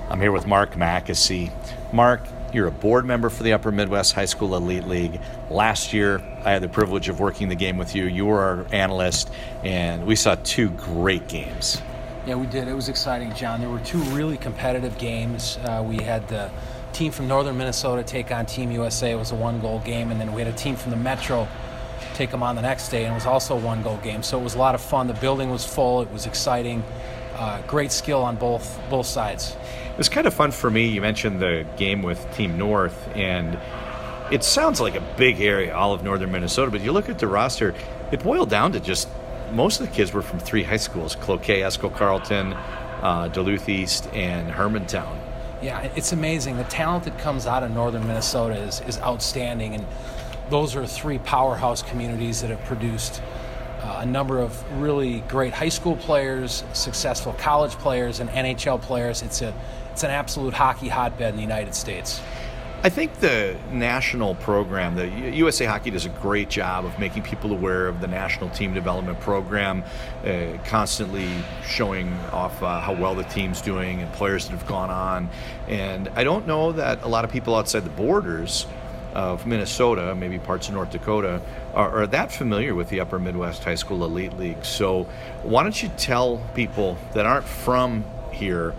I'm here with Mark Mackesy. Mark, you're a board member for the Upper Midwest High School Elite League. Last year, I had the privilege of working the game with you. You were our analyst, and we saw two great games. Yeah, we did. It was exciting, John. There were two really competitive games. We had the team from northern Minnesota take on Team USA. It was a one-goal game, and then we had a team from the Metro take them on the next day, and it was also a one-goal game. So it was a lot of fun. The building was full. It was exciting. Great skill on both sides. It was kind of fun for me. You mentioned the game with Team North, and it sounds like a big area, all of northern Minnesota, but you look at the roster, it boiled down to just most of the kids were from three high schools: Cloquet, Esco Carlton, Duluth East, and Hermantown. Yeah, it's amazing. The talent that comes out of northern Minnesota is outstanding, and those are three powerhouse communities that have produced a number of really great high school players, successful college players, and NHL players. It's an absolute hockey hotbed in the United States. I think the national program, the USA Hockey, does a great job of making people aware of the national team development program, constantly showing off how well the team's doing and players that have gone on. And I don't know that a lot of people outside the borders of Minnesota, maybe parts of North Dakota, are that familiar with the Upper Midwest High School Elite League. So why don't you tell people that aren't from here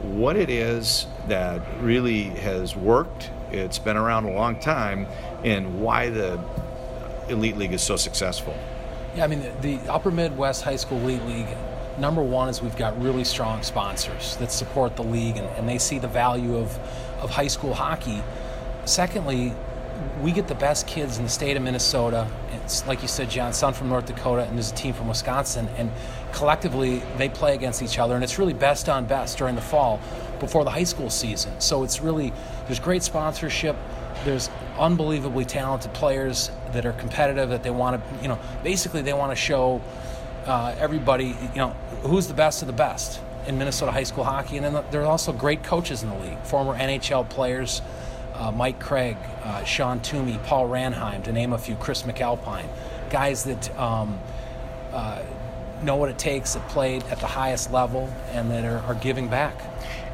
what it is that really has worked, it's been around a long time, and why the Elite League is so successful. Yeah, I mean, the Upper Midwest High School Elite League, number one is we've got really strong sponsors that support the league, and they see the value of high school hockey. Secondly, we get the best kids in the state of Minnesota. It's like you said, John, some from North Dakota, and there's a team from Wisconsin, and collectively they play against each other, and it's really best on best during the fall before the high school season. So it's really, there's great sponsorship, there's unbelievably talented players that are competitive, that they want to, basically they want to show everybody, who's the best of the best in Minnesota high school hockey. And then there are also great coaches in the league, former NHL players, Mike Craig, Sean Toomey, Paul Ranheim, to name a few, Chris McAlpine, guys that know what it takes, that played at the highest level, and that are giving back.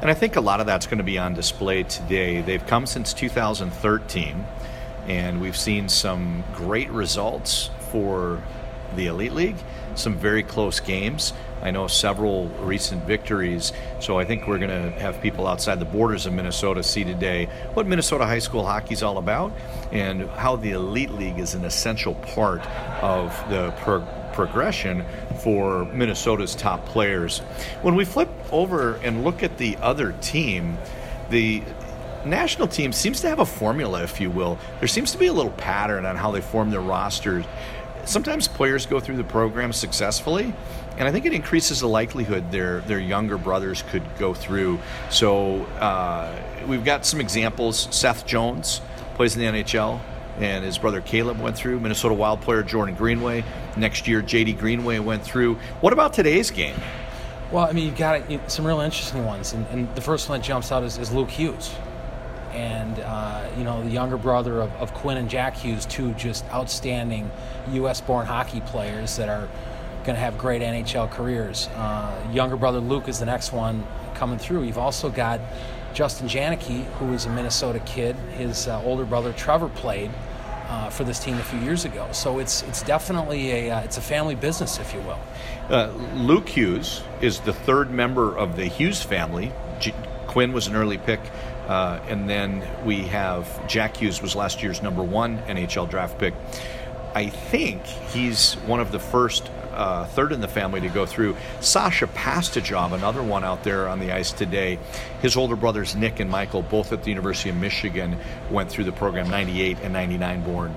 And I think a lot of that's going to be on display today. They've come since 2013, and we've seen some great results for the Elite League, some very close games. I know several recent victories, so I think we're going to have people outside the borders of Minnesota see today what Minnesota high school hockey is all about and how the Elite League is an essential part of the progression for Minnesota's top players. When we flip over and look at the other team, the national team seems to have a formula, if you will. There seems to be a little pattern on how they form their rosters. Sometimes players go through the program successfully, and I think it increases the likelihood their younger brothers could go through. So we've got some examples. Seth Jones plays in the NHL, and his brother Caleb went through. Minnesota Wild player Jordan Greenway. Next year, J.D. Greenway went through. What about today's game? Well, I mean, you've got some real interesting ones, and the first one that jumps out is Luke Hughes. And, the younger brother of Quinn and Jack Hughes, two just outstanding U.S.-born hockey players that are going to have great NHL careers. Younger brother Luke is the next one coming through. You've also got Justin Janicki, who is a Minnesota kid. His older brother Trevor played for this team a few years ago. So it's definitely it's a family business, if you will. Luke Hughes is the third member of the Hughes family. Quinn was an early pick. And then we have Jack Hughes was last year's number one NHL draft pick. I think he's one of the first third in the family to go through. Sasha Pastajov, another one out there on the ice today. His older brothers Nick and Michael, both at the University of Michigan, went through the program. 98 and 99 born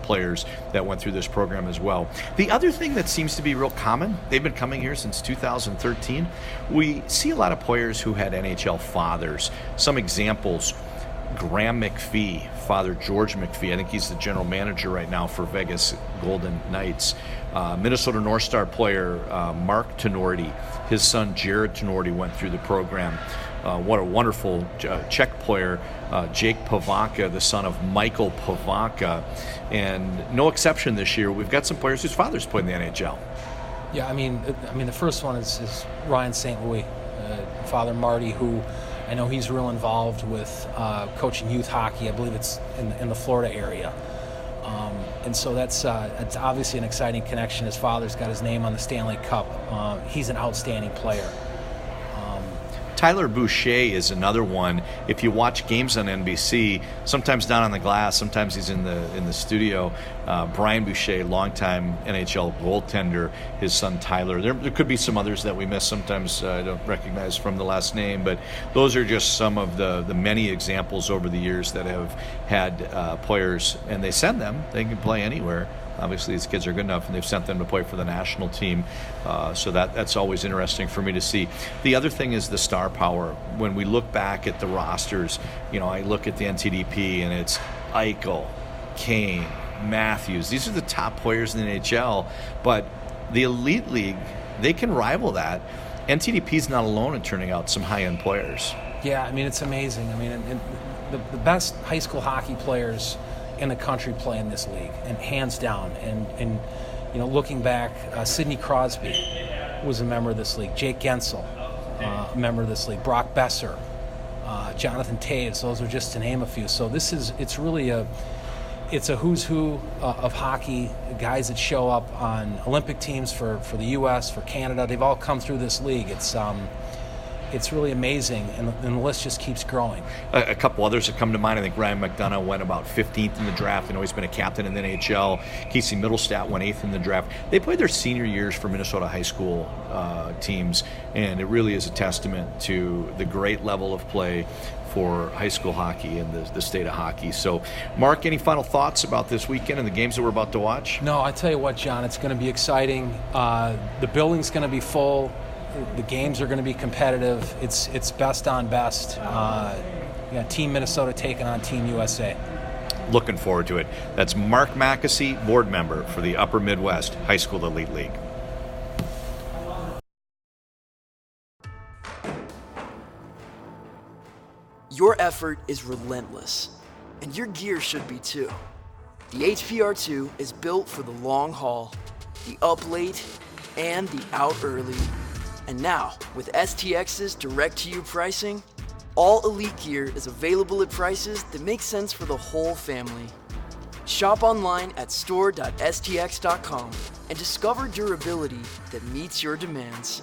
players that went through this program as well. The other thing that seems to be real common, they've been coming here since 2013. We see a lot of players who had NHL fathers. Some examples: Graham McPhee, father George McPhee. I think he's the general manager right now for Vegas Golden Knights. Minnesota North Star player Mark Tenorti, his son Jared Tenorti went through the program. What a wonderful Czech player, Jake Pavaka, the son of Michael Pavaka. And no exception this year, we've got some players whose fathers played in the NHL. Yeah, I mean, the first one is Ryan St. Louis, Father Marty, who I know he's real involved with coaching youth hockey. I believe it's in the Florida area. And so that's obviously an exciting connection. His father's got his name on the Stanley Cup. He's an outstanding player. Tyler Boucher is another one. If you watch games on NBC, sometimes down on the glass, sometimes he's in the studio. Brian Boucher, longtime NHL goaltender, his son Tyler. There could be some others that we miss. Sometimes I don't recognize from the last name, but those are just some of the many examples over the years that have had players, and they send them. They can play anywhere. Obviously, these kids are good enough, and they've sent them to play for the national team. So that's always interesting for me to see. The other thing is the star power. When we look back at the rosters, I look at the NTDP, and it's Eichel, Kane, Matthews. These are the top players in the NHL. But the Elite League, they can rival that. NTDP's not alone in turning out some high-end players. Yeah, it's amazing. And the best high school hockey players in the country play in this league, and hands down. And looking back, Sidney Crosby was a member of this league. Jake Gensel, a member of this league. Brock Besser, Jonathan Taves. Those are just to name a few. So it's really a who's who of hockey. Guys that show up on Olympic teams for the U.S., for Canada. They've all come through this league. It's really amazing, and the list just keeps growing. A couple others that come to mind. I think Ryan McDonough went about 15th in the draft. I know he's been a captain in the NHL. Casey Middlestat went 8th in the draft. They played their senior years for Minnesota high school teams, and it really is a testament to the great level of play for high school hockey and the state of hockey. So, Mark, any final thoughts about this weekend and the games that we're about to watch? No, I tell you what, John, it's going to be exciting. The building's going to be full. The games are going to be competitive. It's best on best. Team Minnesota taking on Team USA. Looking forward to it. That's Mark Mackesy, board member for the Upper Midwest High School Elite League. Your effort is relentless, and your gear should be too. The HPR2 is built for the long haul, the up late, and the out early. And now, with STX's direct-to-you pricing, all elite gear is available at prices that make sense for the whole family. Shop online at store.stx.com and discover durability that meets your demands.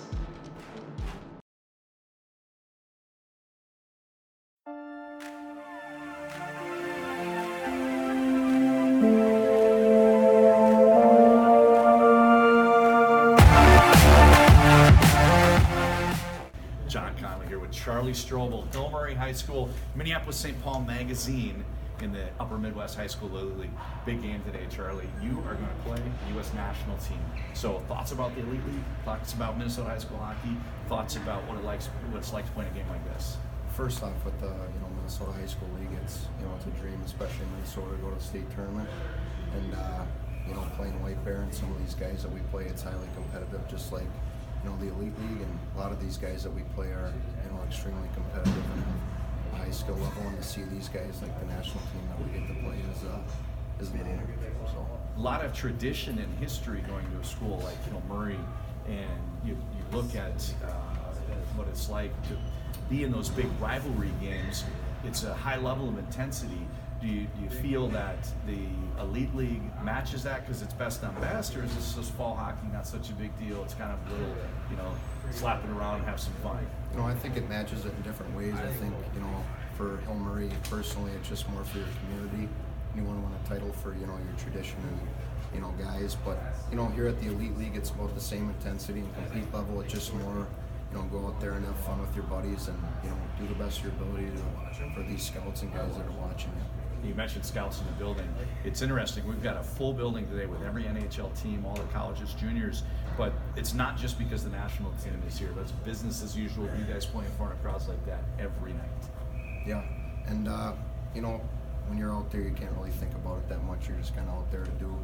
Charlie Strobel, Hill Murray High School, Minneapolis St. Paul Magazine in the Upper Midwest High School Elite League. Big game today, Charlie. You are going to play the U.S. national team. So thoughts about the Elite League, thoughts about Minnesota high school hockey, thoughts about what it's like to play a game like this. First off, with the Minnesota High School League, it's a dream, especially in Minnesota, to go to the state tournament. And playing White Bear and some of these guys that we play, it's highly competitive, just like the Elite League, and a lot of these guys that we play are extremely competitive and have a high skill level, and to see these guys like the national team that we get to play is an honor. So a lot of tradition and history going to a school like Hill Murray, and you look at what it's like to be in those big rivalry games. It's a high level of intensity. Do you feel that the Elite League matches that because it's best on best, or is this just fall hockey not such a big deal? It's kind of a little, slap it around and have some fun. I think it matches it in different ways. I think, for Hill Murray personally, it's just more for your community. You want to win a title for, your tradition and, guys. But, here at the Elite League, it's about the same intensity and compete level. It's just more, go out there and have fun with your buddies and, do the best of your ability for these scouts and guys that are watching you. You mentioned scouts in the building. It's interesting. We've got a full building today with every NHL team, all the colleges, juniors, but it's not just because the national team is here. That's business as usual. You guys play in front of crowds like that every night. Yeah, and when you're out there, you can't really think about it that much. You're just kind of out there to do,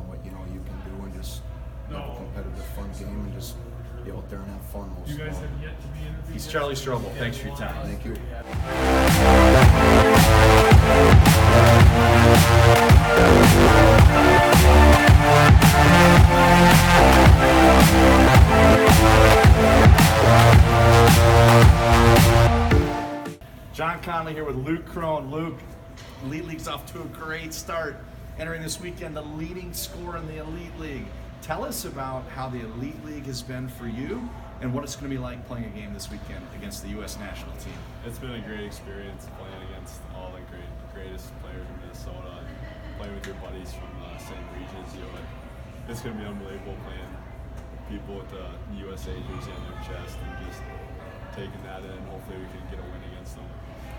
what you can do, and just have a competitive, fun game, and just be out there and have fun. You guys have yet to be interviewed. He's Charlie Strobel. Thanks for your time. Thank you. Conley here with Luke Crone. Luke, Elite League's off to a great start. Entering this weekend, the leading scorer in the Elite League. Tell us about how the Elite League has been for you and what it's going to be like playing a game this weekend against the U.S. national team. It's been a great experience playing against all the greatest players in Minnesota and playing with your buddies from the same regions. It's going to be unbelievable playing people with the USA jersey on their chest and just taking that in. Hopefully we can get a win against them.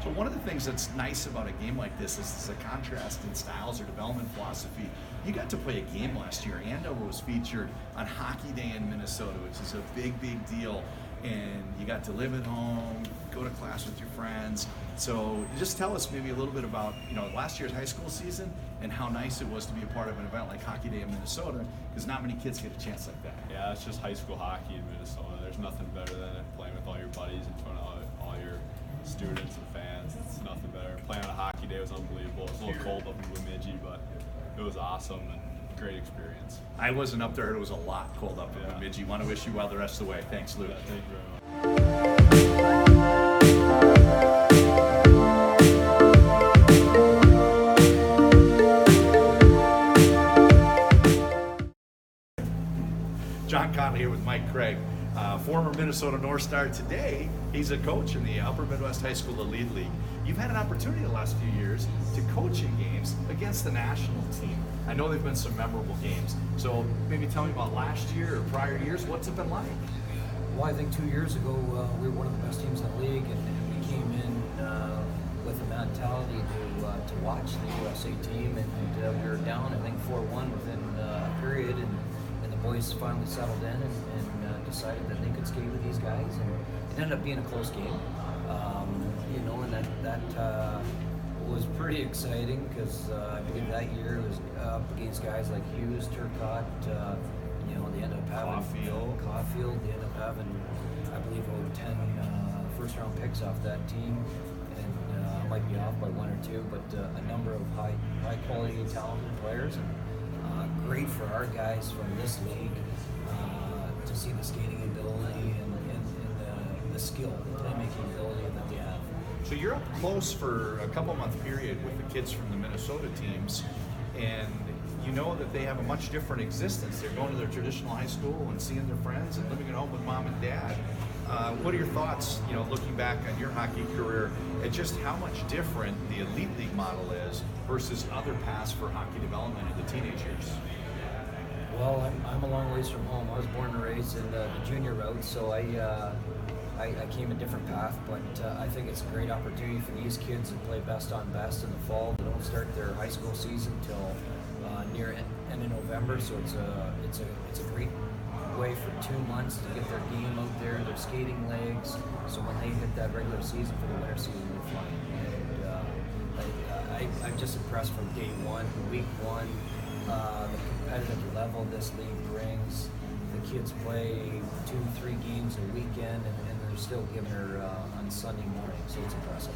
So one of the things that's nice about a game like this is the contrast in styles or development philosophy. You got to play a game last year. Andover was featured on Hockey Day in Minnesota, which is a big deal. And you got to live at home, go to class with your friends. So just tell us maybe a little bit about last year's high school season and how nice it was to be a part of an event like Hockey Day in Minnesota, because not many kids get a chance like that. Yeah, it's just high school hockey in Minnesota. There's nothing better than playing with all your buddies in front of all your students and fans. It's nothing better. Playing on a hockey day was unbelievable. It was a little cold up in Bemidji, but it was awesome and great experience. I wasn't up there. It was a lot cold up in Bemidji. Want to wish you well the rest of the way. Thanks, Luke. Yeah, thank you very much. John Conley here with Mike Craig, former Minnesota North Star. Today, he's a coach in the Upper Midwest High School Elite League. You've had an opportunity the last few years to coach in games against the national team. I know there've been some memorable games. So maybe tell me about last year or prior years. What's it been like? Well, I think 2 years ago we were one of the best teams in the league, and we came in with a mentality to watch the USA team, and we were down, I think, 4-1 within a period, and the boys finally settled in and decided that they could skate with these guys, and it ended up being a close game. And that was pretty exciting because I believe that year it was up against guys like Hughes, Turcotte. They ended up having Caulfield. They ended up having, I believe, over 10 first-round picks off that team, and I might be off by one or two, but a number of high-quality, talented players, and great for our guys from this league to see the skating ability and the skill, the playmaking ability that they have. So you're up close for a couple-month period with the kids from the Minnesota teams, and you know that they have a much different existence. They're going to their traditional high school and seeing their friends and living at home with mom and dad. What are your thoughts, looking back on your hockey career, at just how much different the Elite League model is versus other paths for hockey development in the teenage years? Well, I'm a long ways from home. I was born and raised in the junior route, so I came a different path, but I think it's a great opportunity for these kids to play best on best in the fall. They don't start their high school season till near end of November, so it's a great way for 2 months to get their game out there, their skating legs, so when they hit that regular season for the winter season, they're flying. And I'm just impressed from day one, week one, the competitive level this league brings. The kids play 2-3 games a weekend, and they're still giving her on Sunday morning, so it's impressive.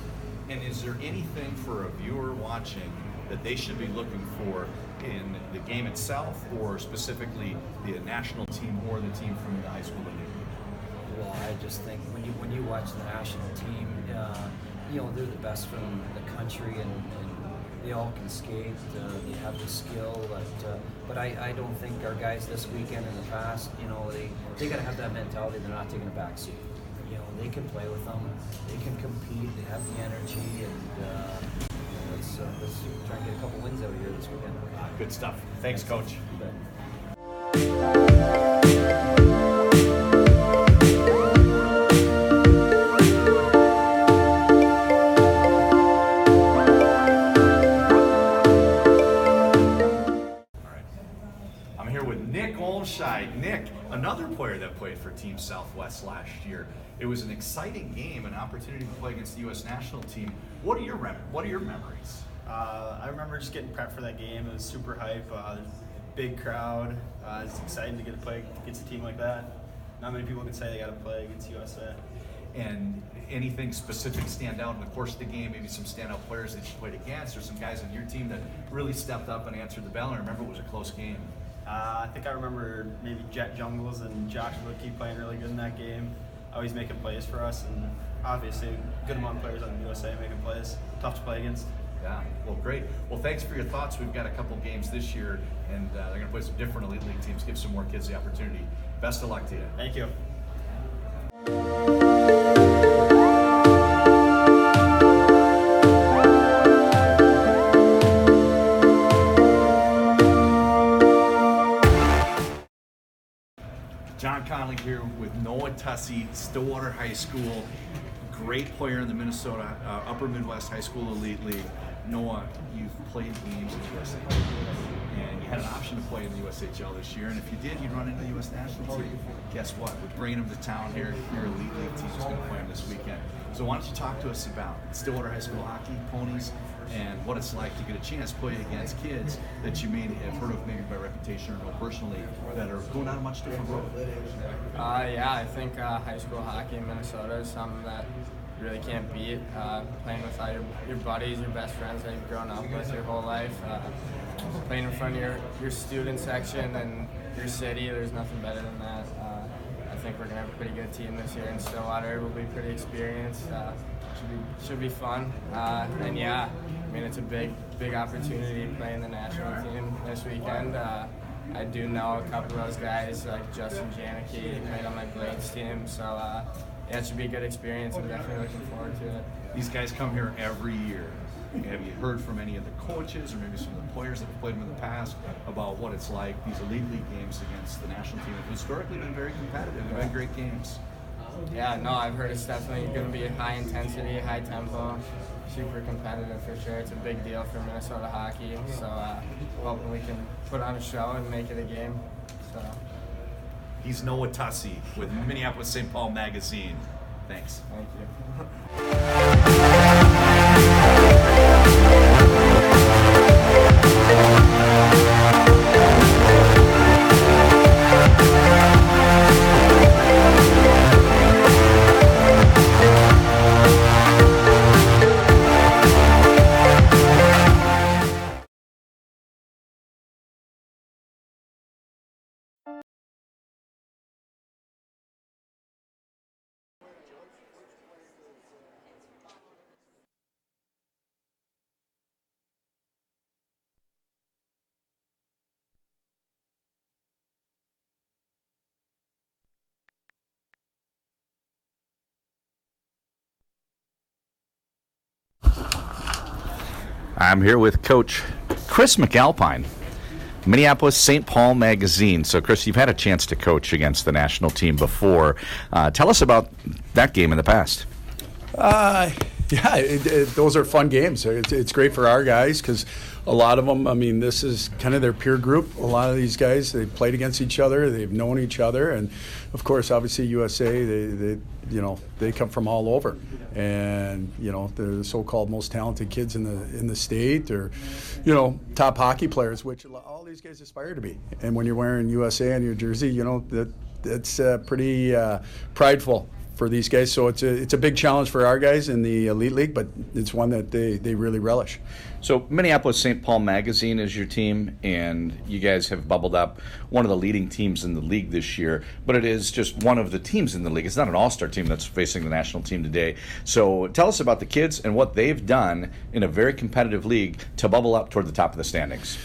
And is there anything for a viewer watching that they should be looking for in the game itself, or specifically the national team or the team from the high school league? Well, I just think when you watch the national team, they're the best from the country, and they all can skate. They have the skill, but I don't think our guys this weekend in the past, they got to have that mentality. They're not taking a back seat. They can play with them. They can compete. They have the energy, and let's try and get a couple wins out here this weekend. Good stuff. Thanks, Coach. Nick, another player that played for Team Southwest last year. It was an exciting game, an opportunity to play against the U.S. national team. What are your memories? I remember just getting prepped for that game. It was super hype. Big crowd. It's exciting to get to play against a team like that. Not many people can say they got to play against USA. And anything specific stand out in the course of the game? Maybe some standout players that you played against, or some guys on your team that really stepped up and answered the bell. And I remember it was a close game. I think I remember maybe Jet Jungles and Josh Woodkey playing really good in that game. always making plays for us, and obviously a good amount of players on the USA making plays. Tough to play against. Yeah, well, great. Well, thanks for your thoughts. We've got a couple games this year, and they're going to play some different Elite League teams, give some more kids the opportunity. Best of luck to you. Thank you. John Conley here with Noah Tussey, Stillwater High School, great player in the Minnesota Upper Midwest High School Elite League. Noah, you've played games in the USA, and you had an option to play in the USHL this year, and if you did, you'd run into the U.S. national team. Guess what? We're bringing them to town here. Your Elite League team is going to play them this weekend. So why don't you talk to us about Stillwater High School hockey, ponies, and what it's like to get a chance to play against kids that you may have heard of maybe by reputation or know personally that are going on a much different road. Yeah, I think high school hockey in Minnesota is something that you really can't beat. Playing with all your buddies, your best friends that you've grown up with your whole life. Playing in front of your student section and your city, there's nothing better than that. I think we're going to have a pretty good team this year in Stillwater. We'll be pretty experienced. Should be fun. And yeah, I mean, it's a big opportunity playing the national team this weekend. I do know a couple of those guys, like Justin Janicki, he played on my Blades team, so yeah, it should be a good experience. I'm definitely looking forward to it. These guys come here every year. Have you heard from any of the coaches or maybe some of the players that have played them in the past about what it's like, these Elite League games against the national team have historically been very competitive. They've been great games. Yeah, no, I've heard it's definitely going to be high intensity, high tempo, super competitive for sure. It's a big deal for Minnesota hockey, so hoping we can put on a show and make it a game. So. He's Noah Tussey with Minneapolis St. Paul Magazine. Thanks. Thank you. I'm here with Coach Chris McAlpine, Minneapolis St. Paul Magazine. So, Chris, you've had a chance to coach against the national team before. Tell us about that game in the past. Those are fun games. It's great for our guys because a lot of them, I mean, this is kind of their peer group. A lot of these guys, they've played against each other, they've known each other, and of course, obviously, USA, they come from all over, and they're the so-called most talented kids in the state, or top hockey players, which all these guys aspire to be. And when you're wearing USA on your jersey, that's pretty prideful for these guys. So it's a big challenge for our guys in the Elite League, but it's one that they really relish. So Minneapolis St. Paul Magazine is your team, and you guys have bubbled up one of the leading teams in the league this year, but it is just one of the teams in the league. It's not an all-star team that's facing the national team today. So tell us about the kids and what they've done in a very competitive league to bubble up toward the top of the standings.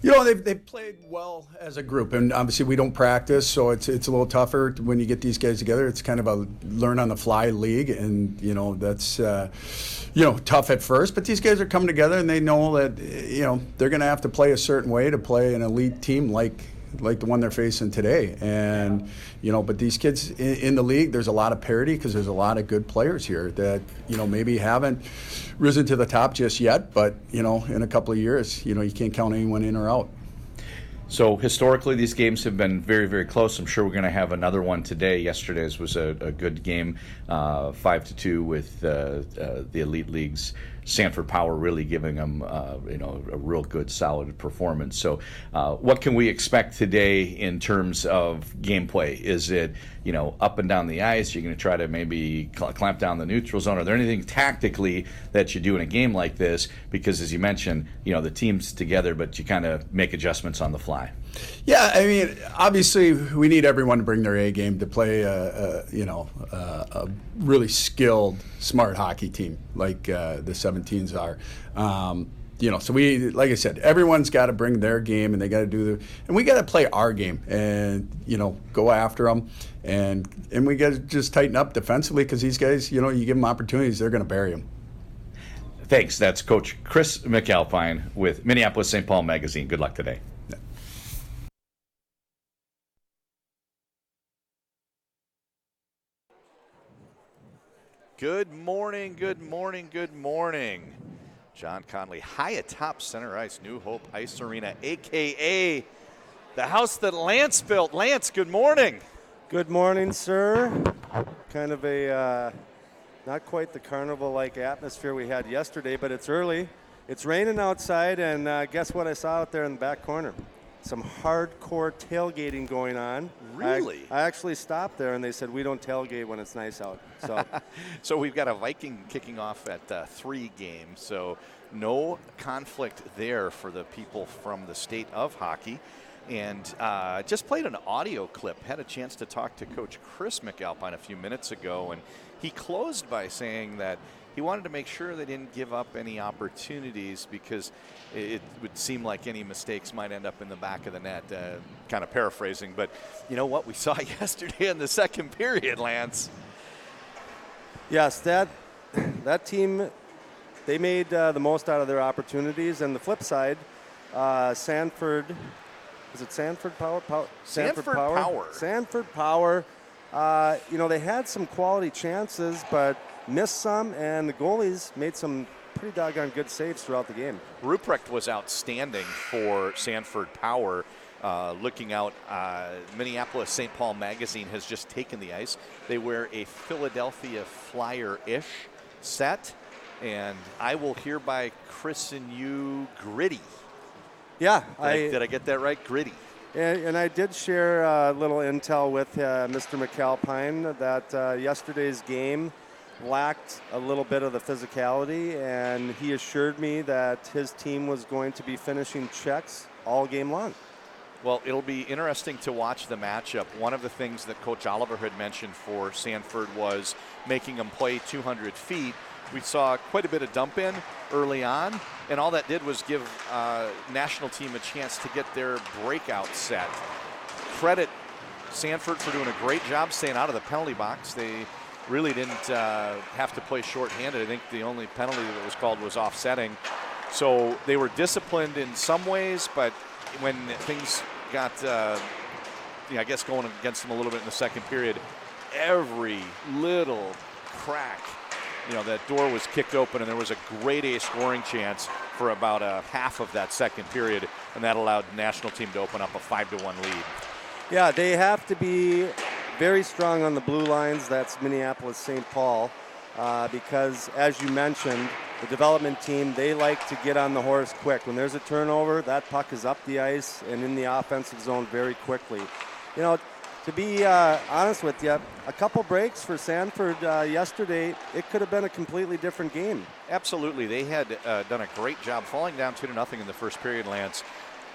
They've played well as a group, and obviously we don't practice, so it's a little tougher when you get these guys together. It's kind of a learn-on-the-fly league, and that's tough at first. But these guys are coming together, and they know that they're going to have to play a certain way to play an elite team like the one they're facing today. And but these kids in the league, there's a lot of parity because there's a lot of good players here that maybe haven't risen to the top just yet, but in a couple of years, you can't count anyone in or out. So historically, these games have been very, very close. I'm sure we're going to have another one today. Yesterday's was a good game, 5-2 with the Elite League's Sanford Power really giving them a real good, solid performance. So what can we expect today in terms of gameplay? Is it up and down the ice? You're going to try to maybe clamp down the neutral zone? Are there anything tactically that you do in a game like this? Because as you mentioned, the team's together, but you kind of make adjustments on the fly. apply? Yeah, I mean, obviously, we need everyone to bring their A game to play a really skilled, smart hockey team like the 17s are. So we, like I said, everyone's got to bring their game, and they got to and we got to play our game, and go after them, and we got to just tighten up defensively because these guys, you give them opportunities, they're going to bury them. Thanks. That's Coach Chris McAlpine with Minneapolis St. Paul Magazine. Good luck today. Good morning, good morning, good morning. John Conley, high atop center ice, New Hope Ice Arena, a.k.a. the house that Lance built. Lance, good morning. Good morning, sir. Kind of a, not quite the carnival-like atmosphere we had yesterday, but it's early. It's raining outside, and guess what I saw out there in the back corner? Some hardcore tailgating going on. Really? I actually stopped there, and they said, we don't tailgate when it's nice out. So, So we've got a Viking kicking off at 3 games, so no conflict there for the people from the state of hockey. And just played an audio clip, had a chance to talk to Coach Chris McAlpine a few minutes ago, and he closed by saying that he wanted to make sure they didn't give up any opportunities because it would seem like any mistakes might end up in the back of the net, kind of paraphrasing. But you know what we saw yesterday in the second period, Lance? yes, that team, they made the most out of their opportunities. And the flip side, Sanford, is it Sanford Power? Sanford Power. Sanford Power. They had some quality chances, but missed some, and the goalies made some pretty doggone good saves throughout the game. Ruprecht was outstanding for Sanford Power. Looking out, Minneapolis St. Paul Magazine has just taken the ice. They wear a Philadelphia Flyer-ish set, and I will hereby christen you Gritty. Yeah. Did I get that right? Gritty. And I did share a little intel with Mr. McAlpine that yesterday's game lacked a little bit of the physicality, and he assured me that his team was going to be finishing checks all game long. Well, it'll be interesting to watch the matchup. One of the things that Coach Oliver had mentioned for Sanford was making them play 200 feet. We saw quite a bit of dump in early on, and all that did was give national team a chance to get their breakout set. Credit Sanford for doing a great job staying out of the penalty box. They really didn't have to play shorthanded. I think the only penalty that was called was offsetting. So they were disciplined in some ways, but when things got, I guess, going against them a little bit in the second period, every little crack, that door was kicked open, and there was a grade A scoring chance for about a half of that second period, and that allowed the national team to open up a 5-1 lead. Yeah, they have to be very strong on the blue lines. That's Minneapolis St. Paul, because as you mentioned, the development team, they like to get on the horse quick. When there's a turnover, that puck is up the ice and in the offensive zone very quickly. To be honest with you, a couple breaks for Sanford yesterday, it could have been a completely different game. Absolutely. They had done a great job falling down 2-0 in the first period, Lance,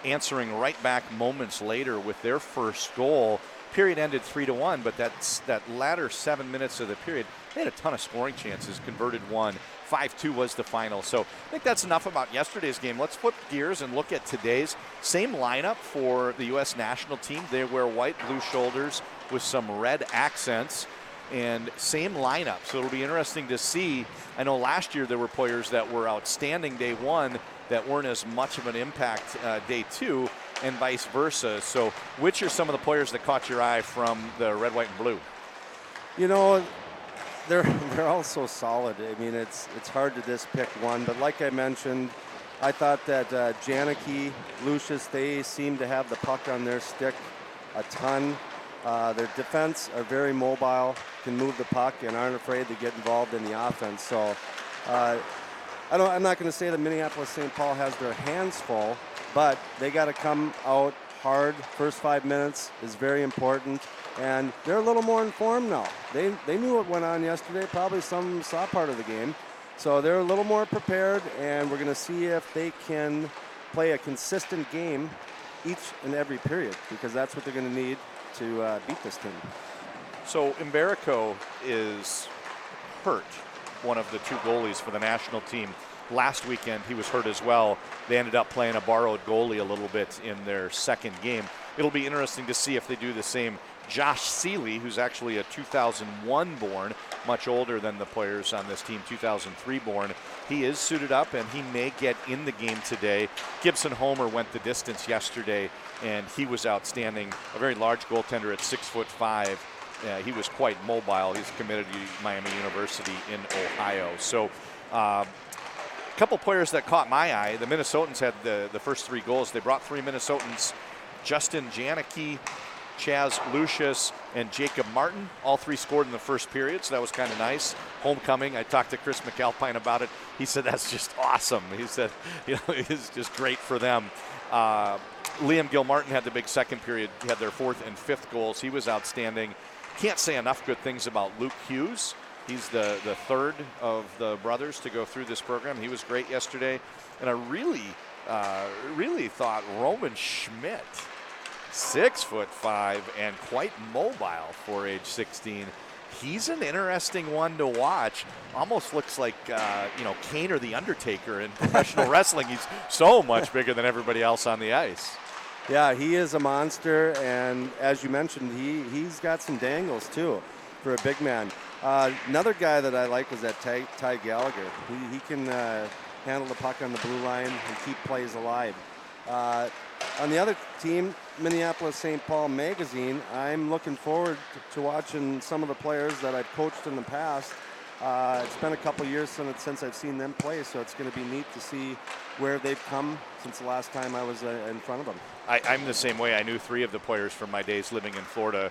answering right back moments later with their first goal. Period ended 3-1, but that latter 7 minutes of the period, they had a ton of scoring chances, converted one. 5-2 was the final. So I think that's enough about yesterday's game. Let's flip gears and look at today's. Same lineup for the U.S. national team. They wear white, blue shoulders with some red accents, and same lineup. So it'll be interesting to see. I know last year there were players that were outstanding day one that weren't as much of an impact day two, and vice versa. So which are some of the players that caught your eye from the red, white, and blue? They're all so solid. I mean, it's hard to just pick one. But like I mentioned, I thought that Janicki, Lucius, they seem to have the puck on their stick a ton. Their defense are very mobile, can move the puck, and aren't afraid to get involved in the offense. So I'm not going to say that Minneapolis St. Paul has their hands full, but they got to come out hard. First 5 minutes is very important. And they're a little more informed now. They knew what went on yesterday, probably some saw part of the game. So they're a little more prepared, and we're going to see if they can play a consistent game each and every period, because that's what they're going to need to beat this team. So Imberico is hurt, one of the two goalies for the national team. Last weekend he was hurt as well. They ended up playing a borrowed goalie a little bit in their second game. It'll be interesting to see if they do the same. Josh Seeley, who's actually a 2001 born, much older than the players on this team, 2003 born, he is suited up and he may get in the game today. Gibson Homer went the distance yesterday and he was outstanding. A very large goaltender at 6'5". He was quite mobile. He's committed to Miami University in Ohio. So a couple players that caught my eye. The Minnesotans had the first three goals. They brought three Minnesotans, Justin Janicki, Chaz Lucius, and Jacob Martin. All three scored in the first period, so that was kind of nice. Homecoming, I talked to Chris McAlpine about it. He said that's just awesome. He said, it's just great for them. Liam Gilmartin had the big second period. He had their fourth and fifth goals. He was outstanding. Can't say enough good things about Luke Hughes. He's the third of the brothers to go through this program. He was great yesterday. And I really thought Roman Schmidt, 6'5" and quite mobile for age 16. He's an interesting one to watch. Almost looks like Kane or the Undertaker in professional wrestling. He's so much bigger than everybody else on the ice. Yeah, he is a monster, and as you mentioned, he's got some dangles too for a big man. Another guy that I like was that Ty Gallagher. He can handle the puck on the blue line and keep plays alive. On the other team, Minneapolis St. Paul Magazine, I'm looking forward to watching some of the players that I've coached in the past. It's been a couple years since I've seen them play, so it's going to be neat to see where they've come since the last time I was in front of them. I'm the same way. I knew three of the players from my days living in Florida.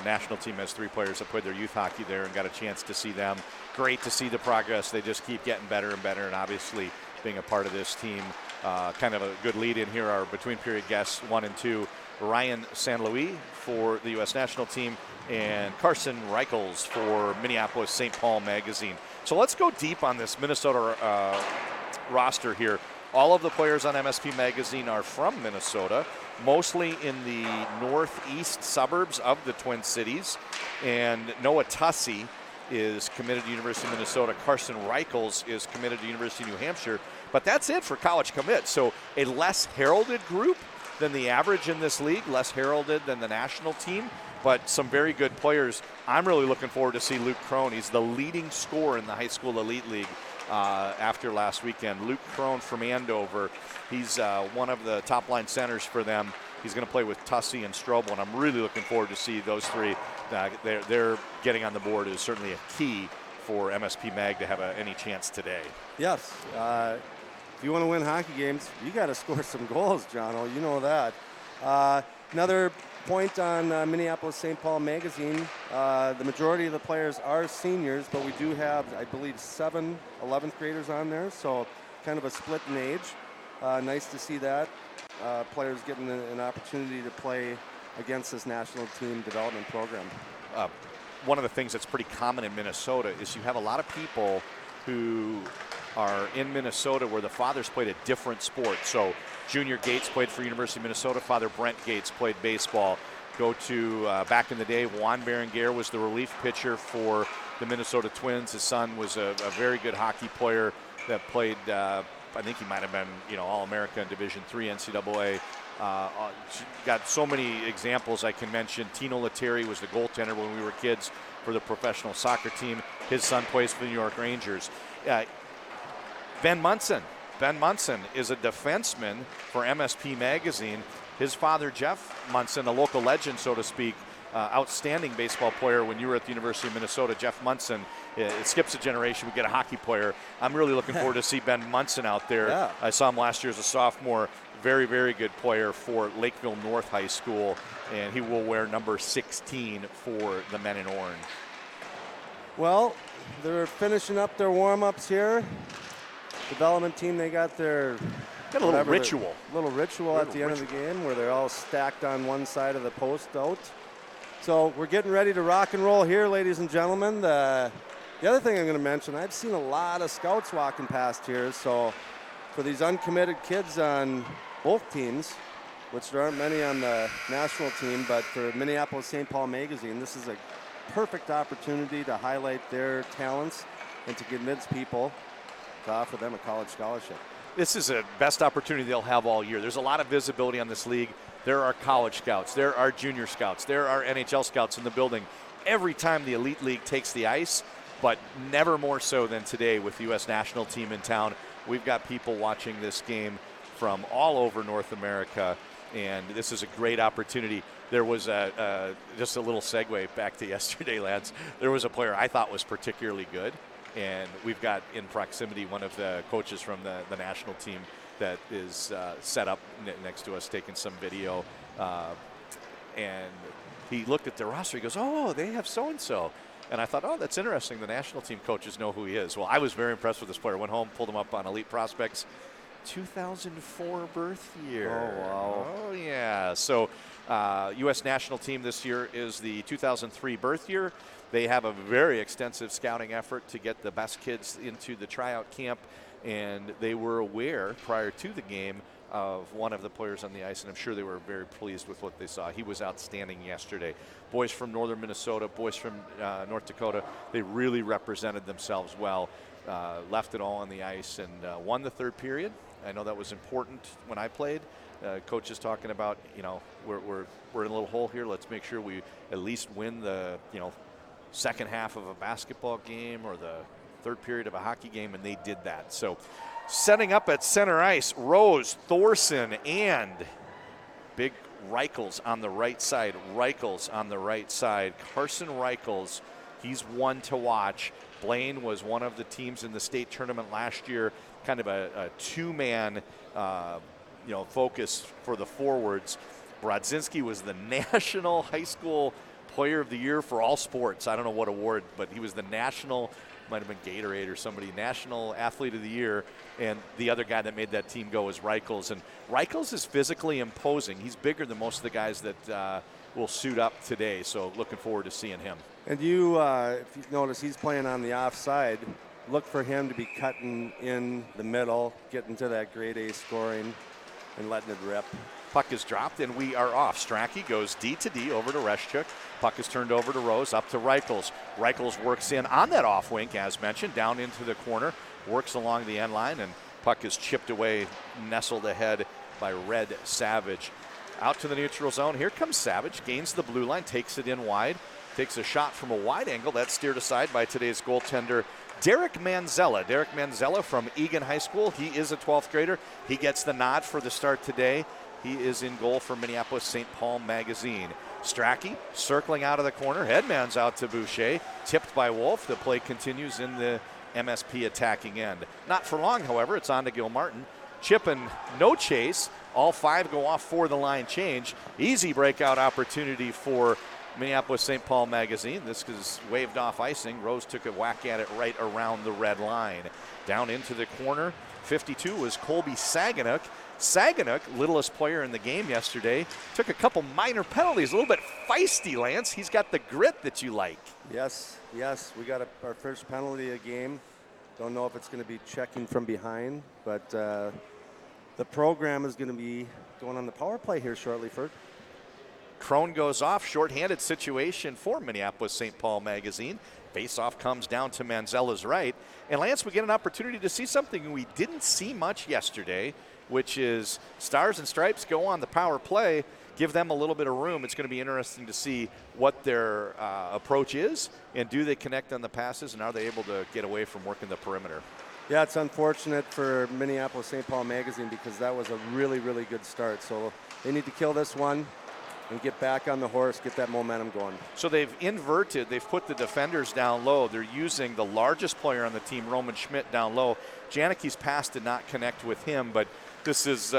National team has three players that played their youth hockey there and got a chance to see them. Great to see the progress. They just keep getting better and better, and obviously being a part of this team. Kind of a good lead in here. Our between period guests 1 and 2, Ryan San Luis for the U.S. national team and Carson Reichels for Minneapolis St. Paul Magazine. So let's go deep on this Minnesota roster here. All of the players on MSP Magazine are from Minnesota, mostly in the northeast suburbs of the Twin Cities. And Noah Tussey is committed to University of Minnesota. Carson Reichels is committed to University of New Hampshire. But that's it for college commits. So a less heralded group than the average in this league, less heralded than the national team, but some very good players. I'm really looking forward to see Luke Crone. He's the leading scorer in the high school elite league after last weekend. Luke Crone from Andover. He's one of the top line centers for them. He's going to play with Tussey and Strobel, and I'm really looking forward to see those three. They're getting on the board is certainly a key for MSP Mag to have any chance today. Yes. If you want to win hockey games, you got to score some goals, Jono. You know that. Another point on Minneapolis St. Paul Magazine, the majority of the players are seniors, but we do have, I believe, 7 11th graders on there, so kind of a split in age. Nice to see that. Players getting an opportunity to play against this national team development program. One of the things that's pretty common in Minnesota is you have a lot of people who are in Minnesota where the fathers played a different sport. So Junior Gates played for University of Minnesota. Father Brent Gates played baseball. Go to back in the day, Juan Berenguer was the relief pitcher for the Minnesota Twins. His son was a very good hockey player that played, I think he might have been, All-America in Division III NCAA. Got so many examples I can mention. Tino Lettieri was the goaltender when we were kids for the professional soccer team. His son plays for the New York Rangers. Ben Munson. Ben Munson is a defenseman for MSP Magazine. His father, Jeff Munson, a local legend, so to speak, outstanding baseball player when you were at the University of Minnesota. Jeff Munson, it skips a generation. We get a hockey player. I'm really looking forward to see Ben Munson out there. Yeah. I saw him last year as a sophomore. Very, very good player for Lakeville North High School, and he will wear number 16 for the men in orange. Well, they're finishing up their warm-ups here. Development team, they got their little ritual. At the end of the game where they're all stacked on one side of the post out. So we're getting ready to rock and roll here, ladies and gentlemen. The other thing I'm going to mention, I've seen a lot of scouts walking past here. So for these uncommitted kids on both teams, which there aren't many on the national team, but for Minneapolis St. Paul Magazine, this is a perfect opportunity to highlight their talents and to convince people to offer them a college scholarship. This is the best opportunity they'll have all year. There's a lot of visibility on this league. There are college scouts. There are junior scouts. There are NHL scouts in the building every time the Elite League takes the ice, but never more so than today with the U.S. national team in town. We've got people watching this game from all over North America, and this is a great opportunity. There was just a little segue back to yesterday, lads. There was a player I thought was particularly good, and we've got in proximity one of the coaches from the national team that is set up next to us taking some video, and he looked at the roster. He goes, oh, they have so-and-so. And I thought, oh, that's interesting. The national team coaches know who he is. Well, I was very impressed with this player. Went home, pulled him up on Elite Prospects. 2004 birth year. Oh, wow. Oh, yeah. So U.S. national team this year is the 2003 birth year. They have a very extensive scouting effort to get the best kids into the tryout camp, and they were aware prior to the game of one of the players on the ice, and I'm sure they were very pleased with what they saw. He was outstanding yesterday. Boys from northern Minnesota, boys from North Dakota, they really represented themselves well, left it all on the ice, and won the third period. I know that was important when I played. Coach is talking about, we're in a little hole here. Let's make sure we at least win the, second half of a basketball game or the third period of a hockey game, and they did that. So setting up at center ice, Rose, Thorson, and big Reichels on the right side. Carson Reichels, he's one to watch. Blaine was one of the teams in the state tournament last year, kind of a two-man focus for the forwards. Brodzinski was the National High School Player of the Year for all sports. I don't know what award, but he was the national, might have been Gatorade or somebody, National Athlete of the Year. And the other guy that made that team go was Reichels. And Reichels is physically imposing. He's bigger than most of the guys that will suit up today. So looking forward to seeing him. And you, if you notice, he's playing on the offside. Look for him to be cutting in the middle, getting to that grade A scoring, and letting it rip. Puck is dropped, and we are off. Strachey goes D to D over to Reschuk. Puck is turned over to Rose, up to Reichels. Reichels works in on that off wink, as mentioned, down into the corner, works along the end line, and puck is chipped away, nestled ahead by Red Savage. Out to the neutral zone. Here comes Savage, gains the blue line, takes it in wide, takes a shot from a wide angle. That's steered aside by today's goaltender, Derek Manzella. Derek Manzella from Egan High School. He is a 12th grader. He gets the nod for the start today. He is in goal for Minneapolis St. Paul Magazine. Strachey circling out of the corner. Headman's out to Boucher. Tipped by Wolf. The play continues in the MSP attacking end. Not for long, however. It's on to Gilmartin. Chip and no chase. All five go off for the line change. Easy breakout opportunity for Minneapolis St. Paul Magazine. This is waved off icing. Rose took a whack at it right around the red line. Down into the corner. 52 was Colby Saganuk. Saganuk, littlest player in the game yesterday, took a couple minor penalties, a little bit feisty, Lance. He's got the grit that you like. Yes, we got our first penalty of the game. Don't know if it's going to be checking from behind, but the program is going to be going on the power play here shortly, Ferd. Crone goes off, shorthanded situation for Minneapolis St. Paul Magazine. Face-off comes down to Manzella's right. And Lance, we get an opportunity to see something we didn't see much yesterday, which is Stars and Stripes go on the power play, give them a little bit of room. It's going to be interesting to see what their approach is, and do they connect on the passes, and are they able to get away from working the perimeter? Yeah, it's unfortunate for Minneapolis St. Paul Magazine because that was a really, really good start. So they need to kill this one and get back on the horse, get that momentum going. So they've inverted. They've put the defenders down low. They're using the largest player on the team, Roman Schmidt, down low. Janicki's pass did not connect with him, but this is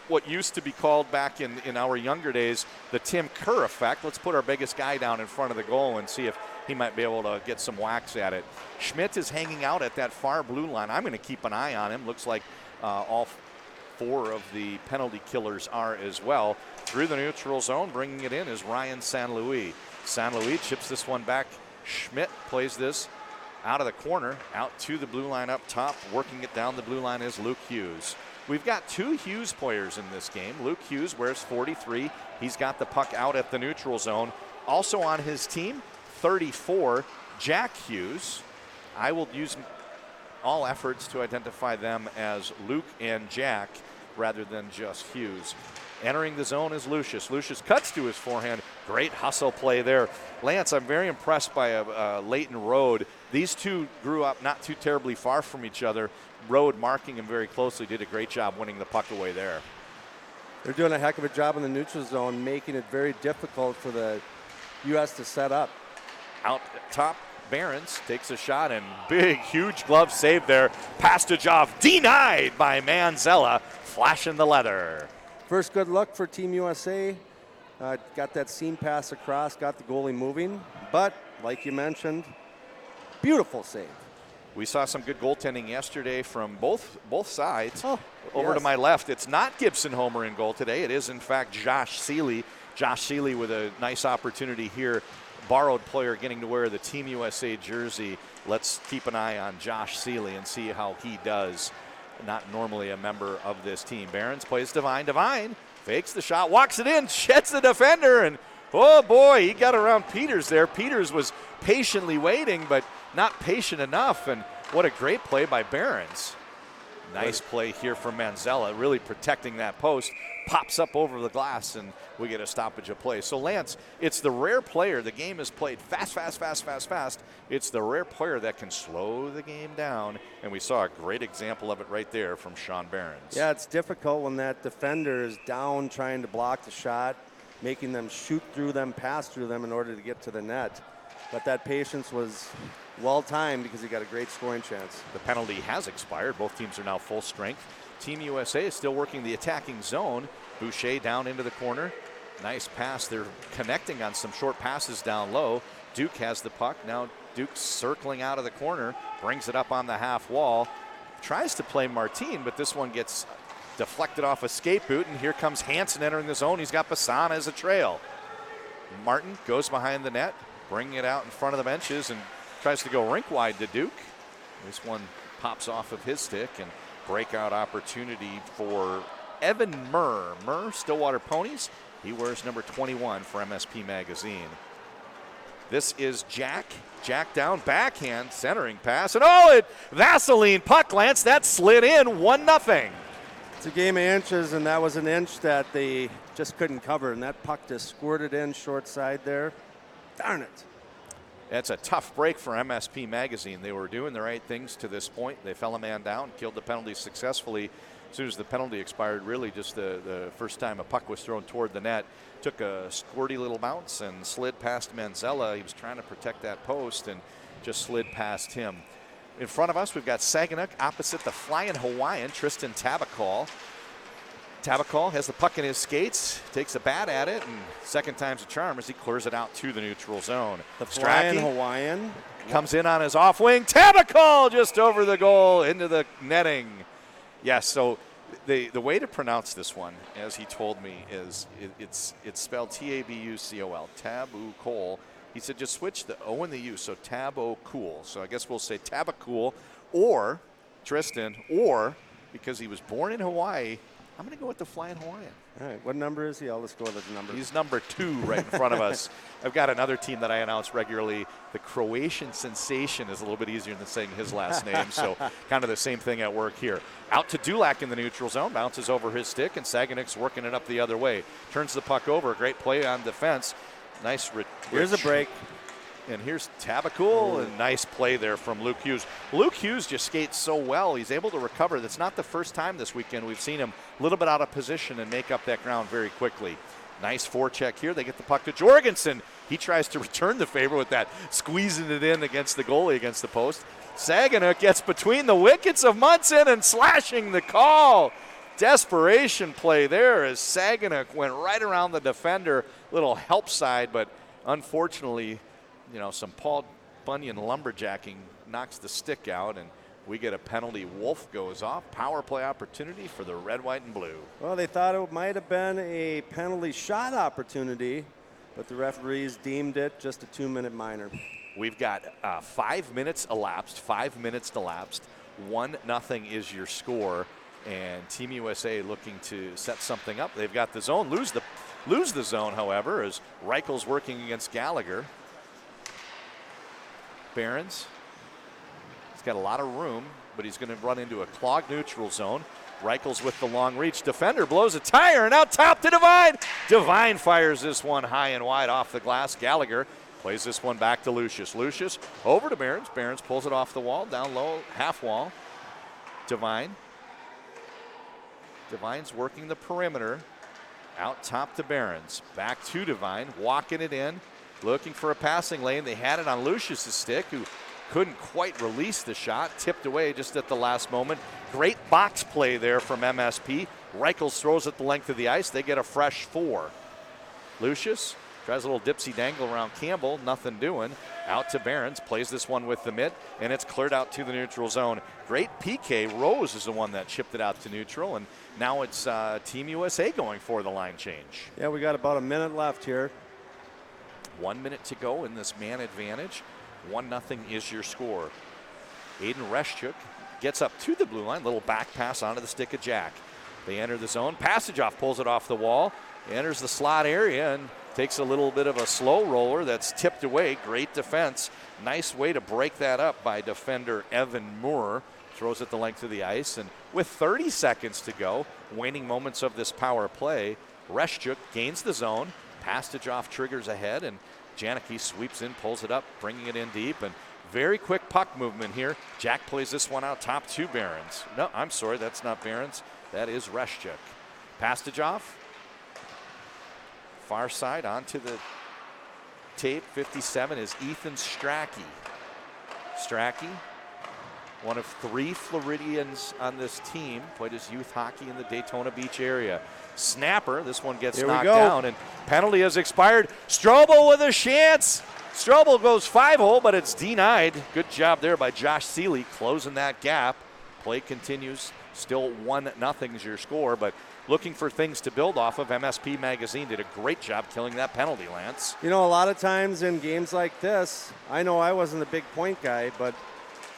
what used to be called back in our younger days the Tim Kerr effect. Let's put our biggest guy down in front of the goal and see if he might be able to get some whacks at it. Schmidt is hanging out at that far blue line. I'm going to keep an eye on him. Looks like all four of the penalty killers are as well. Through the neutral zone, bringing it in is Ryan San Luis. San Luis chips this one back. Schmidt plays this out of the corner, out to the blue line up top. Working it down the blue line is Luke Hughes. We've got two Hughes players in this game. Luke Hughes wears 43. He's got the puck out at the neutral zone. Also on his team, 34, Jack Hughes. I will use all efforts to identify them as Luke and Jack rather than just Hughes. Entering the zone is Lucius. Lucius cuts to his forehand. Great hustle play there. Lance, I'm very impressed by Leighton Rode. These two grew up not too terribly far from each other. Rode, marking him very closely, did a great job winning the puck away there. They're doing a heck of a job in the neutral zone, making it very difficult for the U.S. to set up. Out top, Behrens takes a shot, and big, huge glove save there. Pastajov denied by Manzella, flashing the leather. First good look for Team USA. Got that seam pass across, got the goalie moving. But, like you mentioned, beautiful save. We saw some good goaltending yesterday from both sides. Over yes. to my left, it's not Gibson Homer in goal today. It is, in fact, Josh Seeley. Josh Seeley with a nice opportunity here. Borrowed player getting to wear the Team USA jersey. Let's keep an eye on Josh Seeley and see how he does. Not normally a member of this team. Behrens plays Devine. Devine fakes the shot, walks it in, sheds the defender, and oh boy, he got around Peters there. Peters was patiently waiting, but not patient enough, and what a great play by Behrens. Nice play here from Manzella, really protecting that post. Pops up over the glass, and we get a stoppage of play. So, Lance, it's the rare player. The game is played fast, fast, fast, fast, fast. It's the rare player that can slow the game down, and we saw a great example of it right there from Sean Behrens. Yeah, it's difficult when that defender is down trying to block the shot, making them shoot through them, pass through them in order to get to the net. But that patience was well-timed because he got a great scoring chance. The penalty has expired. Both teams are now full strength. Team USA is still working the attacking zone. Boucher down into the corner. Nice pass. They're connecting on some short passes down low. Duke has the puck. Now Duke's circling out of the corner, brings it up on the half wall. Tries to play Martin, but this one gets deflected off a skate boot, and here comes Hansen entering the zone. He's got Bassan as a trail. Martin goes behind the net, bringing it out in front of the benches, and tries to go rink wide to Duke. This one pops off of his stick, and breakout opportunity for Evan Murr. Murr, Stillwater Ponies. He wears number 21 for MSP Magazine. This is Jack. Jack down, backhand, centering pass, and Vaseline puck, Lance. That slid in, 1-0. It's a game of inches, and that was an inch that they just couldn't cover, and that puck just squirted in short side there. Darn it. That's a tough break for MSP Magazine. They were doing the right things to this point. They fell a man down, killed the penalty successfully. As soon as the penalty expired, really just the first time a puck was thrown toward the net, took a squirty little bounce and slid past Manzella. He was trying to protect that post and just slid past him. In front of us, we've got Saginaw opposite the Flying Hawaiian, Tristan Tabakal. Tabakal has the puck in his skates, takes a bat at it, and second time's a charm as he clears it out to the neutral zone. The Flying Hawaiian comes in on his off wing. Tabakal just over the goal into the netting. Yes, so the way to pronounce this one, as he told me, is it's spelled Tabucol, Tabakal. He said just switch the O and the U, so Tabakal. So I guess we'll say Tabakal, or Tristan, or because he was born in Hawaii, I'm going to go with the Flying Hawaiian. All right, what number is he? I'll just go with the number. He's number 2 right in front of us. I've got another team that I announce regularly. The Croatian Sensation is a little bit easier than saying his last name, so kind of the same thing at work here. Out to Dulac in the neutral zone, bounces over his stick, and Saganyk's working it up the other way. Turns the puck over, great play on defense. Nice. Here's a break. And here's Tabakal, and nice play there from Luke Hughes. Luke Hughes just skates so well. He's able to recover. That's not the first time this weekend we've seen him a little bit out of position and make up that ground very quickly. Nice forecheck here. They get the puck to Jorgensen. He tries to return the favor with that, squeezing it in against the goalie against the post. Saginaw gets between the wickets of Munson and slashing the call. Desperation play there as Saginaw went right around the defender. Little help side, but unfortunately, some Paul Bunyan lumberjacking knocks the stick out, and we get a penalty. Wolf goes off. Power play opportunity for the red, white, and blue. Well, they thought it might have been a penalty shot opportunity, but the referees deemed it just a 2-minute minor. We've got 5 minutes elapsed. 5 minutes elapsed. 1-0 is your score. And Team USA looking to set something up. They've got the zone, lose the zone, however, as Reichel's working against Gallagher. Behrens, he's got a lot of room, but he's going to run into a clogged neutral zone. Reichel's with the long reach. Defender blows a tire, and out top to Devine. Devine fires this one high and wide off the glass. Gallagher plays this one back to Lucius. Lucius over to Behrens. Behrens pulls it off the wall, down low, half wall. Devine. Devine's working the perimeter. Out top to Behrens. Back to Devine, walking it in, looking for a passing lane. They had it on Lucius' stick, who couldn't quite release the shot. Tipped away just at the last moment. Great box play there from MSP. Reichels throws it the length of the ice. They get a fresh 4. Lucius tries a little dipsy dangle around Campbell. Nothing doing. Out to Behrens. Plays this one with the mitt, and it's cleared out to the neutral zone. Great PK. Rose is the one that chipped it out to neutral, and now it's Team USA going for the line change. Yeah, we got about a minute left here. 1 minute to go in this man advantage. 1-0 is your score. Aiden Reschuk gets up to the blue line. Little back pass onto the stick of Jack. They enter the zone. Passageoff pulls it off the wall. Enters the slot area and takes a little bit of a slow roller that's tipped away. Great defense. Nice way to break that up by defender Evan Moore. Throws it the length of the ice. And with 30 seconds to go, waning moments of this power play, Reschuk gains the zone. Passageoff triggers ahead, and Janicki sweeps in, pulls it up, bringing it in deep. And very quick puck movement here. Jack plays this one out top to Behrens. No, I'm sorry, that's not Behrens. That is Reschuk. Passageoff. Far side onto the tape. 57 is Ethan Strachey. Strachey, one of 3 Floridians on this team, played his youth hockey in the Daytona Beach area. Snapper, this one gets knocked down, and penalty has expired. Strobel with a chance. Strobel goes 5-hole, but it's denied. Good job there by Josh Seeley closing that gap. Play continues. Still 1-0 is your score, but looking for things to build off of. MSP Magazine did a great job killing that penalty, Lance. You know, a lot of times in games like this, I know I wasn't a big point guy, but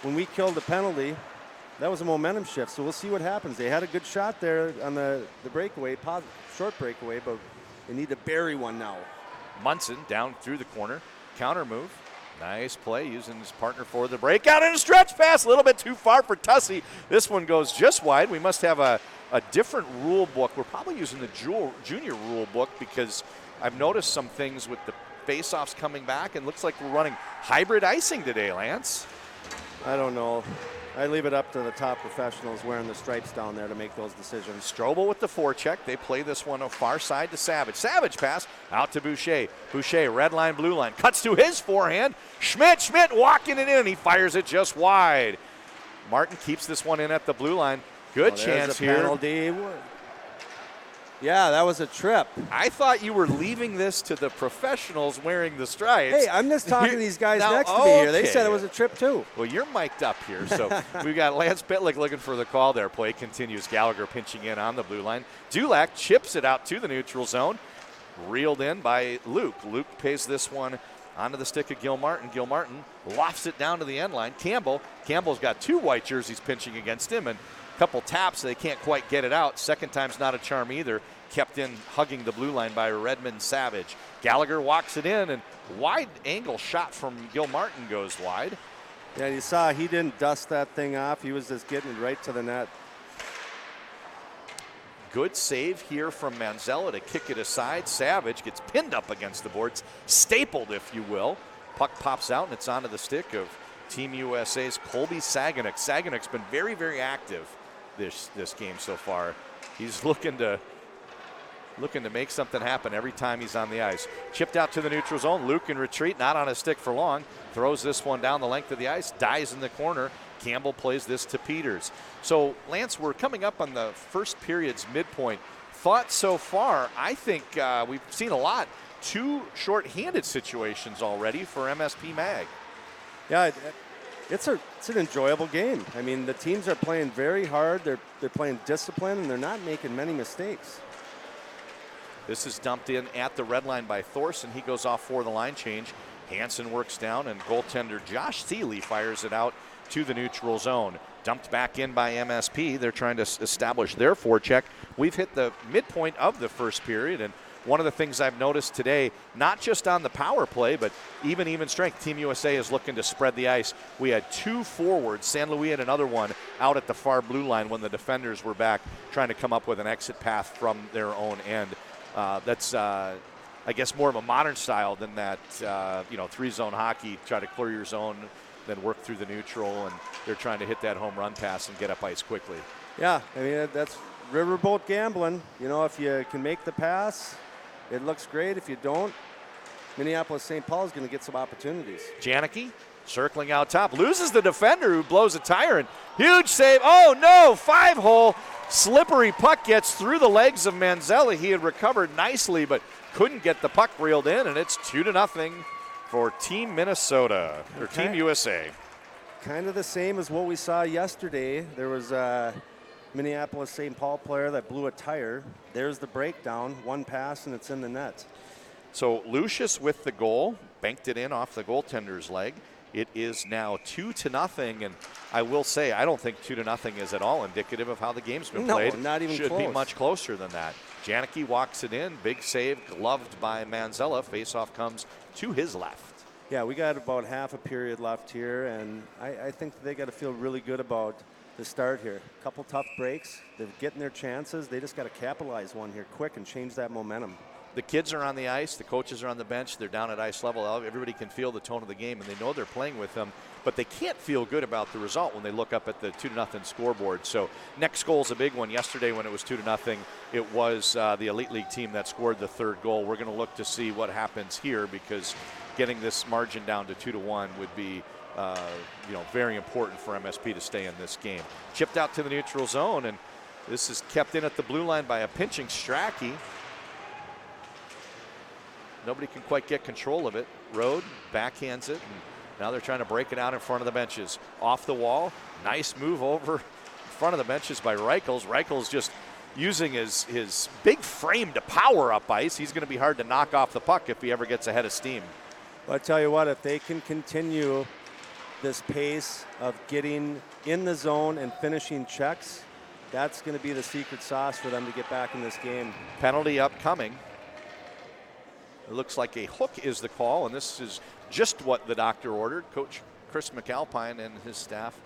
when we killed the penalty, that was a momentum shift. So we'll see what happens. They had a good shot there on the breakaway, short breakaway, but they need to bury one now. Munson down through the corner. Counter move. Nice play using his partner for the breakout and a stretch pass. A little bit too far for Tussey. This one goes just wide. We must have a different rule book. We're probably using the junior rule book because I've noticed some things with the face-offs coming back, and looks like we're running hybrid icing today, Lance. I don't know. I leave it up to the top professionals wearing the stripes down there to make those decisions. Strobel with the forecheck. They play this one far side to Savage. Savage pass out to Boucher. Boucher, red line, blue line. Cuts to his forehand. Schmidt walking it in. He fires it just wide. Martin keeps this one in at the blue line. Good chance here. Penalty. Yeah, that was a trip. I thought you were leaving this to the professionals wearing the stripes. Hey, I'm just talking to these guys next to me here. They said it was a trip too. Well, you're mic'd up here, so we've got Lance Pitlick looking for the call there. Play continues. Gallagher pinching in on the blue line. Dulac chips it out to the neutral zone. Reeled in by Luke. Luke pays this one onto the stick of Gil Martin. Gil Martin lofts it down to the end line. Campbell's got 2 white jerseys pinching against him, and couple taps, they can't quite get it out. Second time's not a charm either. Kept in hugging the blue line by Redmond Savage. Gallagher walks it in, and wide angle shot from Gil Martin goes wide. Yeah, you saw he didn't dust that thing off. He was just getting it right to the net. Good save here from Manzella to kick it aside. Savage gets pinned up against the boards, stapled if you will. Puck pops out, and it's onto the stick of Team USA's Colby Saganuk. Saganuk's been very, very active this game so far. He's looking to make something happen every time he's on the ice. Chipped out to the neutral zone. Luke in retreat, not on his stick for long. Throws this one down the length of the ice. Dies in the corner. Campbell plays this to Peters. So, Lance, we're coming up on the first period's midpoint. Thoughts so far? I think we've seen a lot. 2 short-handed situations already for MSP Mag. Yeah, it's an enjoyable game. I mean, the teams are playing very hard. They're playing discipline, and they're not making many mistakes. This is dumped in at the red line by Thorson. He goes off for the line change. Hansen works down, and goaltender Josh Seeley fires it out to the neutral zone. Dumped back in by MSP. They're trying to establish their forecheck. We've hit the midpoint of the first period, and one of the things I've noticed today, not just on the power play, but even strength, Team USA is looking to spread the ice. We had 2 forwards, San Luis had another one, out at the far blue line when the defenders were back trying to come up with an exit path from their own end. That's, I guess, more of a modern style than that, 3-zone hockey, try to clear your zone, then work through the neutral, and they're trying to hit that home run pass and get up ice quickly. Yeah, I mean, that's riverboat gambling. If you can make the pass, it looks great. If you don't, Minneapolis-St. Paul is going to get some opportunities. Janicki circling out top, loses the defender who blows a tire, and huge save. Oh no, 5-hole, slippery puck gets through the legs of Manzella. He had recovered nicely, but couldn't get the puck reeled in, and it's 2-0 for Team Minnesota, or Team USA. Kind of the same as what we saw yesterday. There was a Minneapolis-St. Paul player that blew a tire. There's the breakdown, one pass, and it's in the net. So Lucius with the goal, banked it in off the goaltender's leg. It is now 2-0, and I will say I don't think 2-0 is at all indicative of how the game's been played. No, not even Should close. be much closer than that. Janicki walks it in, big save, gloved by Manzella. Faceoff comes to his left. Yeah, we got about half a period left here, and I think they got to feel really good about the start here. A couple tough breaks. They're getting their chances. They just got to capitalize one here quick and change that momentum. The kids are on the ice. The coaches are on the bench. They're down at ice level. Everybody can feel the tone of the game, and they know they're playing with them, but they can't feel good about the result when they look up at the 2-0 scoreboard. So next goal is a big one. Yesterday when it was 2-0, it was the Elite League team that scored the third goal. We're going to look to see what happens here, because getting this margin down to 2-1 would be very important for MSP to stay in this game. Chipped out to the neutral zone, and this is kept in at the blue line by a pinching Strachey. Nobody can quite get control of it. Rode backhands it, and now they're trying to break it out in front of the benches. Off the wall, nice move over in front of the benches by Reichels. Reichels just using his big frame to power up ice. He's going to be hard to knock off the puck if he ever gets ahead of steam. Well, I tell you what, if they can continue this pace of getting in the zone and finishing checks, that's going to be the secret sauce for them to get back in this game. Penalty upcoming. It looks like a hook is the call, and this is just what the doctor ordered. Coach Chris McAlpine and his staff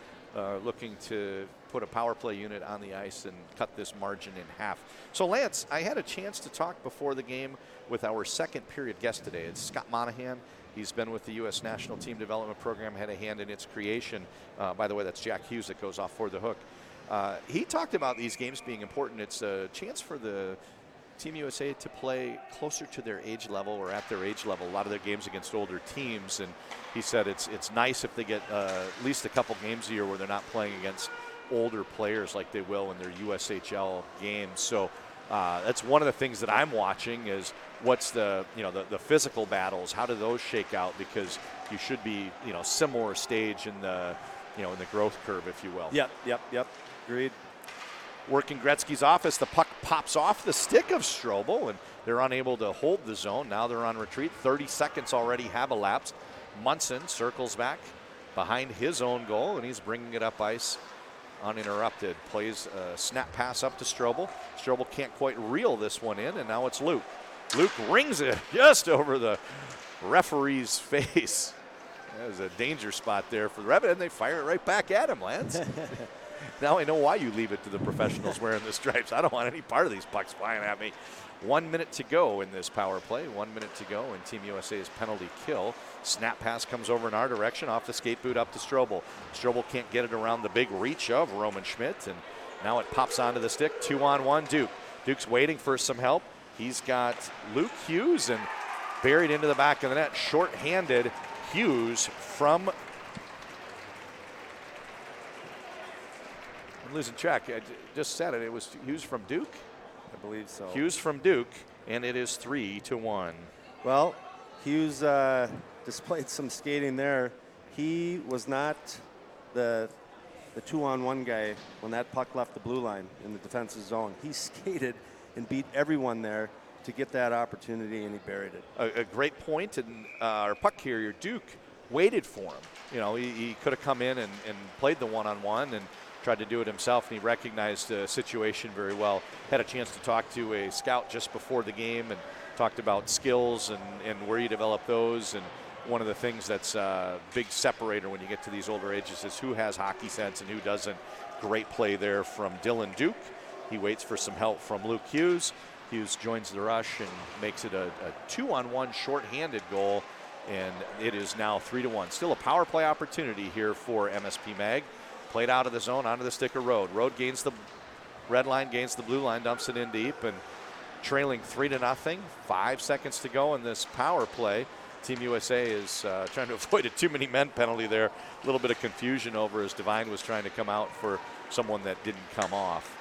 looking to put a power play unit on the ice and cut this margin in half. So, Lance, I had a chance to talk before the game with our second period guest today. It's Scott Monahan. He's been with the U.S. National Team Development Program, had a hand in its creation. By the way, that's Jack Hughes that goes off for the hook. He talked about these games being important. It's a chance for the Team USA to play closer to their age level, or at their age level. A lot of their games against older teams, and he said it's nice if they get at least a couple games a year where they're not playing against older players like they will in their USHL games. So that's one of the things that I'm watching is what's the physical battles. How do those shake out? Because you should be similar stage in the in the growth curve, if you will. Yep. Agreed. Working Gretzky's office, the puck pops off the stick of Strobel, and they're unable to hold the zone. Now they're on retreat. 30 seconds already have elapsed. Munson circles back behind his own goal, and he's bringing it up ice uninterrupted. Plays a snap pass up to Strobel. Strobel can't quite reel this one in, and now it's Luke. Luke rings it just over the referee's face. That was a danger spot there for the ref, and they fire it right back at him, Lance. Now I know why you leave it to the professionals wearing the stripes. I don't want any part of these pucks flying at me. 1 minute to go in this power play. 1 minute to go in Team USA's penalty kill. Snap pass comes over in our direction off the skate boot up to Strobel. Strobel can't get it around the big reach of Roman Schmidt, and now it pops onto the stick. 2-on-1 Duke. Duke's waiting for some help. He's got Luke Hughes, and buried into the back of the net, short-handed Hughes from... I'm losing track. I just said it. It was Hughes from Duke? I believe so. Hughes from Duke, and it is 3-1. Well, Hughes displayed some skating there. He was not the 2-on-1 guy when that puck left the blue line in the defensive zone. He skated and beat everyone there to get that opportunity, and he buried it. A great point, and our puck carrier, Duke, waited for him. You know, he could have come in and played the one-on-one and tried to do it himself, and he recognized the situation very well. Had a chance to talk to a scout just before the game and talked about skills and where you develop those. And one of the things that's a big separator when you get to these older ages is who has hockey sense and who doesn't. Great play there from Dylan Duke. He waits for some help from Luke Hughes. Hughes joins the rush and makes it a 2-on-1 shorthanded goal, and it is now 3-1. Still a power play opportunity here for MSP Mag. Played out of the zone, onto the stick of Road. Road gains the red line, gains the blue line, dumps it in deep, and trailing 3-0. 5 seconds to go in this power play. Team USA is trying to avoid a too many men penalty there. A little bit of confusion over as Devine was trying to come out for someone that didn't come off.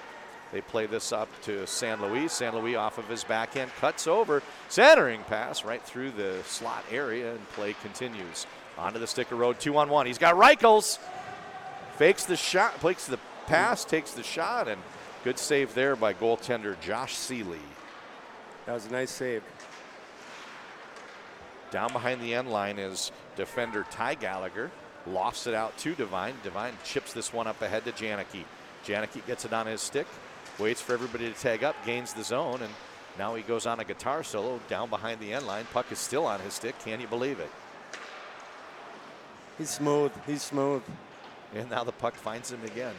They play this up to San Luis. San Luis off of his backhand, cuts over, centering pass right through the slot area, and play continues. Onto the stick of Road, 2-on-1. He's got Reichels. Fakes the shot, fakes the pass, takes the shot, and good save there by goaltender Josh Seeley. That was a nice save. Down behind the end line is defender Ty Gallagher. Lofts it out to Devine. Devine chips this one up ahead to Janicki. Janicki gets it on his stick, waits for everybody to tag up, gains the zone, and now he goes on a guitar solo down behind the end line. Puck is still on his stick. Can you believe it? He's smooth. He's smooth. And now the puck finds him again.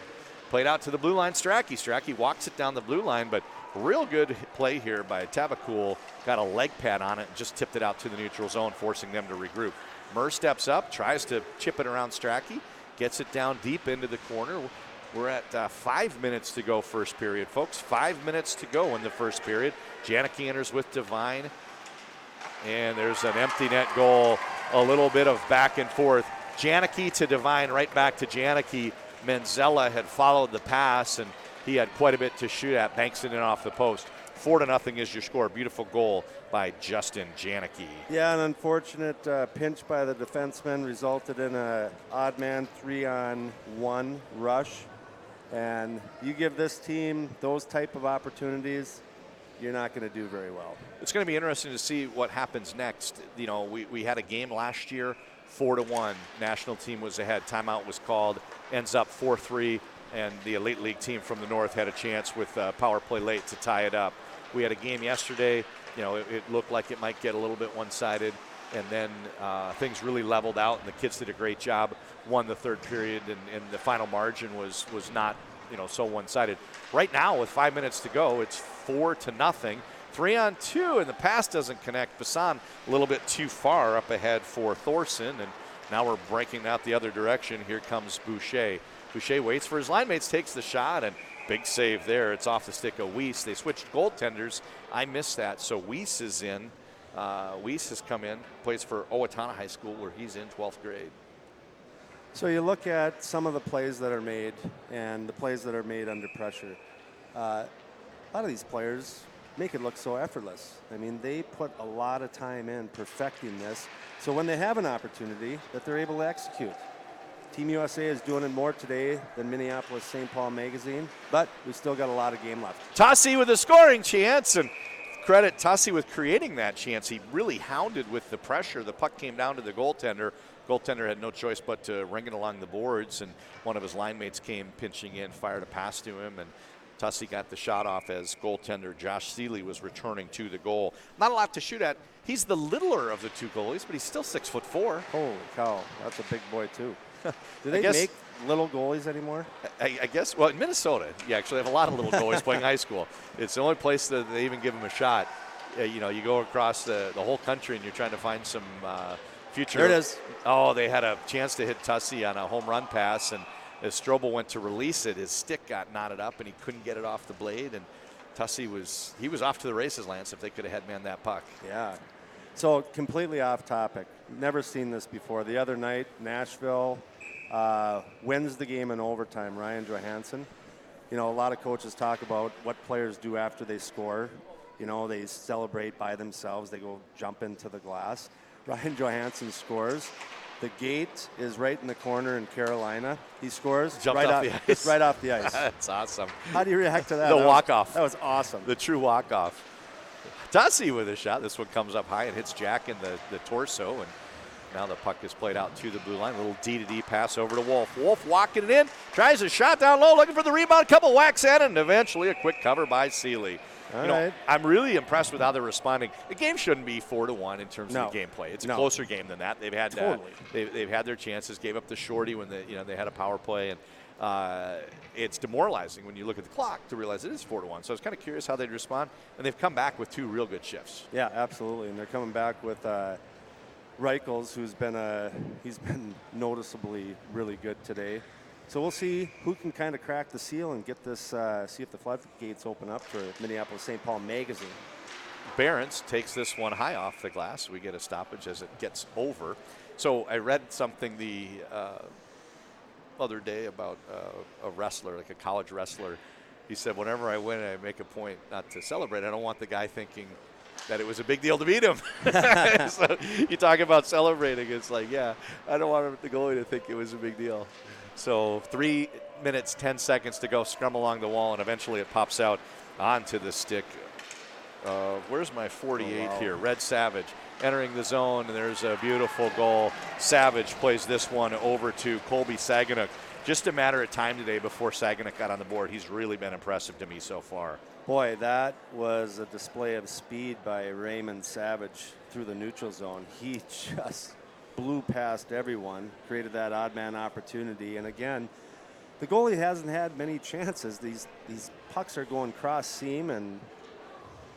Played out to the blue line, Strachey. Strachey walks it down the blue line, but real good play here by Tabakul. Got a leg pad on it and just tipped it out to the neutral zone, forcing them to regroup. Murr steps up, tries to chip it around Strachey, gets it down deep into the corner. We're at 5 minutes to go first period, folks. 5 minutes to go in the first period. Janicki enters with Devine, and there's an empty net goal. A little bit of back and forth. Janicki to Devine, right back to Janicki. Menzella had followed the pass, and he had quite a bit to shoot at, banks it in off the post. 4-0 is your score. Beautiful goal by Justin Janicki. Yeah, an unfortunate pinch by the defenseman resulted in an odd man 3-on-1 rush. And you give this team those type of opportunities, you're not going to do very well. It's going to be interesting to see what happens next. You know, we had a game last year, 4-1. National team was ahead. Timeout was called. Ends up 4-3. And the Elite League team from the north had a chance with power play late to tie it up. We had a game yesterday. You know, it looked like it might get a little bit one-sided. And then things really leveled out, and the kids did a great job. Won the third period, and the final margin was not, you know, so one-sided. Right now, with 5 minutes to go, it's 4-0. 3-on-2, and the pass doesn't connect. Bassan a little bit too far up ahead for Thorson, and now we're breaking out the other direction. Here comes Boucher. Boucher waits for his line mates, takes the shot, and big save there. It's off the stick of Weiss. They switched goaltenders. I missed that, so Weiss is in. Weiss has come in, plays for Owatonna High School, where he's in 12th grade. So you look at some of the plays that are made and the plays that are made under pressure. A lot of these players make it look so effortless. I mean, they put a lot of time in perfecting this, so when they have an opportunity that they're able to execute. Team USA is doing it more today than Minneapolis St. Paul Magazine, but we still got a lot of game left. Tussie with a scoring chance, and credit Tussie with creating that chance. He really hounded with the pressure. The puck came down to the goaltender. Goaltender had no choice but to ring it along the boards, and one of his line mates came pinching in, fired a pass to him, and Tussie got the shot off as goaltender Josh Seeley was returning to the goal. Not a lot to shoot at. He's the littler of the two goalies, but he's still 6'4". Holy cow, that's a big boy too. Do they make little goalies anymore? I guess, well, in Minnesota, you actually have a lot of little goalies playing high school. It's the only place that they even give them a shot. You know, you go across the whole country and you're trying to find some future. There it is. Oh, they had a chance to hit Tussie on a home run pass, and as Strobel went to release it, his stick got knotted up and he couldn't get it off the blade, and Tussie was off to the races, Lance, if they could have headmanned that puck. Yeah. So completely off topic. Never seen this before. The other night, Nashville wins the game in overtime. Ryan Johansson. You know, a lot of coaches talk about what players do after they score. You know, they celebrate by themselves. They go jump into the glass. Ryan Johansson scores. The gate is right in the corner in Carolina. He scores. Jumped off the ice. It's right off the ice. That's awesome. How do you react to that? The walk-off. That was awesome. The true walk-off. Tussie with a shot. This one comes up high and hits Jack in the torso, and Now the puck is played out to the blue line. A little D-to-D pass over to Wolf. Wolf walking it in, tries a shot down low, looking for the rebound. Couple whacks in, and eventually a quick cover by Seeley. I'm really impressed with how they're responding. The game shouldn't be 4-1 in terms of the gameplay. It's a closer game than that. They've had they've had their chances. Gave up the shorty when they had a power play, and it's demoralizing when you look at the clock to realize it is 4-1. So I was kind of curious how they'd respond, and they've come back with 2 real good shifts. Yeah, absolutely, and they're coming back with Reichels, who's been noticeably really good today. So we'll see who can kind of crack the seal and get this, see if the floodgates open up for Minneapolis-St. Paul Magazine. Behrens takes this one high off the glass. We get a stoppage as it gets over. So I read something the other day about a wrestler, like a college wrestler. He said, whenever I win, I make a point not to celebrate. I don't want the guy thinking that it was a big deal to beat him. So you talk about celebrating. It's like, yeah, I don't want the goalie to think it was a big deal. So 3 minutes, 10 seconds to go, scrum along the wall, and eventually it pops out onto the stick. Where's my 48 here? Red Savage entering the zone, and there's a beautiful goal. Savage plays this one over to Colby Saganuk. Just a matter of time today before Saganuk got on the board. He's really been impressive to me so far. Boy, that was a display of speed by Raymond Savage through the neutral zone. He just blew past everyone, created that odd man opportunity, and again, the goalie hasn't had many chances. These pucks are going cross seam, and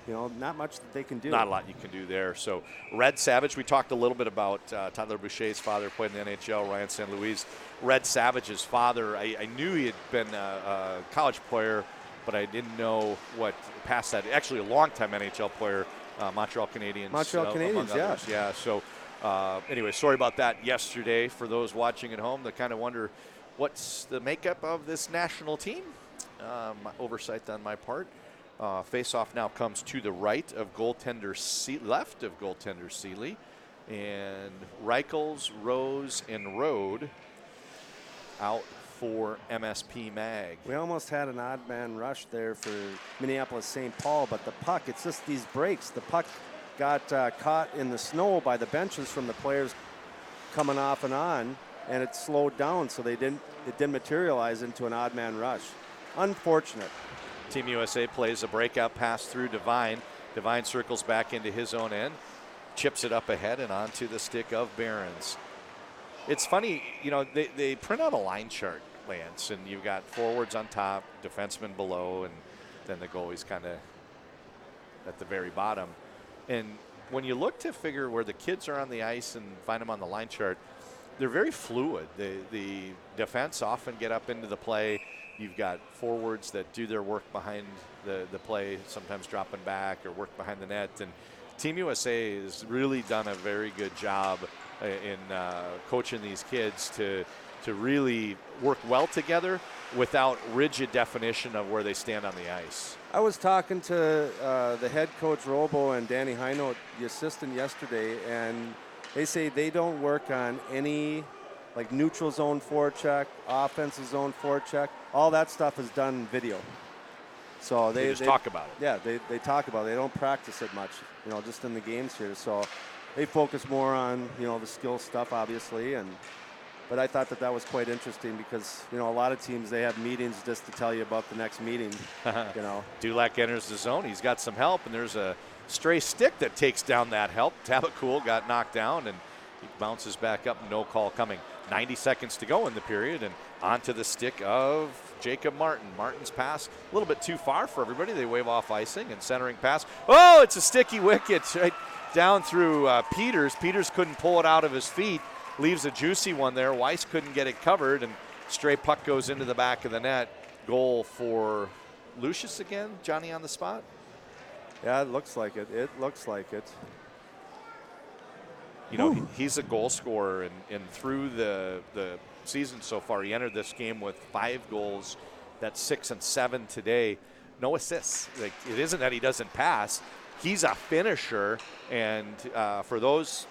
not much that they can do. Not a lot you can do there. So Red Savage, we talked a little bit about Tyler Boucher's father, played in the NHL, Ryan St. Louis. Red Savage's father, I knew he had been a college player, but I didn't know what past that. Actually, a long-time NHL player, Montreal Canadiens. Montreal Canadiens, yeah. Yeah, so anyway, sorry about that yesterday. For those watching at home, they kind of wonder what's the makeup of this national team. Oversight on my part. Face-off now comes to the right of goaltender left of goaltender Seeley. And Reichels, Rose, and Rode out for MSP Mag. We almost had an odd man rush there for Minneapolis-St. Paul, but the puck, it's just these breaks. The puck got caught in the snow by the benches from the players coming off and on, and it slowed down, so it didn't materialize into an odd man rush. Unfortunate. Team USA plays a breakout pass through Devine. Devine circles back into his own end, chips it up ahead and onto the stick of Behrens. It's funny, they print out a line chart, Lance, and you've got forwards on top, defensemen below, and then the goalie's kind of at the very bottom. And when you look to figure where the kids are on the ice and find them on the line chart, they're very fluid. The defense often get up into the play. You've got forwards that do their work behind the play, sometimes dropping back or work behind the net. And Team USA has really done a very good job in coaching these kids to really work well together without rigid definition of where they stand on the ice. I was talking to the head coach Robo and Danny Heino, the assistant, yesterday, and they say they don't work on any like neutral zone forecheck, offensive zone forecheck. All that stuff is done in video. So they just talk about it. Yeah, they talk about it. They don't practice it much, just in the games here. So they focus more on, the skill stuff, obviously. But I thought that was quite interesting because, a lot of teams, they have meetings just to tell you about the next meeting, Dulac enters the zone. He's got some help, and there's a stray stick that takes down that help. Tabacool got knocked down, and he bounces back up, no call coming. 90 seconds to go in the period, and onto the stick of Jacob Martin. Martin's pass a little bit too far for everybody. They wave off icing, and centering pass. Oh, it's a sticky wicket right down through Peters. Peters couldn't pull it out of his feet. Leaves a juicy one there. Weiss couldn't get it covered, and stray puck goes into the back of the net. Goal for Lucius again. Johnny on the spot. Yeah, it looks like it. It looks like it. He's a goal scorer, and through the season so far, he entered this game with 5 goals. That's 6 and 7 today. No assists. Like, it isn't that he doesn't pass. He's a finisher, and for those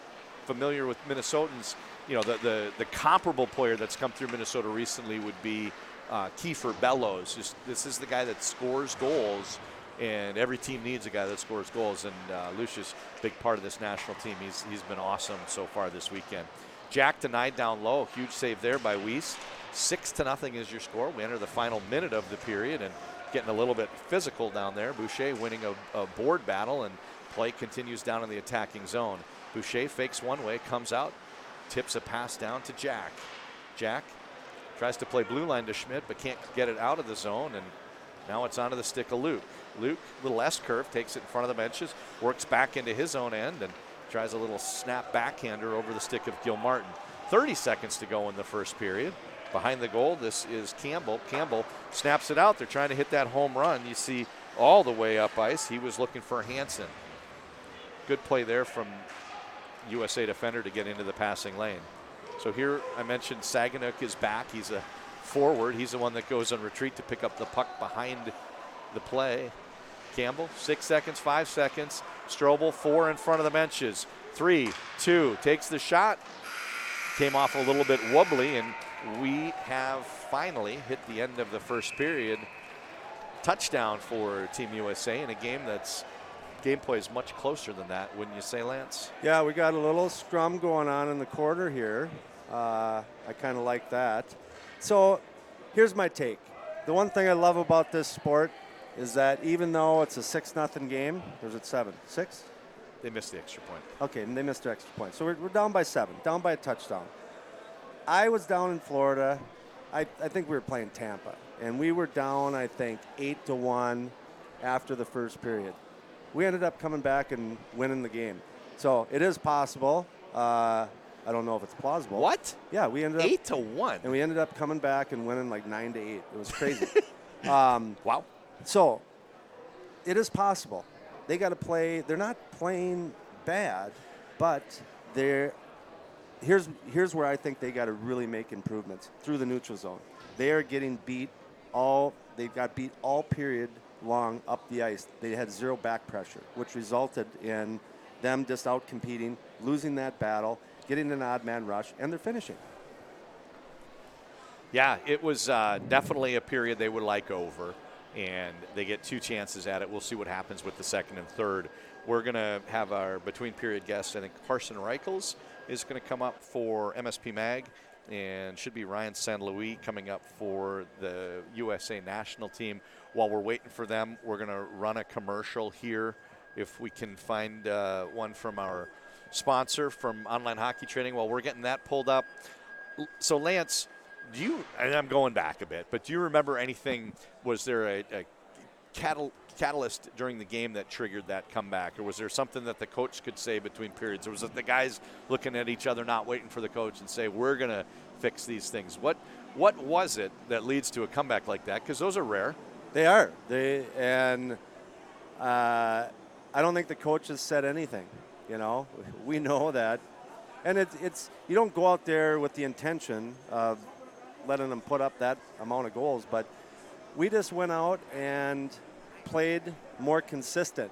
familiar with Minnesotans, the comparable player that's come through Minnesota recently would be Kiefer Bellows. This is the guy that scores goals And every team needs a guy that scores goals, and Lucius, big part of this national team. He's been awesome so far this weekend. Jack denied down low. Huge save there by Weiss. 6-0 is your score. We enter the final minute of the period and getting a little bit physical down there. Boucher winning a board battle, and play continues down in the attacking zone. Boucher fakes one way, comes out, tips a pass down to Jack. Jack tries to play blue line to Schmidt, but can't get it out of the zone, and now it's onto the stick of Luke. Luke, little S-curve, takes it in front of the benches, works back into his own end, and tries a little snap backhander over the stick of Gil Martin. 30 seconds to go in the first period. Behind the goal, this is Campbell. Campbell snaps it out. They're trying to hit that home run. You see all the way up ice. He was looking for Hansen. Good play there from USA defender to get into the passing lane. So here I mentioned Saganuk is back. He's a forward. He's the one that goes on retreat to pick up the puck behind the play. Campbell, 6 seconds, 5 seconds. Strobel, 4 in front of the benches. 3, 2, takes the shot. Came off a little bit wobbly, and we have finally hit the end of the first period. Touchdown for Team USA in a game that's gameplay is much closer than that, wouldn't you say, Lance? Yeah, we got a little scrum going on in the quarter here. I kind of like that. So here's my take. The one thing I love about this sport is that even though it's a 6-0 game, there's it 7, 6? They missed the extra point. Okay, and they missed the extra point. So we're down by 7, down by a touchdown. I was down in Florida. I think we were playing Tampa, and we were down, I think, 8-1 after the first period. We ended up coming back and winning the game. So it is possible. I don't know if it's plausible. What? Yeah, we ended up 8-1. And we ended up coming back and winning like 9-8. It was crazy. Wow. So it is possible. They got to play. They're not playing bad, but here's where I think they got to really make improvements through the neutral zone. They are getting beat they've got beat all period long up the ice. They had zero back pressure, which resulted in them just out competing, losing that battle, getting an odd man rush, and they're finishing. Yeah, it was definitely a period they would like over, and they get 2 chances at it. We'll see what happens with the second and third. We're going to have our between-period guest. I think Carson Reichels is going to come up for MSP Mag, and should be Ryan San Luis coming up for the USA national team. While we're waiting for them, we're going to run a commercial here if we can find one from our sponsor from Online Hockey Training. While we're getting that pulled up. So, Lance, and I'm going back a bit, but do you remember anything? Was there a catalyst during the game that triggered that comeback, or was there something that the coach could say between periods, or was it the guys looking at each other, not waiting for the coach, and say, we're going to fix these things? What was it that leads to a comeback like that? Because those are rare. They are. I don't think the coaches said anything. You know, we know that, and it's you don't go out there with the intention of letting them put up that amount of goals, but we just went out and played more consistent.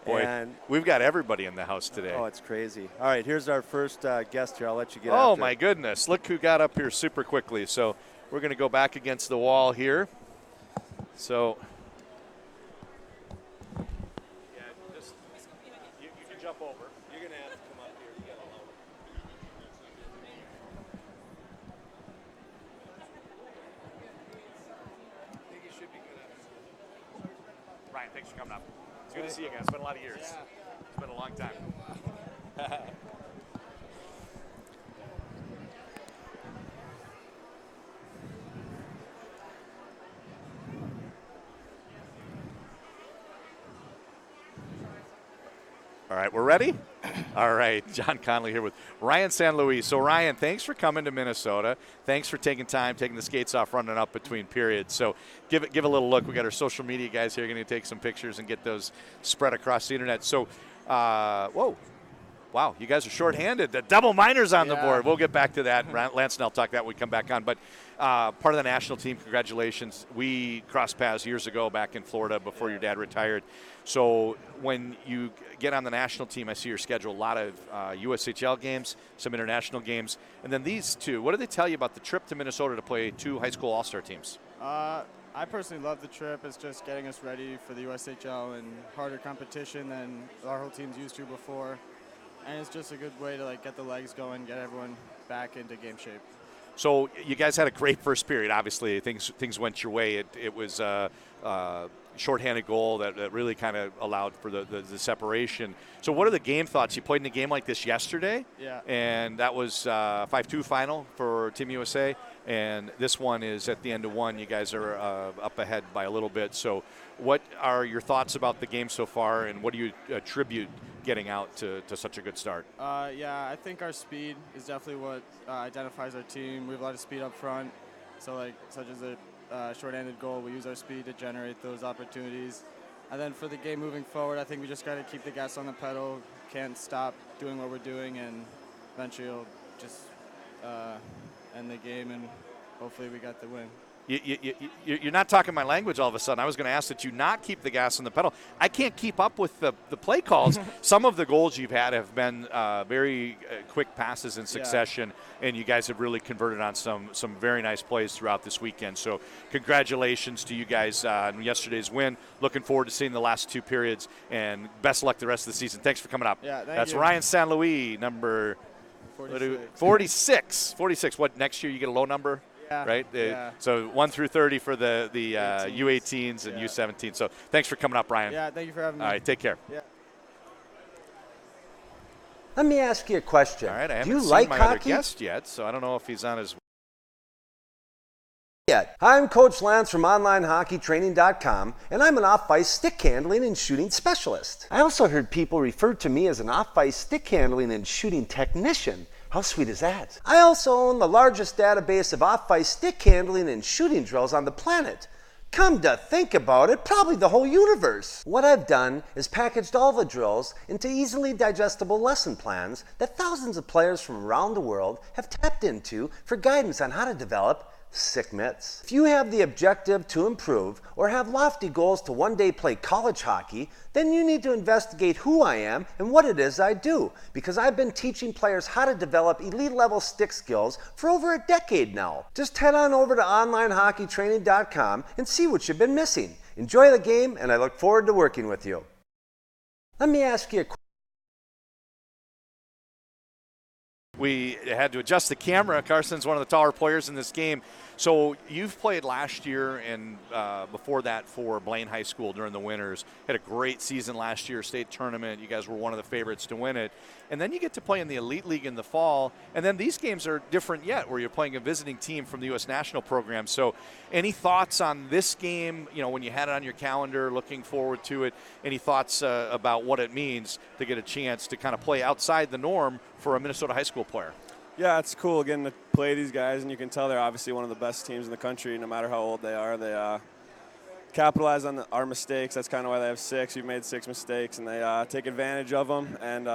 Boy, and we've got everybody in the house today. Oh, it's crazy. All right, here's our first guest here. I'll let you get Oh, after my it. goodness. Look who got up here super quickly. So we're going to go back against the wall here. So, yeah, just you can jump over. You're going to have to come up here. You got to lower. I think you should be good at it. Ryan, thanks for coming up. It's good to see you again. It's been a lot of years. It's been a long time. All right, we're ready? All right, John Conley here with Ryan San Luis. So, Ryan, thanks for coming to Minnesota. Thanks for taking time, taking the skates off, running up between periods. So, give a little look. We got our social media guys here going to take some pictures and get those spread across the internet. So, whoa. Wow, you guys are shorthanded. The double minors on the board. We'll get back to that. Lance and I'll talk that when we come back on. But part of the national team, congratulations. We crossed paths years ago back in Florida before your dad retired. So when you get on the national team, I see your schedule, a lot of USHL games, some international games. And then these two, what did they tell you about the trip to Minnesota to play 2 high school all-star teams? I personally love the trip. It's just getting us ready for the USHL and harder competition than our whole team's used to before. And it's just a good way to get the legs going, get everyone back into game shape. So you guys had a great first period. Obviously, things went your way. It was a shorthanded goal that really kind of allowed for the separation. So what are the game thoughts? You played in a game like this yesterday, yeah, and that was 5-2 final for Team USA. And this one is at the end of one. You guys are up ahead by a little bit. So what are your thoughts about the game so far, and what do you attribute getting out to such a good start? Yeah, I think our speed is definitely what identifies our team. We have a lot of speed up front, so such as a short-handed goal, we use our speed to generate those opportunities. And then for the game moving forward, I think we just got to keep the gas on the pedal, can't stop doing what we're doing, and eventually it'll just end the game, and hopefully we got the win. You're not talking my language all of a sudden. I was going to ask that you not keep the gas on the pedal. I can't keep up with the play calls. Some of the goals you've had have been very quick passes in succession, and you guys have really converted on some very nice plays throughout this weekend. So congratulations to you guys on yesterday's win. Looking forward to seeing the last two periods, and best of luck the rest of the season. Thanks for coming up. Yeah, That's you. Ryan San Luis, number 46. What, next year you get a low number? Yeah, right? Yeah. So 1 through 30 for the U18s and U17. So thanks for coming up, Ryan. Yeah, thank you for having me. All right, take care. Yeah. Let me ask you a question. All right, I Do haven't you seen like my hockey? other guest yet, so I don't know if he's on his Yet. I'm Coach Lance from OnlineHockeyTraining.com, and I'm an off-ice stick handling and shooting specialist. I also heard people refer to me as an off-ice stick handling and shooting technician. How sweet is that? I also own the largest database of off-ice stick handling and shooting drills on the planet. Come to think about it, probably the whole universe. What I've done is packaged all the drills into easily digestible lesson plans that thousands of players from around the world have tapped into for guidance on how to develop sick mitts. If you have the objective to improve or have lofty goals to one day play college hockey, then you need to investigate who I am and what it is I do, because I've been teaching players how to develop elite level stick skills for over a decade now. Just head on over to OnlineHockeyTraining.com and see what you've been missing. Enjoy the game, and I look forward to working with you. Let me ask you a question. We had to adjust the camera. Carson's one of the taller players in this game. So you've played last year and before that for Blaine High School during the winters. Had a great season last year, state tournament. You guys were one of the favorites to win it. And then you get to play in the Elite League in the fall. And then these games are different yet, where you're playing a visiting team from the U.S. National Program. So any thoughts on this game, when you had it on your calendar, looking forward to it? Any thoughts about what it means to get a chance to kind of play outside the norm for a Minnesota high school player? Yeah, it's cool getting to play these guys, and you can tell they're obviously one of the best teams in the country, no matter how old they are. They capitalize on our mistakes. That's kind of why they have 6. We've made 6 mistakes, and they take advantage of them, and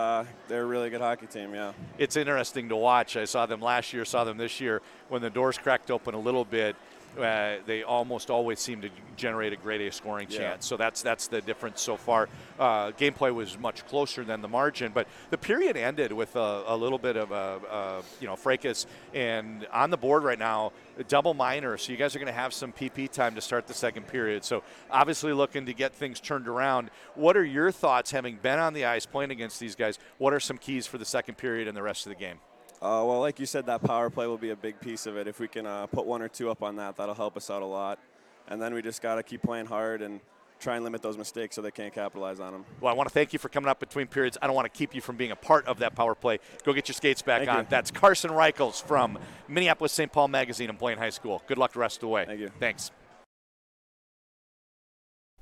they're a really good hockey team, yeah. It's interesting to watch. I saw them last year, saw them this year. When the doors cracked open a little bit, they almost always seem to generate a grade A scoring chance. So that's the difference so far. Gameplay was much closer than the margin, but the period ended with a little bit of a fracas. And on the board right now, a double minor. So you guys are going to have some PP time to start the second period. So obviously looking to get things turned around. What are your thoughts, having been on the ice playing against these guys? What are some keys for the second period and the rest of the game? Well, like you said, that power play will be a big piece of it. If we can put 1 or 2 up on that, that'll help us out a lot. And then we just got to keep playing hard and try and limit those mistakes so they can't capitalize on them. Well, I want to thank you for coming up between periods. I don't want to keep you from being a part of that power play. Go get your skates back on. That's Carson Reichels from Minneapolis St. Paul Magazine and Blaine High School. Good luck the rest of the way. Thank you. Thanks.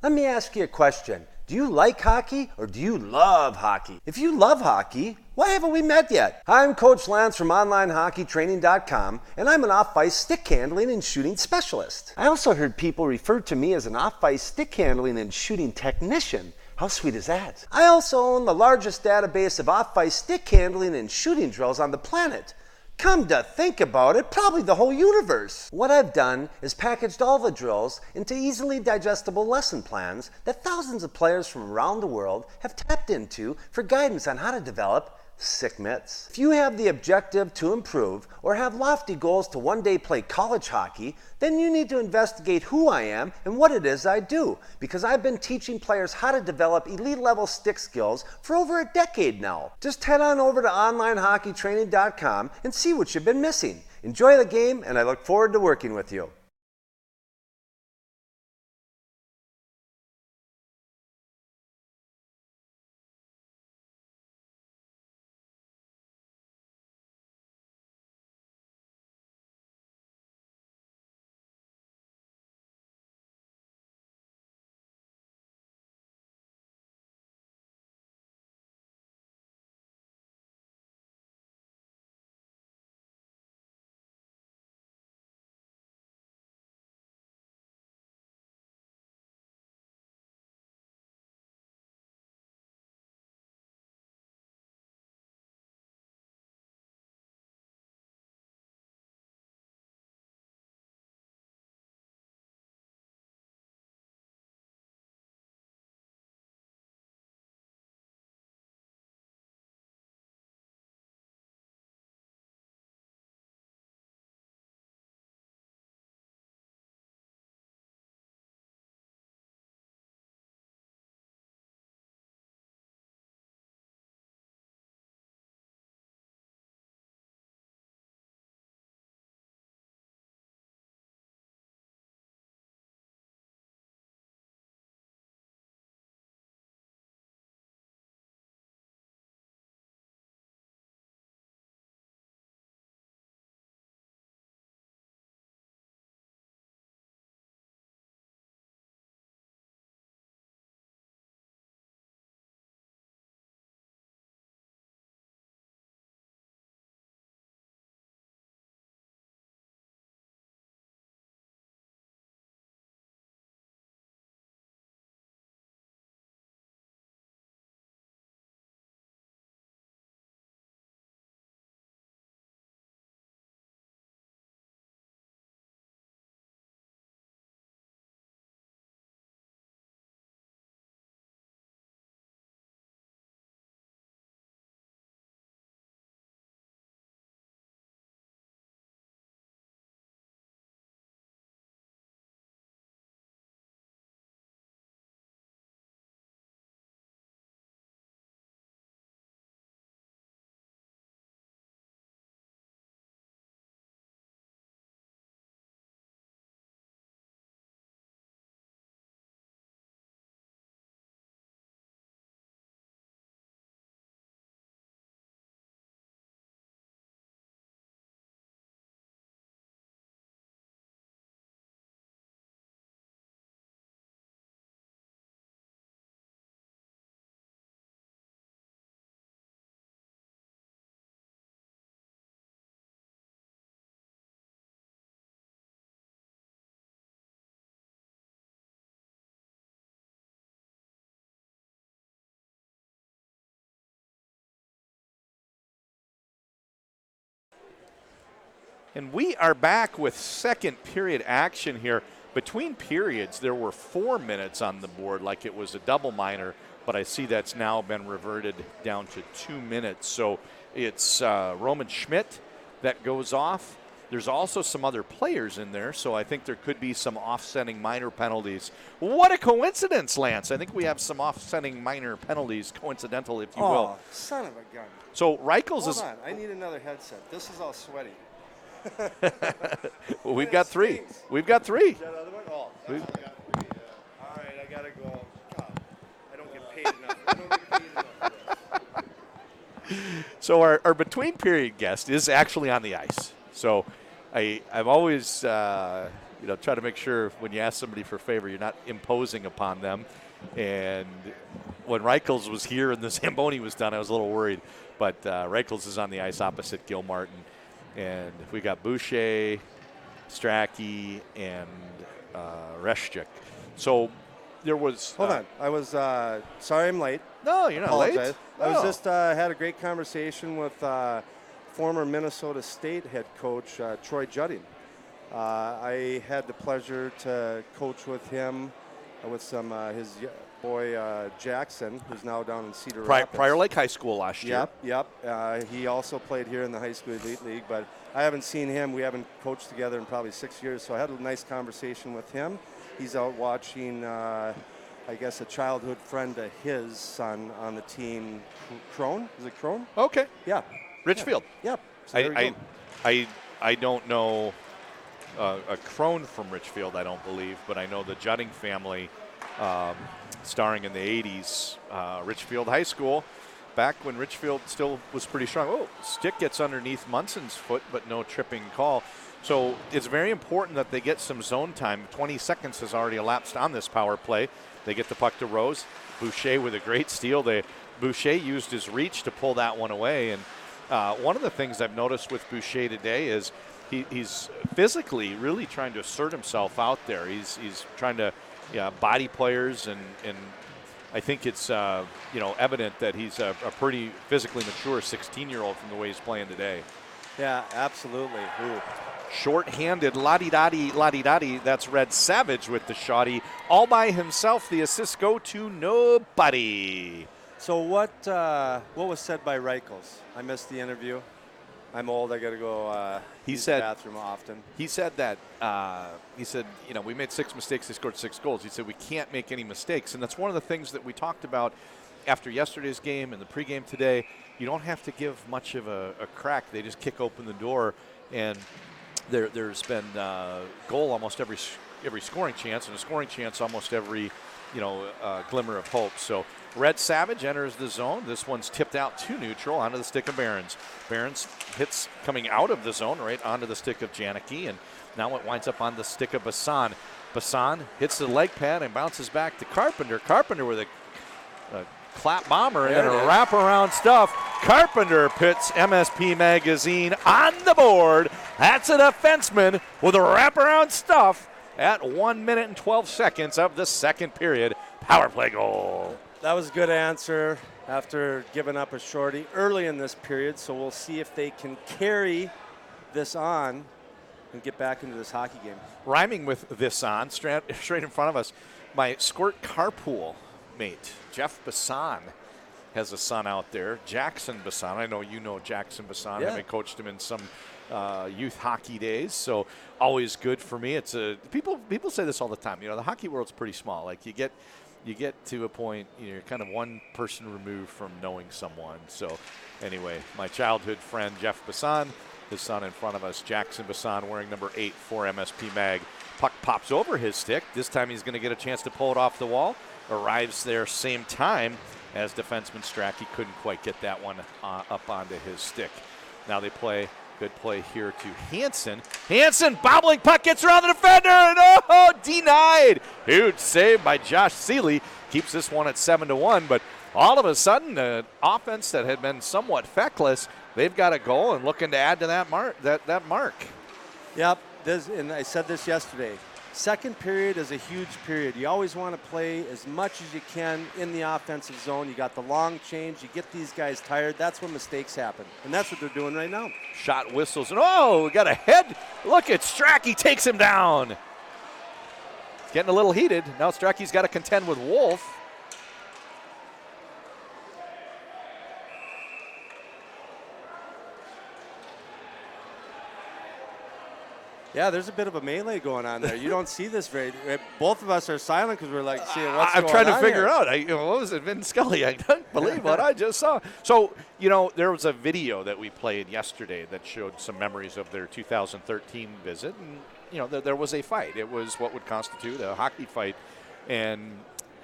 Let me ask you a question. Do you like hockey or do you love hockey? If you love hockey, why haven't we met yet? I'm Coach Lance from OnlineHockeyTraining.com, and I'm an off-ice stick handling and shooting specialist. I also heard people refer to me as an off-ice stick handling and shooting technician. How sweet is that? I also own the largest database of off-ice stick handling and shooting drills on the planet. Come to think about it, probably the whole universe. What I've done is packaged all the drills into easily digestible lesson plans that thousands of players from around the world have tapped into for guidance on how to develop sick mitts. If you have the objective to improve or have lofty goals to one day play college hockey, then you need to investigate who I am and what it is I do, because I've been teaching players how to develop elite level stick skills for over a decade now. Just head on over to onlinehockeytraining.com and see what you've been missing. Enjoy the game, and I look forward to working with you. And we are back with second period action here. Between periods, there were 4 minutes on the board like it was a double minor, but I see that's now been reverted down to 2 minutes. So it's Roman Schmidt that goes off. There's also some other players in there, so I think there could be some offsetting minor penalties. What a coincidence, Lance. I think we have some offsetting minor penalties, coincidental, if you will. Oh, son of a gun. So Reichels is... Hold on, I need another headset. This is all sweaty. Well, we've got three. We've got three. Is that other one? Oh, that's I got three. Yeah. All right, I gotta go. God, I don't get paid enough. I don't get paid enough for this. So our between period guest is actually on the ice. So I've always try to make sure when you ask somebody for a favor, you're not imposing upon them. And when Reichels was here and the Zamboni was done, I was a little worried. But Reichels is on the ice opposite Gil Martin. And we got Boucher, Strachey, and Reshchik. So there was... Hold on. I was sorry I'm late. No, you're not late. I was just had a great conversation with former Minnesota State head coach Troy Judding. I had the pleasure to coach with him with some his boy Jackson, who's now down in Cedar Rapids. Prior Lake High School last year. Yep. He also played here in the high school elite league, but I haven't seen him. We haven't coached together in probably 6 years, so I had a nice conversation with him. He's out watching, I guess, a childhood friend of his son on the team. Crone? Is it Crone? Okay. Yeah. Richfield. Yep. So there we go. I don't know a Crone from Richfield, I don't believe, but I know the Judding family, starring in the 80s, Richfield High School, back when Richfield still was pretty strong. Oh, stick gets underneath Munson's foot, but no tripping call. So it's very important that they get some zone time. 20 seconds has already elapsed on this power play. They get the puck to Rose. Boucher with a great steal. Boucher used his reach to pull that one away. And one of the things I've noticed with Boucher today is he's physically really trying to assert himself out there. He's trying to body players, and I think it's evident that he's a pretty physically mature 16-year-old from the way he's playing today. Yeah, absolutely. Ooh. Short-handed, la-di-da-di. That's Red Savage with the shotty. All by himself, the assists go to nobody. So what was said by Reichels? I missed the interview. I'm old. I got to go use the bathroom often. He said that. We made 6 mistakes. They scored 6 goals. He said we can't make any mistakes, and that's one of the things that we talked about after yesterday's game and the pregame today. You don't have to give much of a crack. They just kick open the door, and there's been goal almost every scoring chance, and a scoring chance almost every glimmer of hope. So Red Savage enters the zone. This one's tipped out to neutral onto the stick of Behrens. Behrens hits coming out of the zone right onto the stick of Janicki, and now it winds up on the stick of Bassan. Bassan hits the leg pad and bounces back to Carpenter. Carpenter with a clap bomber and a wraparound stuff. Carpenter puts MSP Magazine on the board. That's a defenseman with a wraparound stuff at 1 minute and 12 seconds of the second period. Power play goal. That was a good answer after giving up a shorty early in this period, so we'll see if they can carry this on and get back into this hockey game. Rhyming with this on, straight in front of us, my Squirt carpool mate, Jeff Bassan, has a son out there, Jackson Bassan. I know you know Jackson Bassan. Yeah. I coached him in some youth hockey days, so always good for me. It's people say this all the time. The hockey world's pretty small. Like you get to a point, you're kind of one person removed from knowing someone. So anyway, my childhood friend Jeff Bassan, his son in front of us, Jackson Bassan, wearing number 8 for MSP Mag. Puck pops over his stick. This time he's going to get a chance to pull it off the wall. Arrives there same time as defenseman Strachey couldn't quite get that one up onto his stick. Now they play. Good play here to Hansen. Hansen, bobbling puck, gets around the defender, and denied. Huge save by Josh Seeley. Keeps this one at 7-1, but all of a sudden, an offense that had been somewhat feckless, they've got a goal and looking to add to that mark. Yep, and I said this yesterday. Second period is a huge period. You always want to play as much as you can in the offensive zone. You got the long change. You get these guys tired. That's when mistakes happen, and that's what they're doing right now. Shot whistles, and we got a head. Look at Strachey, takes him down. It's getting a little heated. Now Strachey's got to contend with Wolf. Yeah, there's a bit of a melee going on there. You don't see this very. Both of us are silent because we're like, seeing what's going on. I'm trying to figure out. What was it, Vin Scully? I don't believe what I just saw. So, there was a video that we played yesterday that showed some memories of their 2013 visit, and there was a fight. It was what would constitute a hockey fight, and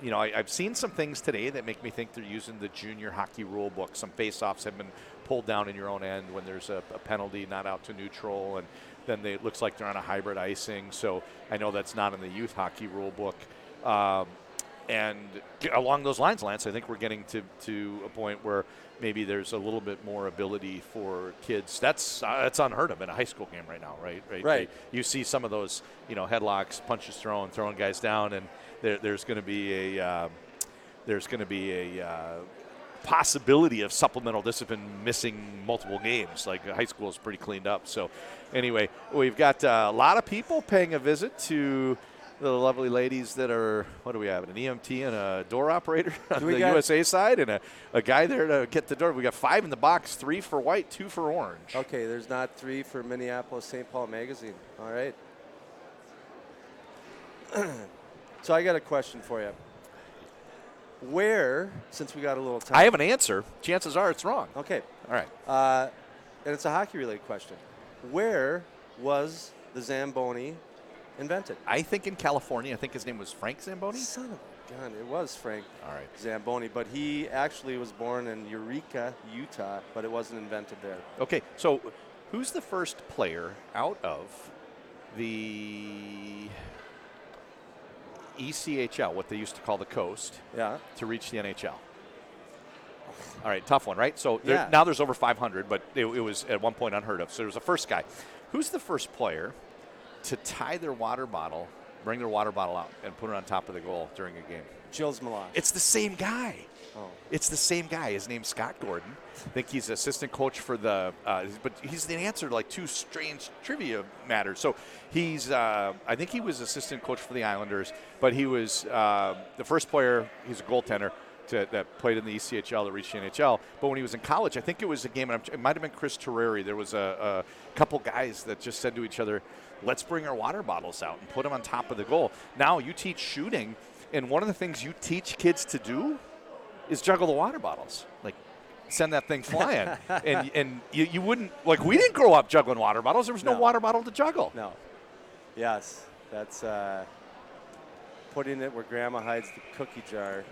I've seen some things today that make me think they're using the junior hockey rule book. Some face-offs have been pulled down in your own end when there's a penalty, not out to neutral, and then it looks like they're on a hybrid icing. So I know that's not in the youth hockey rule book. And along those lines, Lance, I think we're getting to a point where maybe there's a little bit more ability for kids. That's unheard of in a high school game right now, right? Right. You see some of those, headlocks, punches thrown, throwing guys down, and there's going to be a possibility of supplemental discipline missing multiple games. Like high school is pretty cleaned up. So anyway, we've got a lot of people paying a visit to the lovely ladies that are, what do we have, an EMT and a door operator on the got- USA side, and a guy there to get the door. We got 5 in the box, 3 for white, 2 for orange. Okay, there's not 3 for Minneapolis St. Paul Magazine. All right. So I got a question for you. Where, since we got a little time. I have an answer. Chances are it's wrong. Okay. All right. And it's a hockey-related question. Where was the Zamboni invented? I think in California. I think his name was Frank Zamboni. Son of a gun. It was Frank All right. Zamboni, but he actually was born in Eureka, Utah, but it wasn't invented there. Okay, so who's the first player out of the ECHL, what they used to call the Coast, to reach the NHL? All right, tough one, right? So now there's over 500, but it was at one point unheard of. So there was the first guy. Who's the first player to tie their water bottle, bring their water bottle out, and put it on top of the goal during a game? Gilles Melange. It's the same guy. Oh. It's the same guy. His name's Scott Gordon. I think he's assistant coach for the but he's the answer to like 2 strange trivia matters. So he's I think he was assistant coach for the Islanders, but he was the first player. He's a goaltender that played in the ECHL that reached the NHL. But when he was in college, I think it was a game, and it might have been Chris Terreri. There was a couple guys that just said to each other, let's bring our water bottles out and put them on top of the goal. Now you teach shooting, and one of the things you teach kids to do is juggle the water bottles. Like, send that thing flying. and you wouldn't, like, we didn't grow up juggling water bottles. There was no water bottle to juggle. No. Yes, that's putting it where Grandma hides the cookie jar.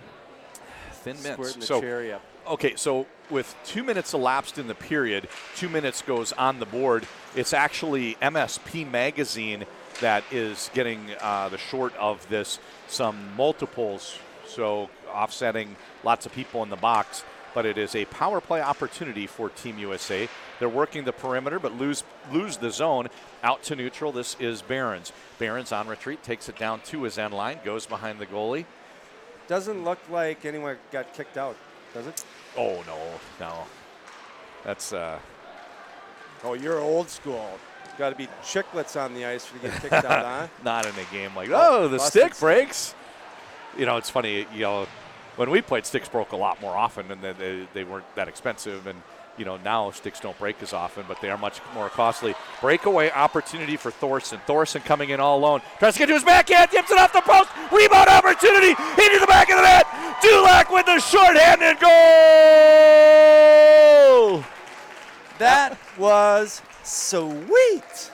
Thin mints. Squirting the cherry up. Okay, so with 2 minutes elapsed in the period, 2 minutes goes on the board. It's actually MSP Magazine that is getting the short of this, some multiples, so offsetting lots of people in the box. But it is a power play opportunity for Team USA. They're working the perimeter, but lose the zone. Out to neutral, this is Behrens. Behrens on retreat, takes it down to his end line, goes behind the goalie. Doesn't look like anyone got kicked out, does it? Oh, no. That's Oh, you're old school. Got to be chiclets on the ice to get kicked out, huh? Not in a game like, the stick breaks. You know, it's funny, when we played, sticks broke a lot more often, and they weren't that expensive. And, now sticks don't break as often, but they are much more costly. Breakaway opportunity for Thorson. Thorson coming in all alone. Tries to get to his backhand, tips it off the post. Rebound opportunity into the back of the net. Dulac with the shorthanded goal. That was sweet.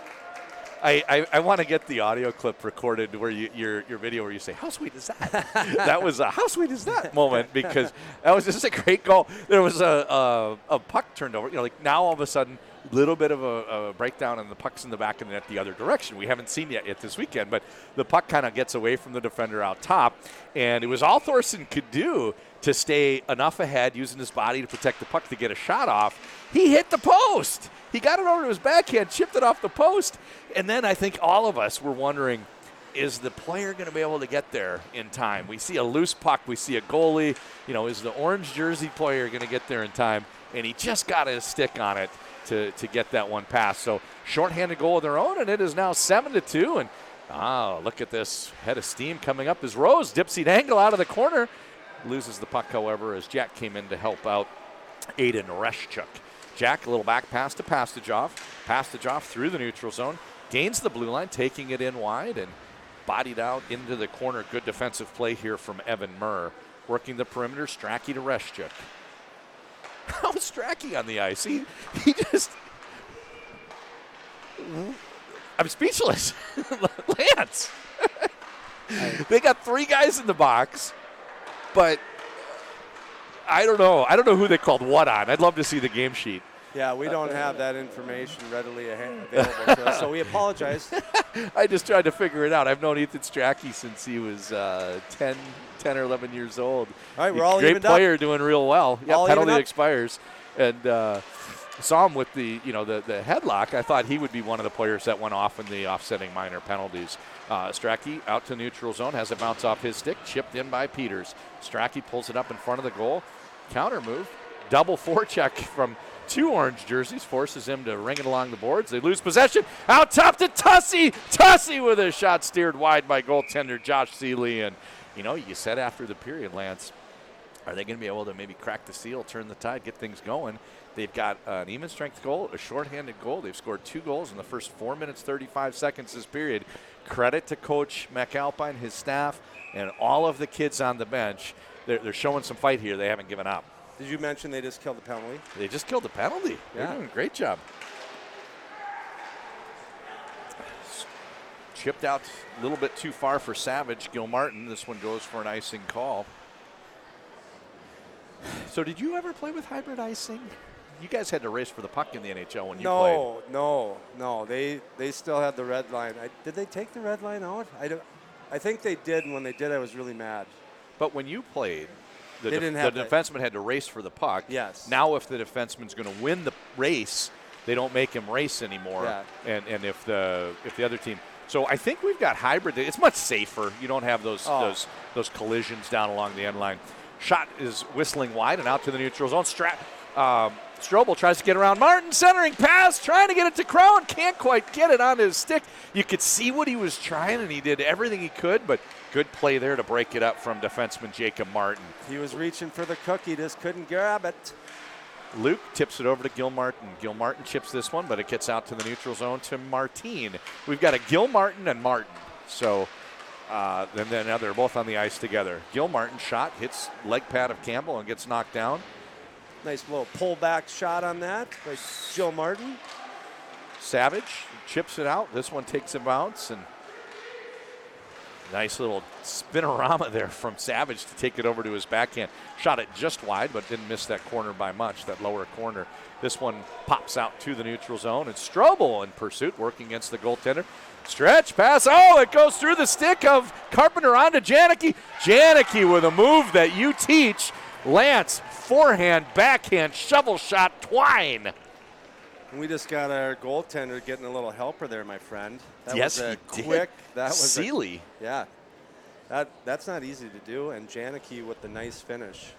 I want to get the audio clip recorded where your video where you say, how sweet is that? That was a how sweet is that moment, because that was just a great goal. There was a puck turned over. Like now all of a sudden, little bit of a breakdown, and the puck's in the back of the net the other direction. We haven't seen yet this weekend, but the puck kind of gets away from the defender out top, and it was all Thorson could do to stay enough ahead, using his body to protect the puck to get a shot off. He hit the post. He got it over to his backhand, chipped it off the post, and then I think all of us were wondering, is the player going to be able to get there in time? We see a loose puck. We see a goalie. Is the orange jersey player going to get there in time? And he just got his stick on it to get that one pass. So shorthanded goal of their own, and it is now 7-2. And look at this head of steam coming up as Rose dipsy angle out of the corner. Loses the puck, however, as Jack came in to help out Aiden Reschuk. Jack, a little back pass to Pastajov. Pastajov through the neutral zone. Gains the blue line, taking it in wide and bodied out into the corner. Good defensive play here from Evan Murr. Working the perimeter, Strachey to Reschuk. How's Strachey on the ice? He just... I'm speechless. Lance. They got 3 guys in the box, but I don't know. I don't know who they called what on. I'd love to see the game sheet. Yeah, we don't have that information readily available to us, so we apologize. I just tried to figure it out. I've known Ethan Strachey since he was 10 or 11 years old. All right, we're all great evened player, up. doing real well. Yeah, All penalty evened up. expires, and saw him with the headlock. I thought he would be one of the players that went off in the offsetting minor penalties. Strachey out to neutral zone, has a bounce off his stick, chipped in by Peters. Strachey pulls it up in front of the goal. Counter move, double forecheck from 2 orange jerseys, forces him to ring it along the boards. They lose possession. Out top to Tussey. Tussey with a shot steered wide by goaltender Josh Seeley. And, you said after the period, Lance, are they going to be able to maybe crack the seal, turn the tide, get things going? They've got an even strength goal, a shorthanded goal. They've scored 2 goals in the first 4 minutes, 35 seconds this period. Credit to Coach McAlpine, his staff, and all of the kids on the bench. They're showing some fight here. They haven't given up. Did you mention they just killed the penalty? They just killed the penalty. Yeah. They're doing a great job. Chipped out a little bit too far for Savage. Gilmartin, this one goes for an icing call. So did you ever play with hybrid icing? You guys had to race for the puck in the NHL when you played. No. They still had the red line. Did they take the red line out? I think they did, and when they did, I was really mad. But when you played, the the defenseman had to race for the puck. Yes. Now if the defenseman's going to win the race, they don't make him race anymore. Yeah. And if the other team. So I think we've got hybrid. It's much safer. You don't have those collisions down along the end line. Shot is whistling wide and out to the neutral zone. Strobel tries to get around Martin, centering pass, trying to get it to Crown, can't quite get it on his stick. You could see what he was trying, and he did everything he could, but good play there to break it up from defenseman Jacob Martin. He was reaching for the cookie, just couldn't grab it. Luke tips it over to Gilmartin. Gilmartin chips this one, but it gets out to the neutral zone to Martin. We've got a Gilmartin and Martin. So then now they're both on the ice together. Gilmartin shot, hits leg pad of Campbell and gets knocked down. Nice little pullback shot on that by Gilmartin. Savage chips it out. This one takes a bounce, and nice little spinorama there from Savage to take it over to his backhand. Shot it just wide, but didn't miss that corner by much, that lower corner. This one pops out to the neutral zone. It's Strobel in pursuit, working against the goaltender. Stretch pass. Oh, it goes through the stick of Carpenter onto Janicki. Janicki with a move that you teach. Lance, forehand, backhand, shovel shot, twine. We just got our goaltender getting a little helper there, my friend. That yes, was he quick. did. That was Seeley. Yeah. That's not easy to do, and Janicki with the nice finish.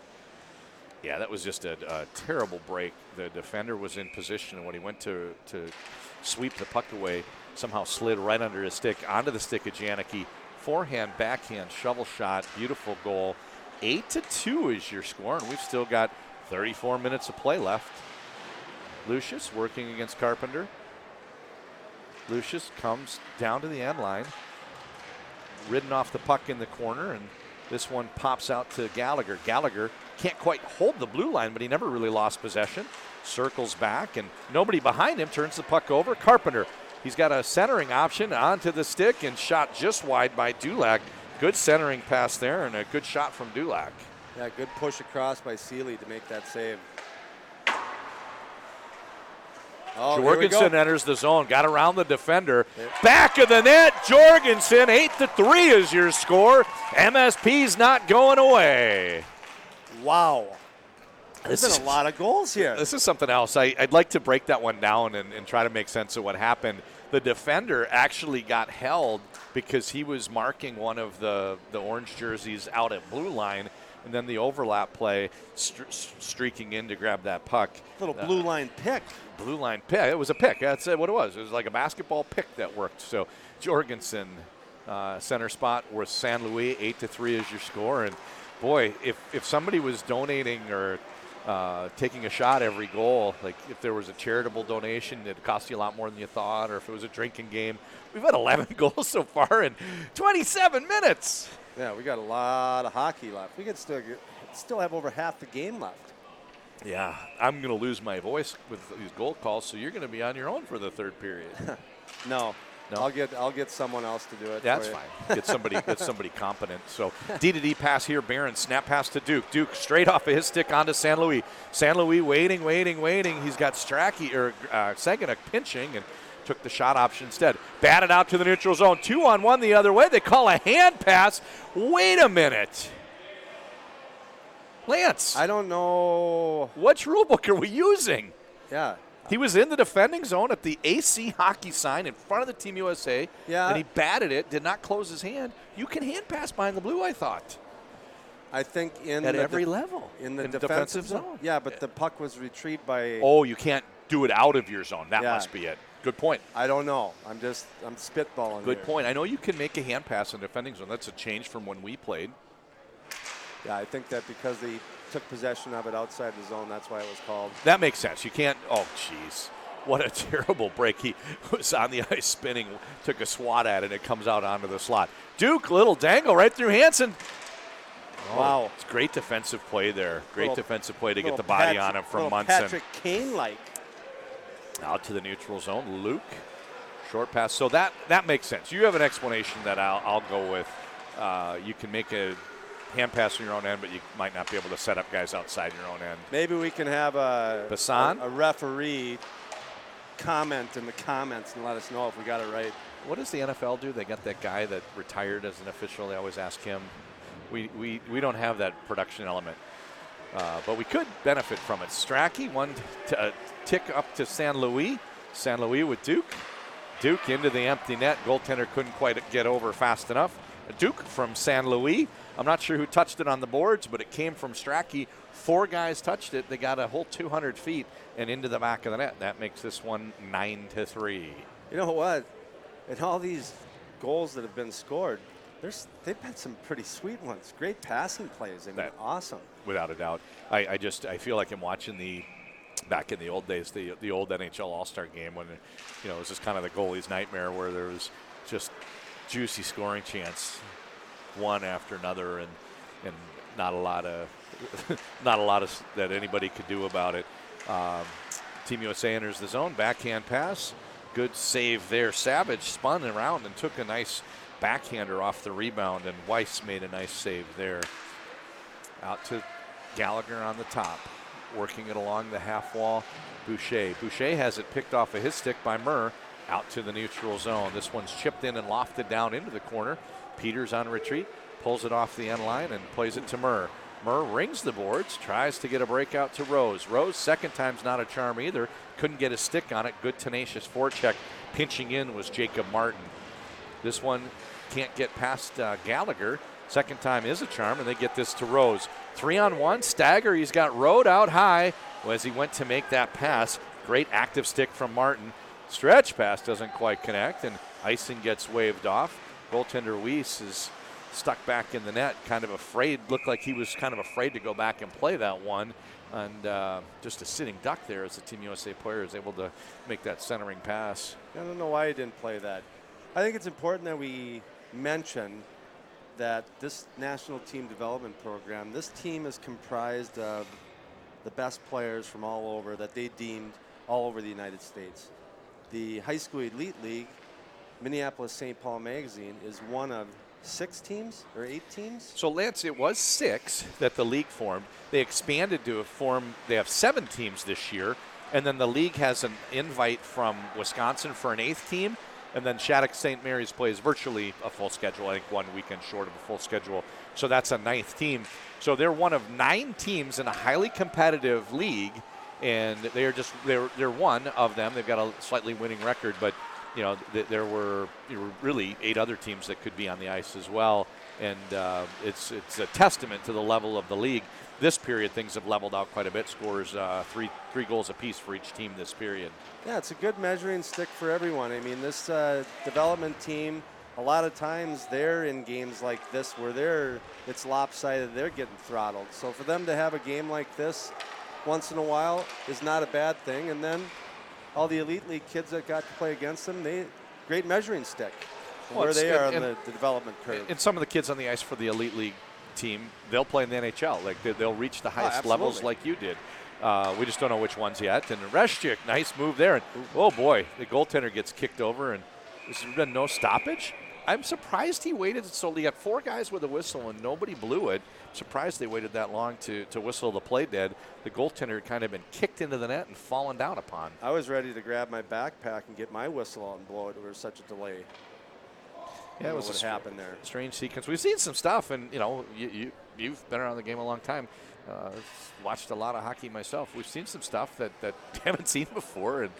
Yeah, that was just a terrible break. The defender was in position, and when he went to sweep the puck away, somehow slid right under his stick, onto the stick of Janicki. Forehand, backhand, shovel shot, beautiful goal. 8-2 is your score, and we've still got 34 minutes of play left. Lucius working against Carpenter. Lucius comes down to the end line, ridden off the puck in the corner, and this one pops out to Gallagher. Gallagher can't quite hold the blue line, but he never really lost possession. Circles back, and nobody behind him, turns the puck over. Carpenter, he's got a centering option onto the stick and shot just wide by Dulac. Good centering pass there and a good shot from Dulac. Yeah, good push across by Seeley to make that save. Oh, Jorgensen enters the zone, got around the defender. Back of the net, Jorgensen, 8-3 is your score. MSP's not going away. Wow. There's been a lot of goals here. This is something else. I'd like to break that one down and try to make sense of what happened. The defender actually got held because he was marking one of the orange jerseys out at blue line, and then the overlap play, streaking in to grab that puck. Little blue line pick. Blue line pick. It was a pick. That's what it was. It was like a basketball pick that worked. So Jorgensen, center spot with San Luis, 8-3 is your score. And boy, if somebody was donating or taking a shot every goal, like if there was a charitable donation, it'd cost you a lot more than you thought, or if it was a drinking game. We've had 11 goals so far in 27 minutes. Yeah, we got a lot of hockey left. We could still have over half the game left. Yeah, I'm going to lose my voice with these goal calls, so you're going to be on your own for the third period. No. I'll get someone else to do it. That's fine. Get somebody competent. So D-to-D pass here. Barron snap pass to Duke. Duke straight off of his stick onto San Luis. San Luis waiting. He's got Seganek pinching and took the shot option instead. Batted out to the neutral zone. 2-on-1 the other way. They call a hand pass. Wait a minute. Lance. I don't know. Which rule book are we using? Yeah. He was in the defending zone at the AC hockey sign in front of the Team USA, and he batted it, did not close his hand. You can hand pass behind the blue, I thought. I think in at the every level. In the in defensive zone. Yeah, but the puck was retrieved by. Oh, you can't do it out of your zone. That Yeah. must be it. Good point. I don't know. I'm spitballing. Good here. point. I know you can make a hand pass in defending zone. That's a change from when we played. Yeah, I think that because they took possession of it outside the zone, that's why it was called. That makes sense. You can't. Oh, jeez. What a terrible break. He was on the ice spinning, took a swat at it, and it comes out onto the slot. Duke, little dangle right through Hansen. Oh, wow. It's great defensive play there. Great Little- defensive play to get little the body Patrick- on him from little Munson. Patrick Kane-like. Out to the neutral zone. Luke, short pass. So that makes sense. You have an explanation that I'll go with. You can make a hand pass on your own end, but you might not be able to set up guys outside your own end. Maybe we can have a referee comment in the comments and let us know if we got it right. What does the NFL do? They got that guy that retired as an official. They always ask him. We don't have that production element, but we could benefit from it. Strachey, one tick up to San Luis. San Luis with Duke. Duke into the empty net. Goaltender couldn't quite get over fast enough. Duke from San Luis. I'm not sure who touched it on the boards, but it came from Strachey. 4 guys touched it. They got a whole 200 feet and into the back of the net. That makes this one 9-3. You know what? In all these goals that have been scored, they've been some pretty sweet ones. Great passing plays. I mean, awesome. Without a doubt. I feel like I'm watching back in the old days, the old NHL All-Star game when, it was just kind of the goalie's nightmare where there was just juicy scoring chance, one after another, and not a lot of that anybody could do about it. Team USA enters the zone, backhand pass, good save there. Savage spun around and took a nice backhander off the rebound, and Weiss made a nice save there. Out to Gallagher on the top, working it along the half wall. Boucher has it picked off of his stick by Murr. Out to the neutral zone. This one's chipped in and lofted down into the corner. Peters on retreat, pulls it off the end line and plays it to Murr. Murr rings the boards, tries to get a breakout to Rose. Rose, second time's not a charm either. Couldn't get a stick on it. Good tenacious forecheck. Pinching in was Jacob Martin. This one can't get past Gallagher. Second time is a charm, and they get this to Rose. 3-on-1, stagger. He's got Rode out high as he went to make that pass. Great active stick from Martin. Stretch pass doesn't quite connect, and icing gets waved off. Goaltender Weiss is stuck back in the net, kind of afraid. Looked like he was kind of afraid to go back and play that one. And just a sitting duck there as the Team USA player is able to make that centering pass. I don't know why he didn't play that. I think it's important that we mention that this national team development program, this team is comprised of the best players from all over that they deemed all over the United States. The High School Elite League, Minneapolis-St. Paul Magazine, is one of 6 teams or 8 teams? So, Lance, it was 6 that the league formed. They expanded to they have 7 teams this year, and then the league has an invite from Wisconsin for an 8th team, and then Shattuck St. Mary's plays virtually a full schedule, I think 1 weekend short of a full schedule. So that's a 9th team. So they're one of 9 teams in a highly competitive league, and they're one of them. They've got a slightly winning record, but there were really 8 other teams that could be on the ice as well, and it's a testament to the level of the league. This period, things have leveled out quite a bit. Scores three goals apiece for each team this period. Yeah, it's a good measuring stick for everyone. I mean, this development team, a lot of times they're in games like this where it's lopsided, they're getting throttled. So for them to have a game like this once in a while is not a bad thing. And then all the Elite League kids that got to play against them, great measuring stick where they are on the development curve. And some of the kids on the ice for the Elite League team, they'll play in the NHL. Like they'll reach the highest levels like you did. We just don't know which ones yet. And Reshchik, nice move there. And oh boy, the goaltender gets kicked over, and there's been no stoppage. I'm surprised he waited. So he got 4 guys with a whistle and nobody blew it. Surprised they waited that long to whistle the play dead. The goaltender had kind of been kicked into the net and fallen down upon. I was ready to grab my backpack and get my whistle out and blow it. There was such a delay. Yeah, it was what happened there. Strange sequence. We've seen some stuff, and you've been around the game a long time. watched a lot of hockey myself. We've seen some stuff that haven't seen before, and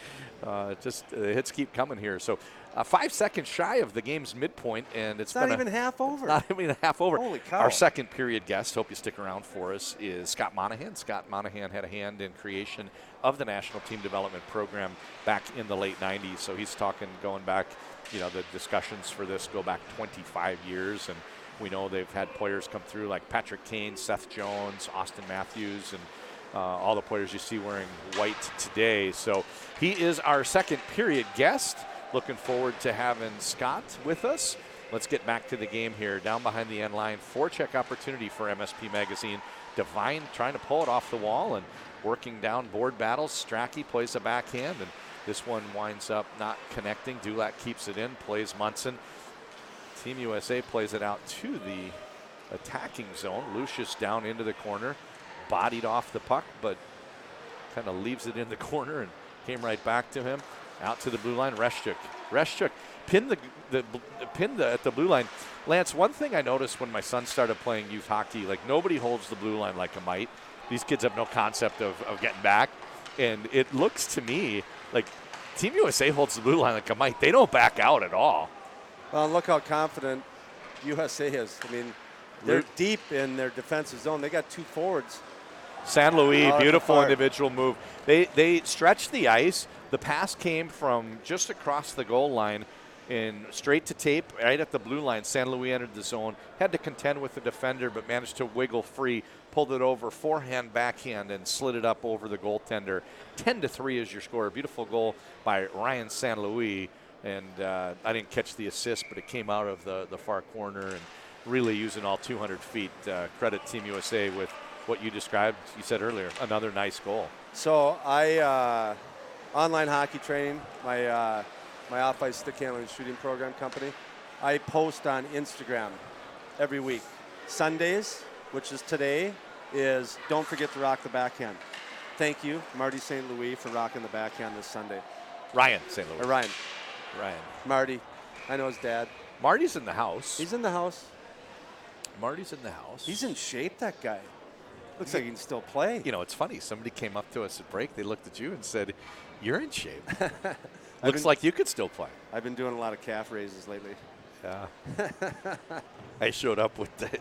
the hits keep coming here. So 5 seconds shy of the game's midpoint, and it's not even half over. Not even half over. Holy cow. Our second period guest, hope you stick around for us, is Scott Monahan. Scott Monahan had a hand in creation of the National Team Development Program back in the late 90s. So he's talking going back, the discussions for this go back 25 years, and we know they've had players come through like Patrick Kane, Seth Jones, Austin Matthews, and all the players you see wearing white today. So he is our second period guest. Looking forward to having Scott with us. Let's get back to the game here. Down behind the end line, forecheck opportunity for MSP Magazine. Devine trying to pull it off the wall and working down board battles. Strachey plays a backhand, and this one winds up not connecting. Dulac keeps it in, plays Munson. Team USA plays it out to the attacking zone. Lucius down into the corner, bodied off the puck, but kind of leaves it in the corner and came right back to him. Out to the blue line, Reshchuk pinned at the blue line. Lance, one thing I noticed when my son started playing youth hockey, like nobody holds the blue line like a mite. These kids have no concept of getting back, and it looks to me like Team USA holds the blue line like a mite. They don't back out at all. Well, look how confident USA is. I mean, they're deep in their defensive zone. They got two forwards. San Luis, beautiful individual move. They stretched the ice. The pass came from just across the goal line and straight to tape right at the blue line. San Luis entered the zone, had to contend with the defender, but managed to wiggle free, pulled it over, forehand, backhand, and slid it up over the goaltender. 10-3 is your score. A beautiful goal by Ryan San Luis. And I didn't catch the assist, but it came out of the far corner and really using all 200 feet. Credit Team USA with what you described, you said earlier, another nice goal. So I online hockey training, my off-ice stick handling and shooting program company. I post on Instagram every week. Sundays, which is today, is don't forget to rock the backhand. Thank you, Marty St. Louis, for rocking the backhand this Sunday. Ryan St. Louis. Ryan. Marty. I know his dad. Marty's in the house. He's in the house. Marty's in the house. He's in shape, that guy. Looks like he can still play. It's funny. Somebody came up to us at break. They looked at you and said, "You're in shape. Looks like you could still play." I've been doing a lot of calf raises lately. Yeah. I showed up with the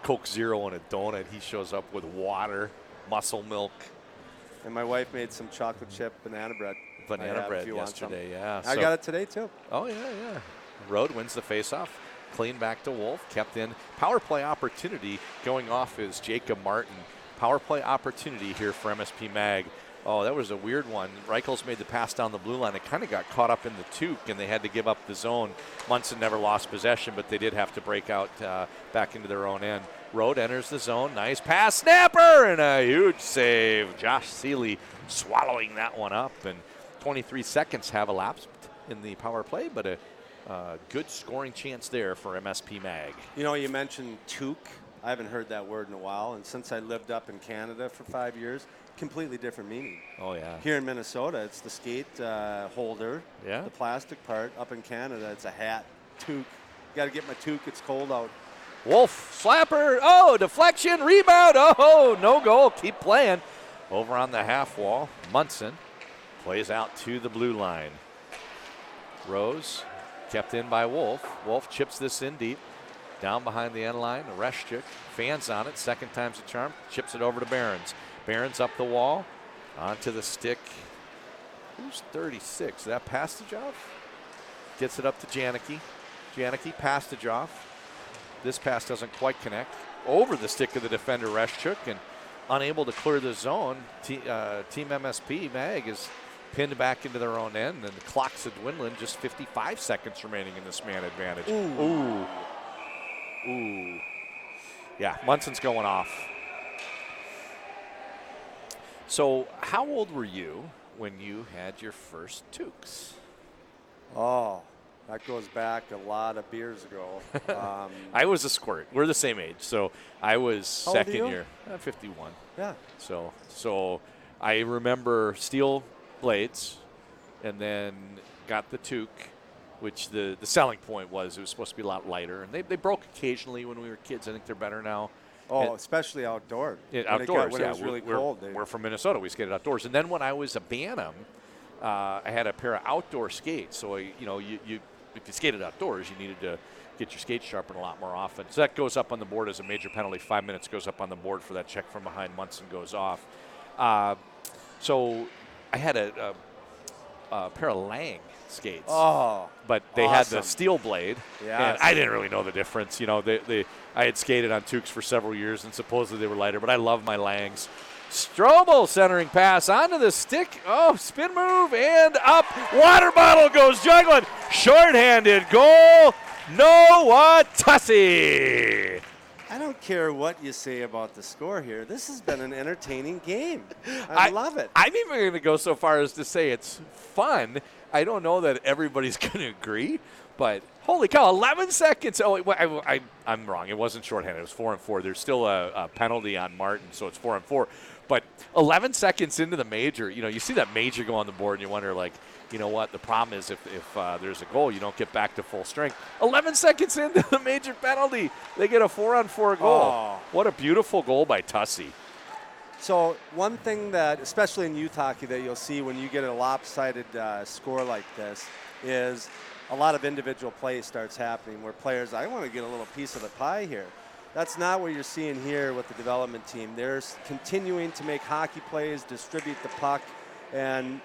Coke Zero and a donut. He shows up with water, muscle milk. And my wife made some chocolate chip banana bread. Banana bread yesterday, yeah. I got it today, too. Oh, yeah. Road wins the faceoff. Clean back to Wolf. Kept in. Power play opportunity going off is Jacob Martin. Power play opportunity here for MSP Mag. Oh, that was a weird one. Reichels made the pass down the blue line. It kind of got caught up in the toque, and they had to give up the zone. Munson never lost possession, but they did have to break out back into their own end. Road enters the zone. Nice pass. Snapper! And a huge save. Josh Seeley swallowing that one up. And 23 seconds have elapsed in the power play, but a good scoring chance there for MSP Mag. You mentioned toque. I haven't heard that word in a while, and since I lived up in Canada for 5 years, completely different meaning. Oh, yeah. Here in Minnesota, it's the skate holder, the plastic part. Up in Canada, it's a hat, toque. Got to get my toque. It's cold out. Wolf, slapper. Oh, deflection, rebound. Oh, no goal. Keep playing. Over on the half wall, Munson plays out to the blue line. Rose kept in by Wolf. Wolf chips this in deep. Down behind the end line, Reshchuk fans on it. Second time's a charm. Chips it over to Behrens. Behrens up the wall. Onto the stick. Who's 36? Is that Pastajov? Gets it up to Janicki. Janicki, Pastajov. This pass doesn't quite connect. Over the stick of the defender, Reshchuk, and unable to clear the zone. Team MSP Mag is pinned back into their own end, and the clock's a dwindling. Just 55 seconds remaining in this man advantage. Ooh. Yeah, Munson's going off. So how old were you when you had your first toques? Oh, that goes back a lot of beers ago. I was a squirt. We're the same age. So I was second year. 51. Yeah. So I remember steel blades and then got the toque, which the selling point was it was supposed to be a lot lighter. And they broke occasionally when we were kids. I think they're better now. Oh, especially outdoors. Outdoors, when yeah. it was really we're, cold. We're from Minnesota. We skated outdoors. And then when I was a Bantam, I had a pair of outdoor skates. So, if you skated outdoors, you needed to get your skates sharpened a lot more often. So that goes up on the board as a major penalty. 5 minutes goes up on the board for that check from behind. Munson goes off. So I had a pair of Lang skates. Oh, but they awesome. had the steel blade, yes. and I didn't really know the difference. I had skated on Tukes for several years, and supposedly they were lighter, but I love my Langs. Strobel centering pass onto the stick. Oh, spin move and up. Water bottle goes juggling. Shorthanded goal. Noah Tussey. I don't care what you say about the score here. This has been an entertaining game. I love it. I'm even going to go so far as to say it's fun. I don't know that everybody's going to agree, but holy cow, 11 seconds. Oh, I'm wrong. It wasn't shorthanded. It was 4-4. There's still a penalty on Martin, so it's 4-4. But 11 seconds into the major, you see that major go on the board, and you wonder, like, you know what? The problem is if there's a goal, you don't get back to full strength. 11 seconds into the major penalty, they get a 4-on-4 goal. Oh. What a beautiful goal by Tussey. So one thing that, especially in youth hockey, that you'll see when you get a lopsided score like this is a lot of individual play starts happening where players, I want to get a little piece of the pie here. That's not what you're seeing here with the development team. They're continuing to make hockey plays, distribute the puck, and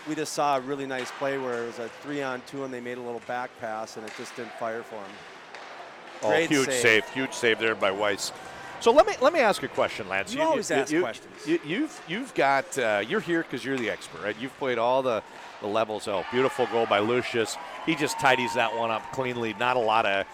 we just saw a really nice play where it was a 3-on-2 and they made a little back pass and it just didn't fire for them. Great huge save there by Weiss. So let me ask a question, Lance. You always ask questions. You've got you're here because you're the expert, right? You've played all the levels. Oh, beautiful goal by Lucius. He just tidies that one up cleanly. Not a lot of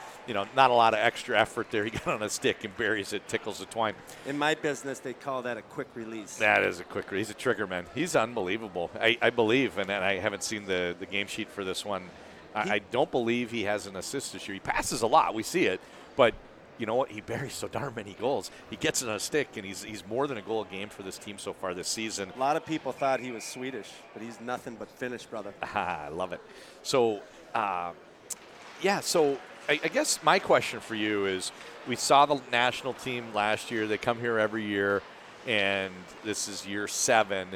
extra effort there. He got on a stick and buries it, tickles the twine. In my business, they call that a quick release. That is a quick release. He's a trigger man. He's unbelievable. I believe, and I haven't seen the game sheet for this one. I don't believe he has an assist this year. He passes a lot. We see it, but you know what? He buries so darn many goals. He gets it on a stick, and he's more than a goal a game for this team so far this season. A lot of people thought he was Swedish, but he's nothing but Finnish, brother. I love it. So, so I guess my question for you is, we saw the national team last year. They come here every year, and this is year 7,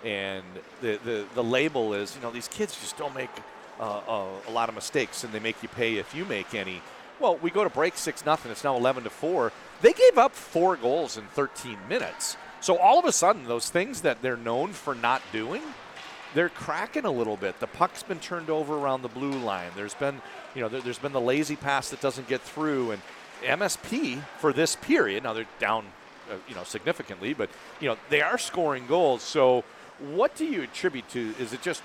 and the label is, these kids just don't make a lot of mistakes, and they make you pay if you make any. Well, we go to break 6-0. It's now 11-4. They gave up 4 goals in 13 minutes. So all of a sudden, those things that they're known for not doing, they're cracking a little bit. The puck's been turned over around the blue line. There's been, there's been the lazy pass that doesn't get through. And MSP for this period, now they're down, significantly, but they are scoring goals. So what do you attribute to? Is it just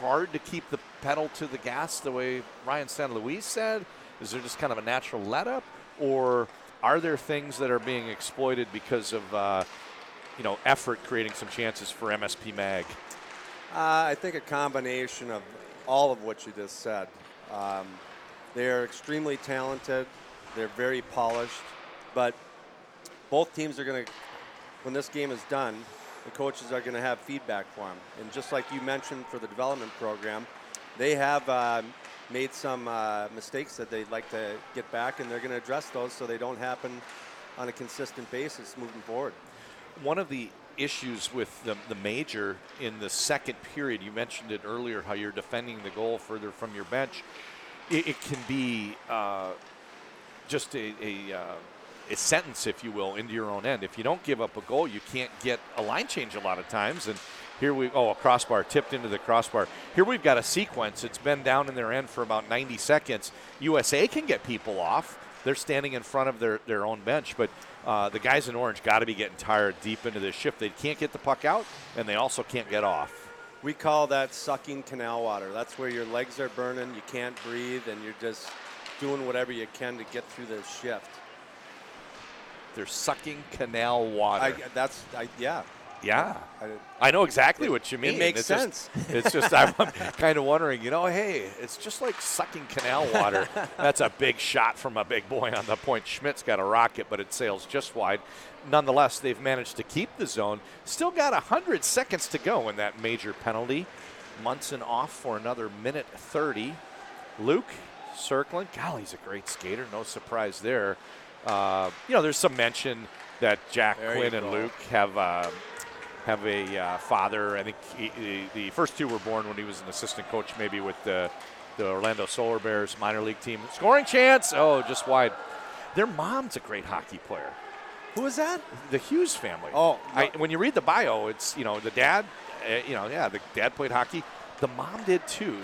hard to keep the pedal to the gas the way Ryan San Luis said? Is there just kind of a natural let-up, or are there things that are being exploited because of, effort creating some chances for MSP Mag? I think a combination of all of what you just said. They are extremely talented. They're very polished, but both teams are going to, when this game is done, the coaches are going to have feedback for them. And just like you mentioned for the development program, they have made some mistakes that they'd like to get back, and they're going to address those so they don't happen on a consistent basis moving forward. One of the issues with the major in the second period, you mentioned it earlier, how you're defending the goal further from your bench. It can be just a sentence, if you will, into your own end. If you don't give up a goal, you can't get a line change a lot of times. And here a crossbar, tipped into the crossbar. Here we've got a sequence. It's been down in their end for about 90 seconds. USA can get people off. They're standing in front of their own bench. But the guys in orange got to be getting tired deep into this shift. They can't get the puck out, and they also can't get off. We call that sucking canal water. That's where your legs are burning, you can't breathe, and you're just doing whatever you can to get through this shift. They're sucking canal water. Yeah. Yeah, I know exactly what you mean. It makes sense. It's just I'm kind of wondering, hey, it's just like sucking canal water. That's a big shot from a big boy on the point. Schmidt's got a rocket, but it sails just wide. Nonetheless, they've managed to keep the zone. Still got 100 seconds to go in that major penalty. Munson off for another minute 30. Luke circling. Golly, he's a great skater. No surprise there. There's some mention that Jack, There Quinn, you and go. Luke have a father. I think the first two were born when he was an assistant coach, maybe with the Orlando Solar Bears minor league team. Scoring chance. Oh, just wide. Their mom's a great hockey player. Who is that? The Hughes family. Oh, when you read the bio, it's the dad. The dad played hockey. The mom did too.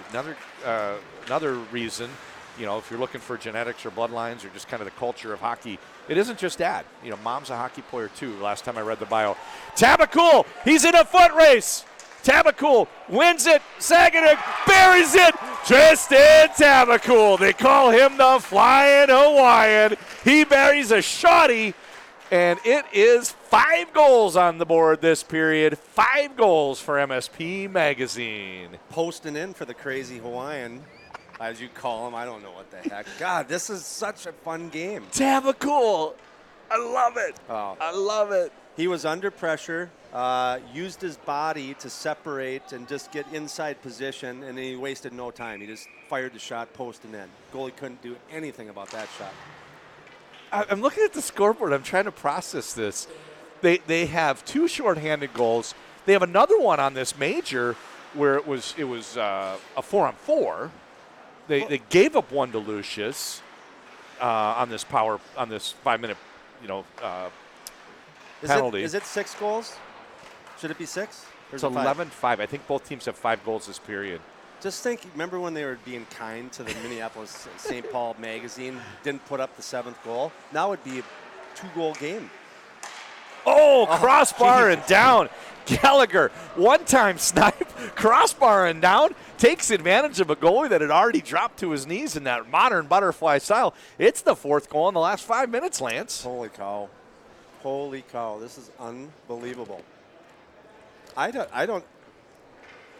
Another reason, if you're looking for genetics or bloodlines or just kind of the culture of hockey, it isn't just dad. Mom's a hockey player too. Last time I read the bio, Tabakul, he's in a foot race. Tabakul wins it. Saginaw buries it. Tristan Tabakul. They call him the Flying Hawaiian. He buries a shotty. And it is 5 goals on the board this period. 5 goals for MSP Magazine. Posting in for the crazy Hawaiian, as you call him. I don't know what the heck. God, this is such a fun game. Tabakul. I love it. Oh. I love it. He was under pressure, used his body to separate and just get inside position, and he wasted no time. He just fired the shot, posting in. Goalie couldn't do anything about that shot. I'm looking at the scoreboard. I'm trying to process this. They have 2 shorthanded goals. They have another one on this major where it was a 4-on-4. They gave up one to Lucius on this 5-minute penalty. Is it 6 goals? Should it be 6? It's 11-5. I think both teams have 5 goals this period. Just think, remember when they were being kind to the Minneapolis St. Paul Magazine, didn't put up the 7th goal? Now it'd be a 2-goal game. Oh, crossbar and down. Gallagher, one-time snipe, crossbar and down, takes advantage of a goalie that had already dropped to his knees in that modern butterfly style. It's the 4th goal in the last 5 minutes, Lance. Holy cow. Holy cow, this is unbelievable.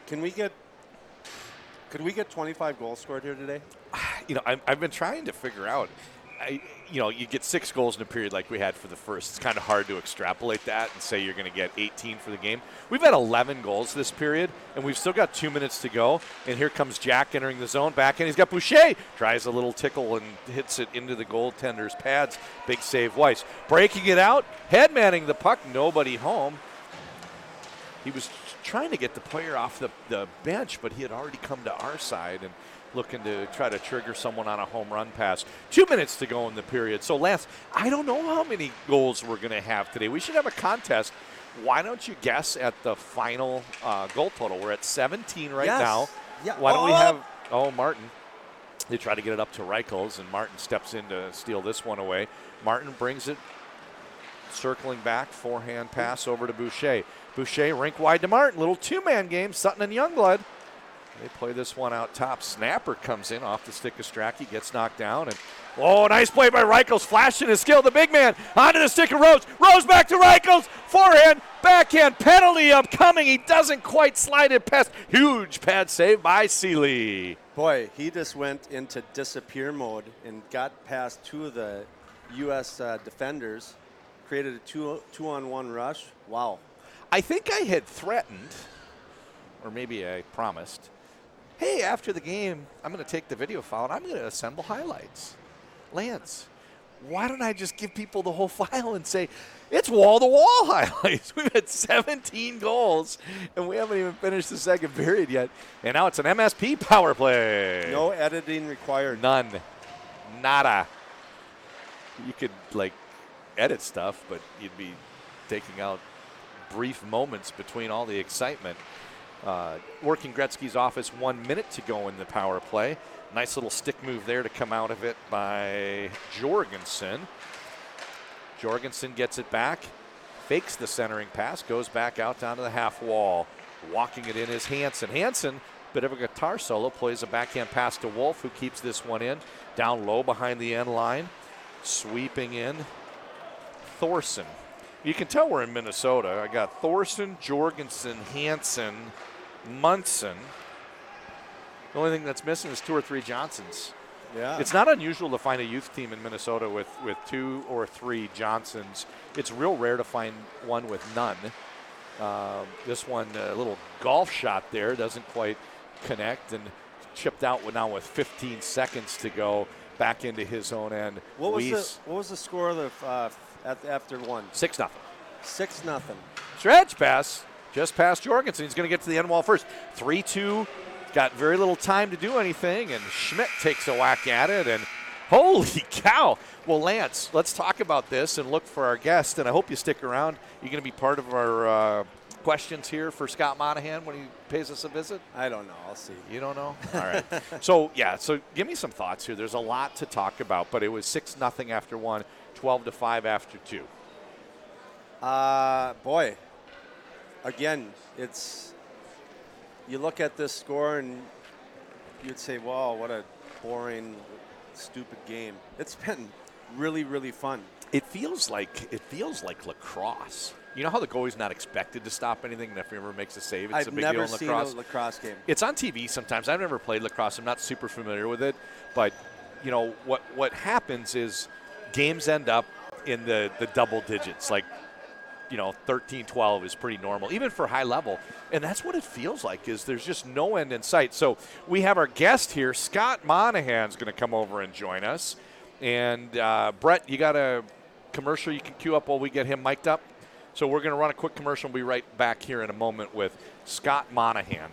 Could we get 25 goals scored here today? I've been trying to figure out. You get 6 goals in a period like we had for the first. It's kind of hard to extrapolate that and say you're going to get 18 for the game. We've had 11 goals this period, and we've still got 2 minutes to go. And here comes Jack entering the zone back, and he's got Boucher. Tries a little tickle and hits it into the goaltender's pads. Big save, Weiss. Breaking it out, headmanning the puck, nobody home. He was trying to get the player off the bench, but he had already come to our side and looking to try to trigger someone on a home run pass. 2 minutes to go in the period. So, Lance, I don't know how many goals we're going to have today. We should have a contest. Why don't you guess at the final goal total? We're at 17 right now. Yeah. Why don't we have Martin. They try to get it up to Reichels, and Martin steps in to steal this one away. Martin brings it circling back, forehand pass over to Boucher. Boucher rink wide to Martin. Little 2-man game, Sutton and Youngblood. They play this one out top. Snapper comes in off the stick of Strachey, gets knocked down. And nice play by Reichels, flashing his skill. The big man onto the stick of Rose. Rose back to Reichels. Forehand, backhand, penalty upcoming. He doesn't quite slide it past. Huge pad save by Seeley. Boy, he just went into disappear mode and got past 2 of the U.S. defenders, created a 2-on-1 rush. Wow. I think I had threatened, or maybe I promised, hey, after the game, I'm going to take the video file and I'm going to assemble highlights. Lance, why don't I just give people the whole file and say, it's wall-to-wall highlights. We've had 17 goals, and we haven't even finished the second period yet. And now it's an MSP power play. No editing required. None. Nada. You could, edit stuff, but you'd be taking out brief moments between all the excitement. Working Gretzky's office, 1 minute to go in the power play. Nice little stick move there to come out of it by Jorgensen. Jorgensen gets it back, fakes the centering pass, goes back out down to the half wall. Walking it in is Hansen. Hansen, bit of a guitar solo, plays a backhand pass to Wolf, who keeps this one in. Down low behind the end line. Sweeping in, Thorson. You can tell we're in Minnesota. I got Thorson, Jorgensen, Hansen, Munson. The only thing that's missing is 2 or 3 Johnsons. Yeah. It's not unusual to find a youth team in Minnesota with 2 or 3 Johnsons. It's real rare to find one with none. This one, a little golf shot there, doesn't quite connect, and chipped out now with 15 seconds to go. back into his own end. What was the score of the after one? 6-0. 6-0. Stretch pass just past Jorgensen. He's going to get to the end wall first. 3-2. Got very little time to do anything, and Schmidt takes a whack at it, and holy cow. Well, Lance, let's talk about this and look for our guest, and I hope you stick around. You're going to be part of our questions here for Scott Monahan when he pays us a visit? I don't know. I'll see. You don't know? All right. So give me some thoughts here. There's a lot to talk about, but it was 6-0 after 1, 12-5 after 2. Boy, again, you look at this score and you'd say, wow, what a boring, stupid game. It's been really, really fun. It feels like lacrosse. You know how the goalie's not expected to stop anything, and if he ever makes a save, it's a big deal in lacrosse? I've never seen a lacrosse game. It's on TV sometimes. I've never played lacrosse. I'm not super familiar with it. But, you know, what happens is games end up in the double digits. Like, you know, 13-12 is pretty normal, even for high level. And that's what it feels like, is there's just no end in sight. So we have our guest here. Scott Monahan's going to come over and join us. And, Brett, you got a commercial you can cue up while we get him mic'd up? So we're going to run a quick commercial and we'll be right back here in a moment with Scott Monahan.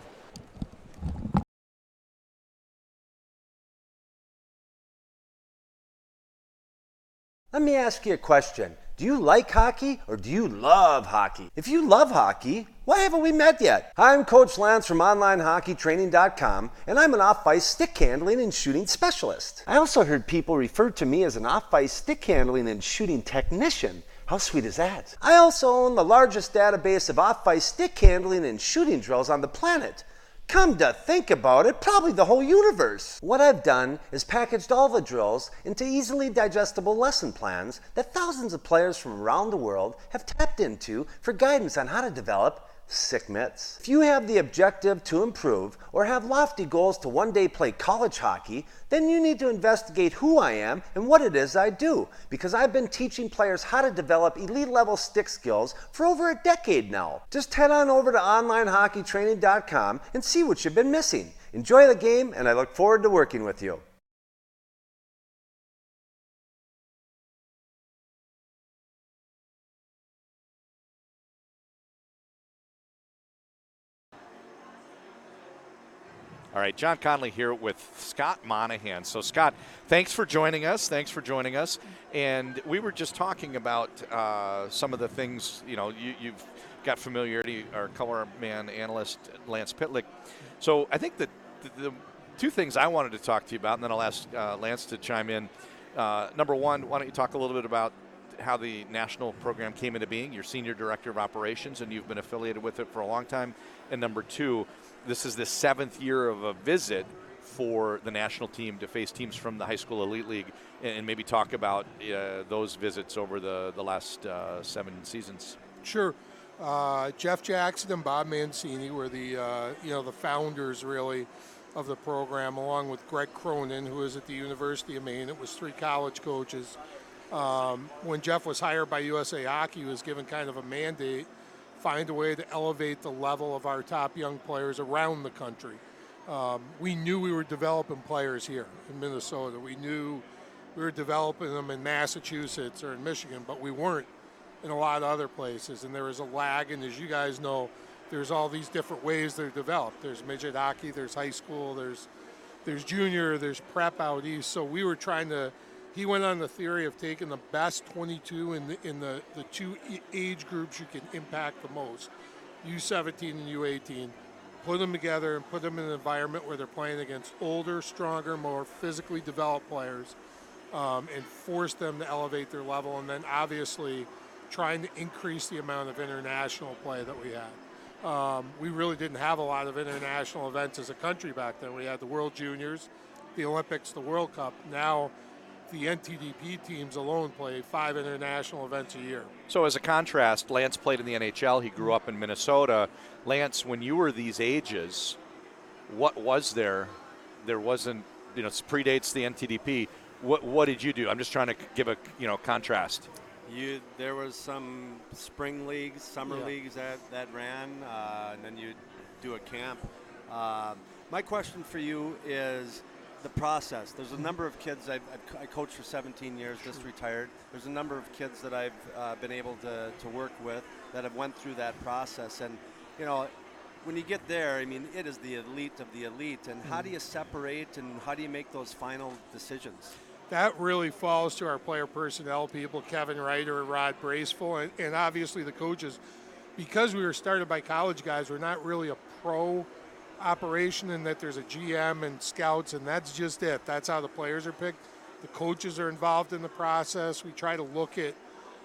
Let me ask you a question. Do you like hockey or do you love hockey? If you love hockey, why haven't we met yet? I'm Coach Lance from OnlineHockeyTraining.com, and I'm an off-ice stick handling and shooting specialist. I also heard people refer to me as an off-ice stick handling and shooting technician. How sweet is that? I also own the largest database of off-ice stick handling and shooting drills on the planet. Come to think about it, probably the whole universe. What I've done is packaged all the drills into easily digestible lesson plans that thousands of players from around the world have tapped into for guidance on how to develop sick mitts. If you have the objective to improve or have lofty goals to one day play college hockey, then you need to investigate who I am and what it is I do, because I've been teaching players how to develop elite level stick skills for over a decade now. Just head on over to OnlineHockeyTraining.com and see what you've been missing. Enjoy the game, and I look forward to working with you. All right, John Conley here with Scott Monahan. So, Scott, thanks for joining us. And we were just talking about some of the things, you know, you've got familiarity, our color man analyst, Lance Pitlick. So I think that the two things I wanted to talk to you about, and then I'll ask Lance to chime in. Number one, why don't you talk a little bit about how the national program came into being? You're Senior Director of Operations, and you've been affiliated with it for a long time. And number two, this is the 7th year of a visit for the national team to face teams from the high school elite league, and maybe talk about those visits over the last 7 seasons. Sure. Jeff Jackson and Bob Mancini were the founders really of the program, along with Greg Cronin, who is at the University of Maine. It was 3 college coaches. When Jeff was hired by USA Hockey, he was given kind of a mandate, find a way to elevate the level of our top young players around the country. We knew we were developing players here in Minnesota. We knew we were developing them in Massachusetts or in Michigan, but we weren't in a lot of other places. And there was a lag, and as you guys know, there's all these different ways they're developed. There's midget hockey, there's high school, there's junior, there's prep out east. So we were trying to, he went on the theory of taking the best 22 in the 2 age groups you can impact the most, U17 and U18, put them together and put them in an environment where they're playing against older, stronger, more physically developed players, and force them to elevate their level, and then obviously trying to increase the amount of international play that we had. We really didn't have a lot of international events as a country back then. We had the World Juniors, the Olympics, the World Cup. Now the NTDP teams alone play 5 international events a year. So as a contrast, Lance played in the NHL. He grew up in Minnesota. Lance, when you were these ages, what was there? There wasn't, it predates the NTDP. What did you do? I'm just trying to give a, contrast. There was some spring leagues, summer leagues that ran, and then you do a camp. My question for you is, the process. There's a number of kids I coached for 17 years, just retired. There's a number of kids that I've been able to work with that have went through that process. And, you know, when you get there, I mean, it is the elite of the elite. And how do you separate and how do you make those final decisions? That really falls to our player personnel people, Kevin Ryder and Rod Braceful, and obviously the coaches. Because we were started by college guys, we're not really a pro operation in that there's a GM and scouts, and that's just it. That's how the players are picked. The coaches are involved in the process. We try to look at,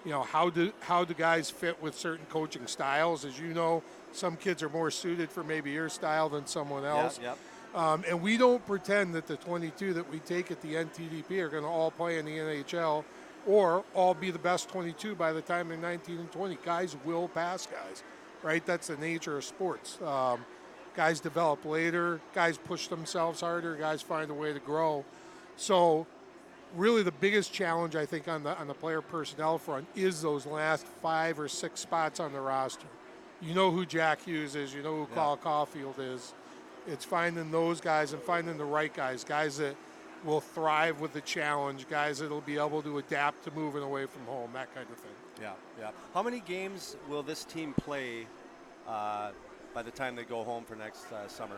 you know, how do guys fit with certain coaching styles. As you know, some kids are more suited for maybe your style than someone else. Yep. And we don't pretend that the 22 that we take at the NTDP are going to all play in the NHL or all be the best 22 by the time they're 19 and 20. Guys will pass guys, right? That's the nature of sports. Guys develop later. Guys push themselves harder. Guys find a way to grow. So really the biggest challenge, I think, on the player personnel front is those last 5 or 6 spots on the roster. You know who Jack Hughes is. You know who Carl Caulfield is. It's finding those guys and finding the right guys that will thrive with the challenge, guys that will be able to adapt to moving away from home, that kind of thing. Yeah. How many games will this team play by the time they go home for next summer?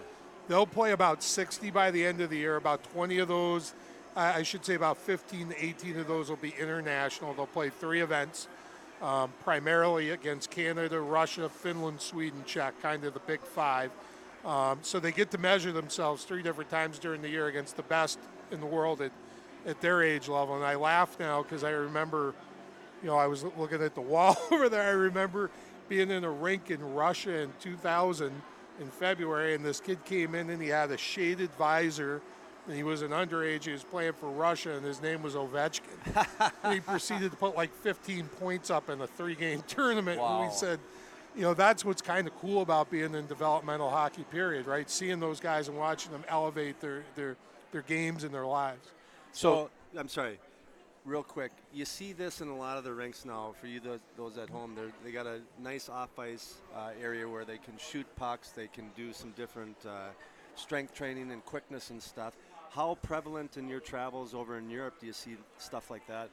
They'll play about 60 by the end of the year. About 20 of those, I should say about 15 to 18 of those will be international. They'll play 3 events, primarily against Canada, Russia, Finland, Sweden, Czech, kind of the big 5. So they get to measure themselves 3 different times during the year against the best in the world at their age level. And I laugh now because I remember, you know, I was looking at the wall over there. I remember being in a rink in Russia in 2000 in February, and this kid came in and he had a shaded visor, and he was an underage. He was playing for Russia, and his name was Ovechkin. And he proceeded to put like 15 points up in a 3-game tournament. Wow. And we said, you know, that's what's kind of cool about being in developmental hockey, period, right? Seeing those guys and watching them elevate their games and their lives. So, I'm sorry, real quick. You see this in a lot of the rinks now. For you, those at home, they got a nice off-ice area where they can shoot pucks. They can do some different strength training and quickness and stuff. How prevalent in your travels over in Europe do you see stuff like that?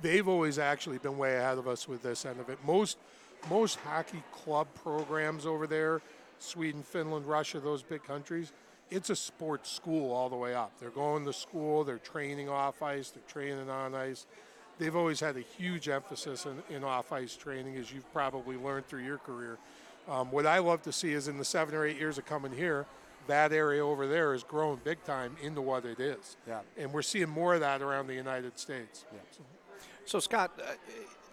They've always actually been way ahead of us with this end of it. Most hockey club programs over there, Sweden, Finland, Russia, those big countries, it's a sports school all the way up. They're going to school, they're training off ice, they're training on ice. They've always had a huge emphasis in off-ice training, as you've probably learned through your career. What I love to see is in the 7 or 8 years of coming here, that area over there has grown big time into what it is. Yeah. And we're seeing more of that around the United States. Yeah. So, Scott,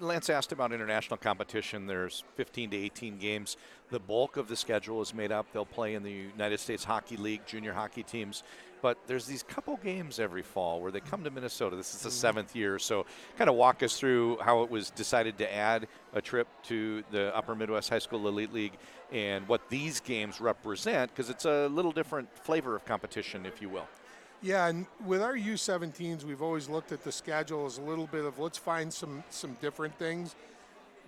Lance asked about international competition. There's 15 to 18 games. The bulk of the schedule is made up. They'll play in the United States Hockey League, junior hockey teams. But there's these couple games every fall where they come to Minnesota. This is the 7th year. So kind of walk us through how it was decided to add a trip to the Upper Midwest High School Elite League and what these games represent, because it's a little different flavor of competition, if you will. Yeah, and with our U17s, we've always looked at the schedule as a little bit of let's find some different things,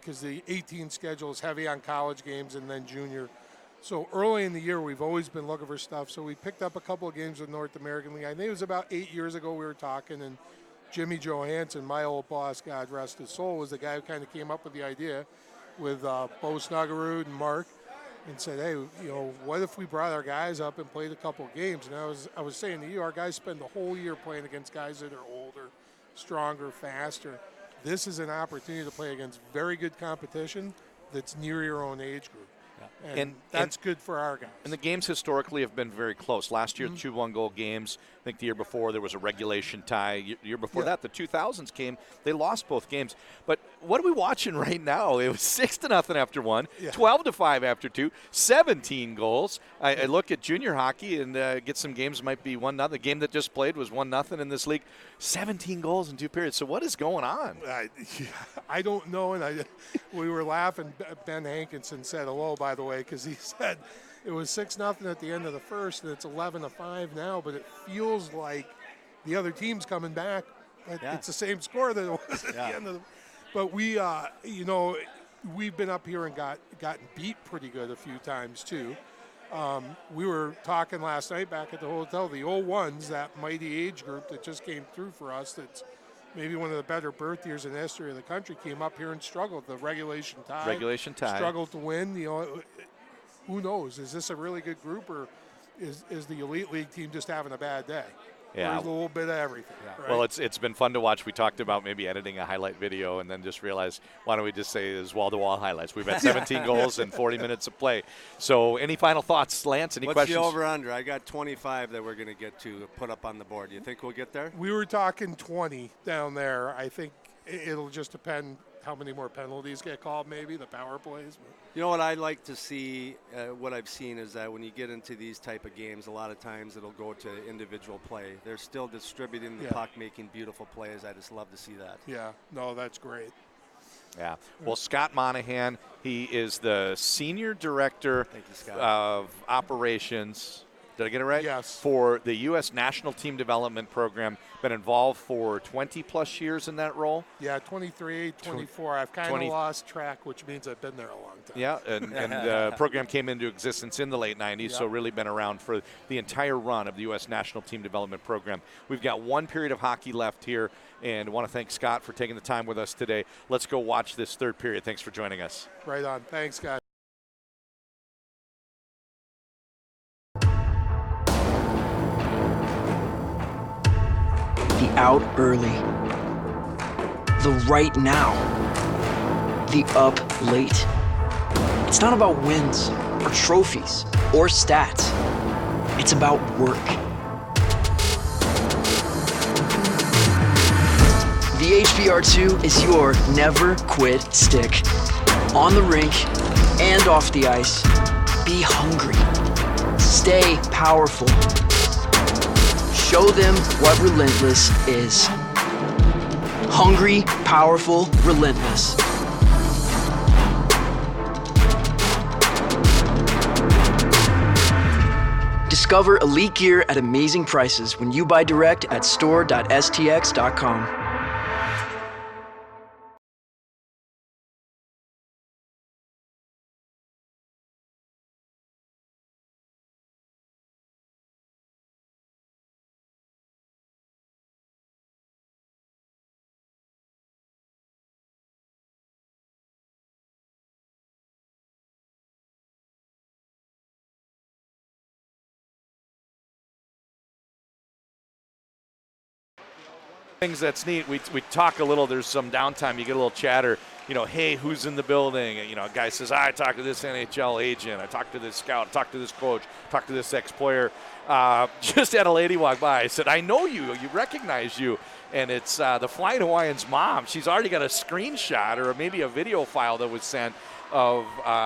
because the 18 schedule is heavy on college games and then junior. So early in the year, we've always been looking for stuff. So we picked up a couple of games with North American League. I think it was about 8 years ago we were talking, and Jimmy Johansson, my old boss, God rest his soul, was the guy who kind of came up with the idea with Bo Snuggerud and Mark, and said, hey, you know, what if we brought our guys up and played a couple of games? And I was saying to you, our guys spend the whole year playing against guys that are older, stronger, faster. This is an opportunity to play against very good competition that's near your own age group. Yeah. And that's good for our guys. And the games historically have been very close. Last year, 2 one-goal games. I think the year before there was a regulation tie. Year before that, the 2000s came. They lost both games. But what are we watching right now? It was 6-0 after 1, 12-5 after 2, 17 goals. I look at junior hockey and get some games might be 1-0. The game that just played was 1-0 in this league. 17 goals in 2 periods. So what is going on? I don't know. And we were laughing. Ben Hankinson said hello, by the way, because he said it was 6-0 at the end of the first, and it's 11-5 now. But it feels like the other team's coming back. It's the same score that it was at the end of the. But we, you know, we've been up here and gotten beat pretty good a few times too. We were talking last night back at the hotel, the 01s, that mighty age group that just came through for us, that's maybe one of the better birth years in the history of the country, came up here and struggled. The regulation tie. Struggled to win. Who knows? Is this a really good group, or is the Elite League team just having a bad day? Yeah. There's a little bit of everything. Yeah. Right? Well, it's been fun to watch. We talked about maybe editing a highlight video and then just realized, why don't we just say it's wall-to-wall highlights. We've had 17 goals and 40 minutes of play. So any final thoughts, Lance? Any questions? What's the over-under? I got 25 that we're going to get to put up on the board. You think we'll get there? We were talking 20 down there. I think it'll just depend how many more penalties get called, maybe, the power plays. You know what I'd like to see, what I've seen is that when you get into these type of games, a lot of times it'll go to individual play. They're still distributing the puck, making beautiful plays. I just love to see that. Yeah, no, that's great. Yeah. Well, Scott Monahan, he is the Senior Director of Operations. Did I get it right? Yes. For the U.S. National Team Development Program. Been involved for 20-plus years in that role. Yeah, 23, 24. I've kind of lost track, which means I've been there a long time. Yeah, and the program came into existence in the late 90s, so really been around for the entire run of the U.S. National Team Development Program. We've got one period of hockey left here, and I want to thank Scott for taking the time with us today. Let's go watch this third period. Thanks for joining us. Right on. Thanks, guys. The out early, the right now, the up late. It's not about wins or trophies or stats. It's about work. The HBR2 is your never quit stick. On the rink and off the ice, be hungry. Stay powerful. Show them what relentless is. Hungry, powerful, relentless. Discover elite gear at amazing prices when you buy direct at store.stx.com. Things that's neat, we talk a little, there's some downtime, you get a little chatter, hey, who's in the building? A guy says, I talked to this NHL agent, I talked to this scout, I talked to this coach, I talked to this ex-player. Just had a lady walk by. I said, I know you recognize you. And it's the Flying Hawaiian's mom. She's already got a screenshot or maybe a video file that was sent of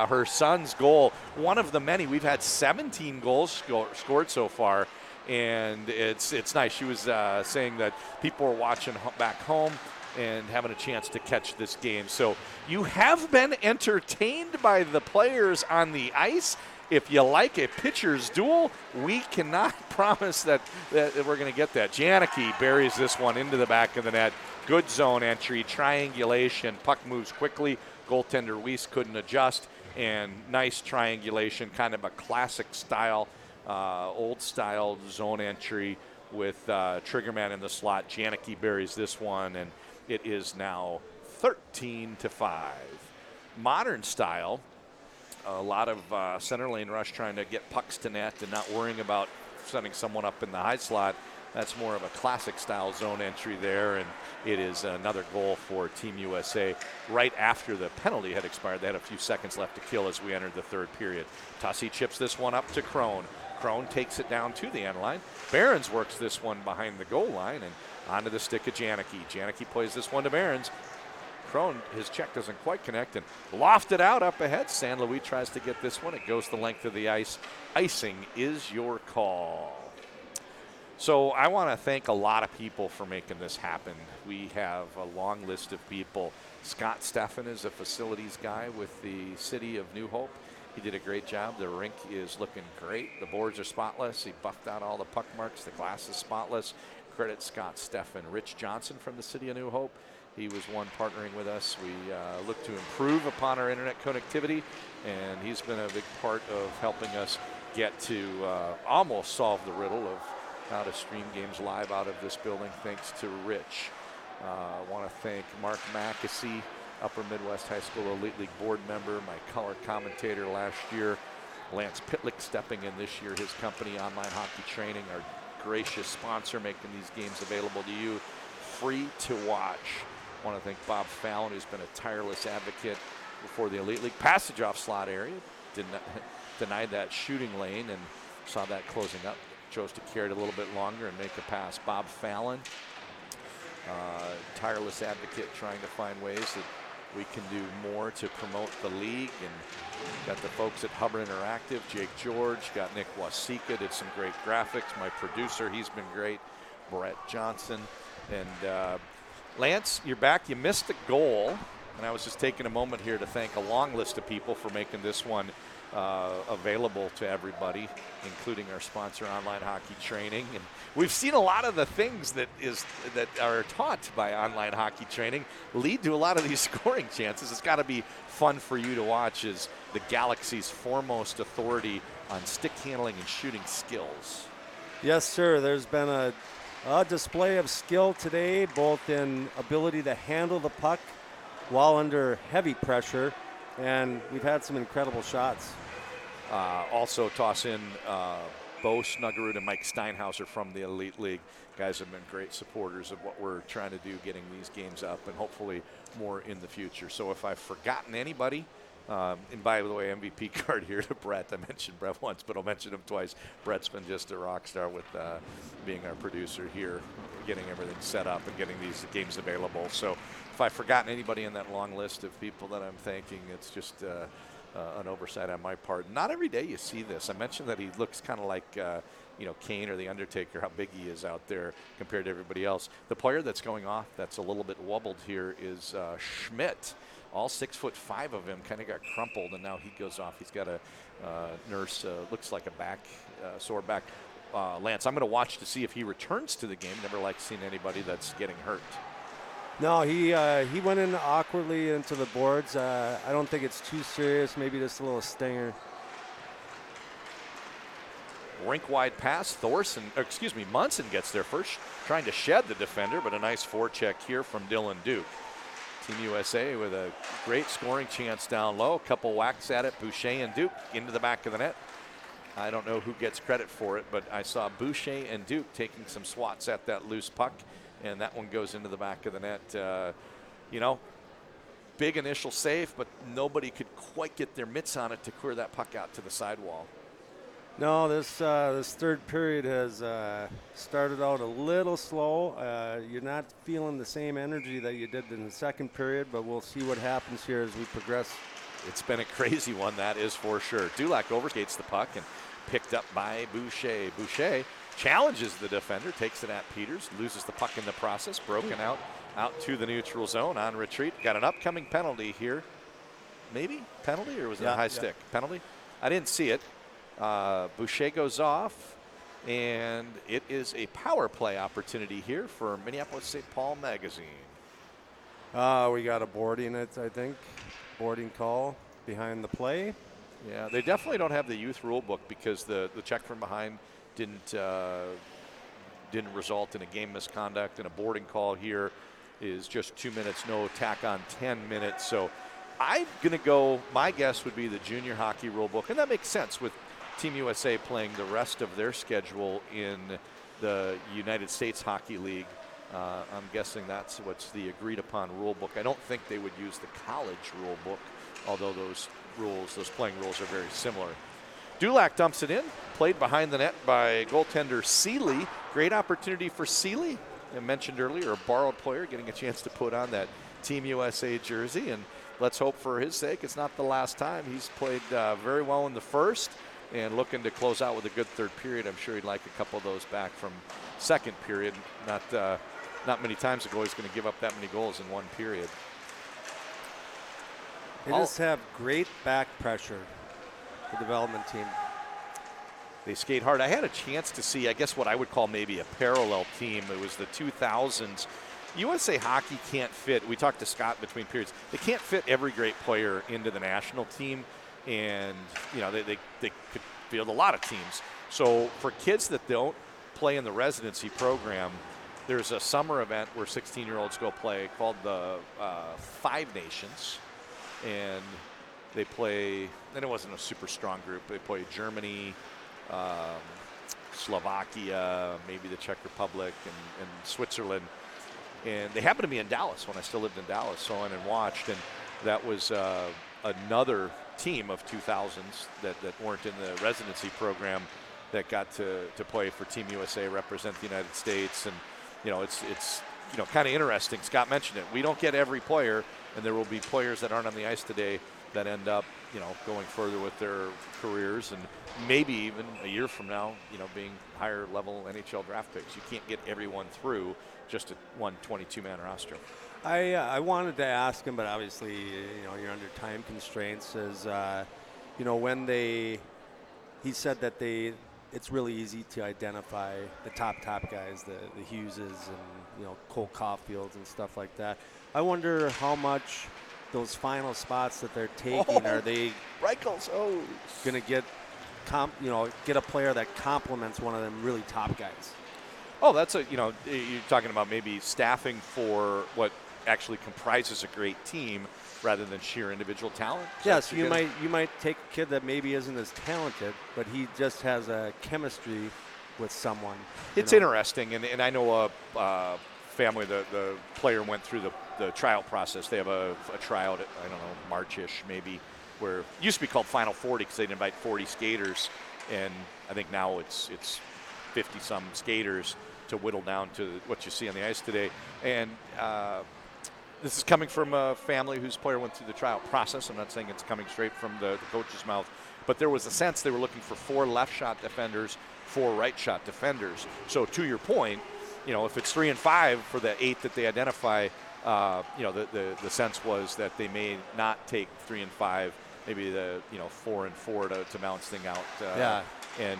her son's goal. One of the many. We've had 17 goals scored so far. And it's nice. She was saying that people are watching back home and having a chance to catch this game. So you have been entertained by the players on the ice. If you like a pitcher's duel, we cannot promise that we're going to get that. Janicki buries this one into the back of the net. Good zone entry, triangulation. Puck moves quickly. Goaltender Weiss couldn't adjust. And nice triangulation, kind of a classic style. Old-style zone entry with Triggerman in the slot. Janicki buries this one, and it is now 13-5. Modern style, a lot of center lane rush trying to get pucks to net and not worrying about sending someone up in the high slot. That's more of a classic-style zone entry there, and it is another goal for Team USA. Right after the penalty had expired, they had a few seconds left to kill as we entered the third period. Tussie chips this one up to Crone. Crone takes it down to the end line. Behrens works this one behind the goal line and onto the stick of Janicki. Janicki plays this one to Behrens. Crone, his check doesn't quite connect and lofted out up ahead. San Luis tries to get this one. It goes the length of the ice. Icing is your call. So I want to thank a lot of people for making this happen. We have a long list of people. Scott Steffen is a facilities guy with the city of New Hope. He did a great job. The rink is looking great. The boards are spotless. He buffed out all the puck marks. The glass is spotless. Credit Scott Steffen. Rich Johnson from the city of New Hope. He was one partnering with us. We look to improve upon our internet connectivity, and he's been a big part of helping us get to almost solve the riddle of how to stream games live out of this building, thanks to Rich. I want to thank Mark Mackesy, Upper Midwest High School Elite League board member, my color commentator last year. Lance Pitlick stepping in this year, his company, Online Hockey Training, our gracious sponsor, making these games available to you, free to watch. I want to thank Bob Fallon, who's been a tireless advocate for the Elite League passage off slot area. Denied that shooting lane and saw that closing up. Chose to carry it a little bit longer and make a pass. Bob Fallon, tireless advocate, trying to find ways that we can do more to promote the league. And got the folks at Hubbard Interactive, Jake George, got Nick Wasika, did some great graphics. My producer, he's been great, Brett Johnson. And Lance, you're back. You missed the goal. And I was just taking a moment here to thank a long list of people for making this one available to everybody, including our sponsor, Online Hockey Training. And we've seen a lot of the things that are taught by Online Hockey Training lead to a lot of these scoring chances. It's got to be fun for you to watch as the Galaxy's foremost authority on stick handling and shooting skills. Yes, sir. There's been a display of skill today, both in ability to handle the puck while under heavy pressure, and we've had some incredible shots. Also toss in Bo Snuggerud and Mike Steinhauser from the Elite League. Guys have been great supporters of what we're trying to do, getting these games up, and hopefully more in the future. So if I've forgotten anybody, and by the way, MVP card here to Brett. I mentioned Brett once, but I'll mention him twice. Brett's been just a rock star with being our producer here, getting everything set up and getting these games available. So if I've forgotten anybody in that long list of people that I'm thanking, it's just an oversight on my part. Not every day you see this. I mentioned that he looks kind of like Kane or The Undertaker, how big he is out there compared to everybody else. The player that's going off that's a little bit wobbled here is Schmidt. All 6'5" of him kind of got crumpled, and now he goes off. He's got a nurse, looks like a sore back. Lance, I'm going to watch to see if he returns to the game. Never like seeing anybody that's getting hurt. No, he went in awkwardly into the boards. I don't think it's too serious, maybe just a little stinger. Rink-wide pass, Munson gets there first, trying to shed the defender, but a nice forecheck here from Dylan Duke. Team USA with a great scoring chance down low. A couple whacks at it. Boucher and Duke into the back of the net. I don't know who gets credit for it, but I saw Boucher and Duke taking some swats at that loose puck, and that one goes into the back of the net. Big initial save, but nobody could quite get their mitts on it to clear that puck out to the sidewall. No, this third period has started out a little slow. You're not feeling the same energy that you did in the second period, but we'll see what happens here as we progress. It's been a crazy one, that is for sure. Dulac overskates the puck and picked up by Boucher. Boucher challenges the defender, takes it at Peters, loses the puck in the process, broken out to the neutral zone on retreat. Got an upcoming penalty here. Maybe penalty, or was it a high stick? Penalty? I didn't see it. Boucher goes off, and it is a power play opportunity here for Minneapolis St. Paul Magazine. We got a boarding, I think. Boarding call behind the play. Yeah, they definitely don't have the youth rule book because the check from behind didn't result in a game misconduct, and a boarding call here is just 2 minutes, no tack on 10 minutes. So I'm going to go, my guess would be the junior hockey rule book, and that makes sense with Team USA playing the rest of their schedule in the United States Hockey League. I'm guessing that's what's the agreed upon rule book. I don't think they would use the college rule book, although those playing rules are very similar. Dulac dumps it in, played behind the net by goaltender Seeley. Great opportunity for Seeley. I mentioned earlier, a borrowed player getting a chance to put on that Team USA jersey, and let's hope for his sake it's not the last time. He's played very well in the first and looking to close out with a good third period. I'm sure he'd like a couple of those back from second period. Not many times ago he's going to give up that many goals in one period. They just have great back pressure, the development team. They skate hard. I had a chance to see, I guess, what I would call maybe a parallel team. It was the 2000s. USA Hockey can't fit, we talked to Scott between periods, they can't fit every great player into the national team. And, they could field, a lot of teams. So for kids that don't play in the residency program, there's a summer event where 16-year-olds go play called the Five Nations, and they play, and it wasn't a super strong group. They play Germany, Slovakia, maybe the Czech Republic, and Switzerland. And they happened to be in Dallas when I still lived in Dallas, so I went and watched, and that was another team of 2000s that weren't in the residency program that got to play for Team USA, represent the United States. And it's kind of interesting. Scott mentioned it. We don't get every player, and there will be players that aren't on the ice today that end up going further with their careers, and maybe even a year from now being higher level NHL draft picks. You can't get everyone through just a 22-man roster. I wanted to ask him, but obviously you're under time constraints. When he said that it's really easy to identify the top guys, the Hugheses and Cole Caulfields and stuff like that. I wonder how much those final spots that they're taking, are they going to get a player that complements one of them really top guys? Oh, that's you're talking about maybe staffing for what actually comprises a great team rather than sheer individual talent. Yes, you might take a kid that maybe isn't as talented, but he just has a chemistry with someone. It's interesting, and I know a family, the player went through the tryout process. They have a tryout at, I don't know, March-ish maybe, where it used to be called Final 40 because they'd invite 40 skaters, and I think now it's 50-some skaters to whittle down to what you see on the ice today. And this is coming from a family whose player went through the tryout process. I'm not saying it's coming straight from the coach's mouth, but there was a sense they were looking for 4 left shot defenders, 4 right shot defenders. So to your point, if it's 3 and 5 for the 8 that they identify, the sense was that they may not take 3 and 5, maybe the 4 and 4 to balance thing out. And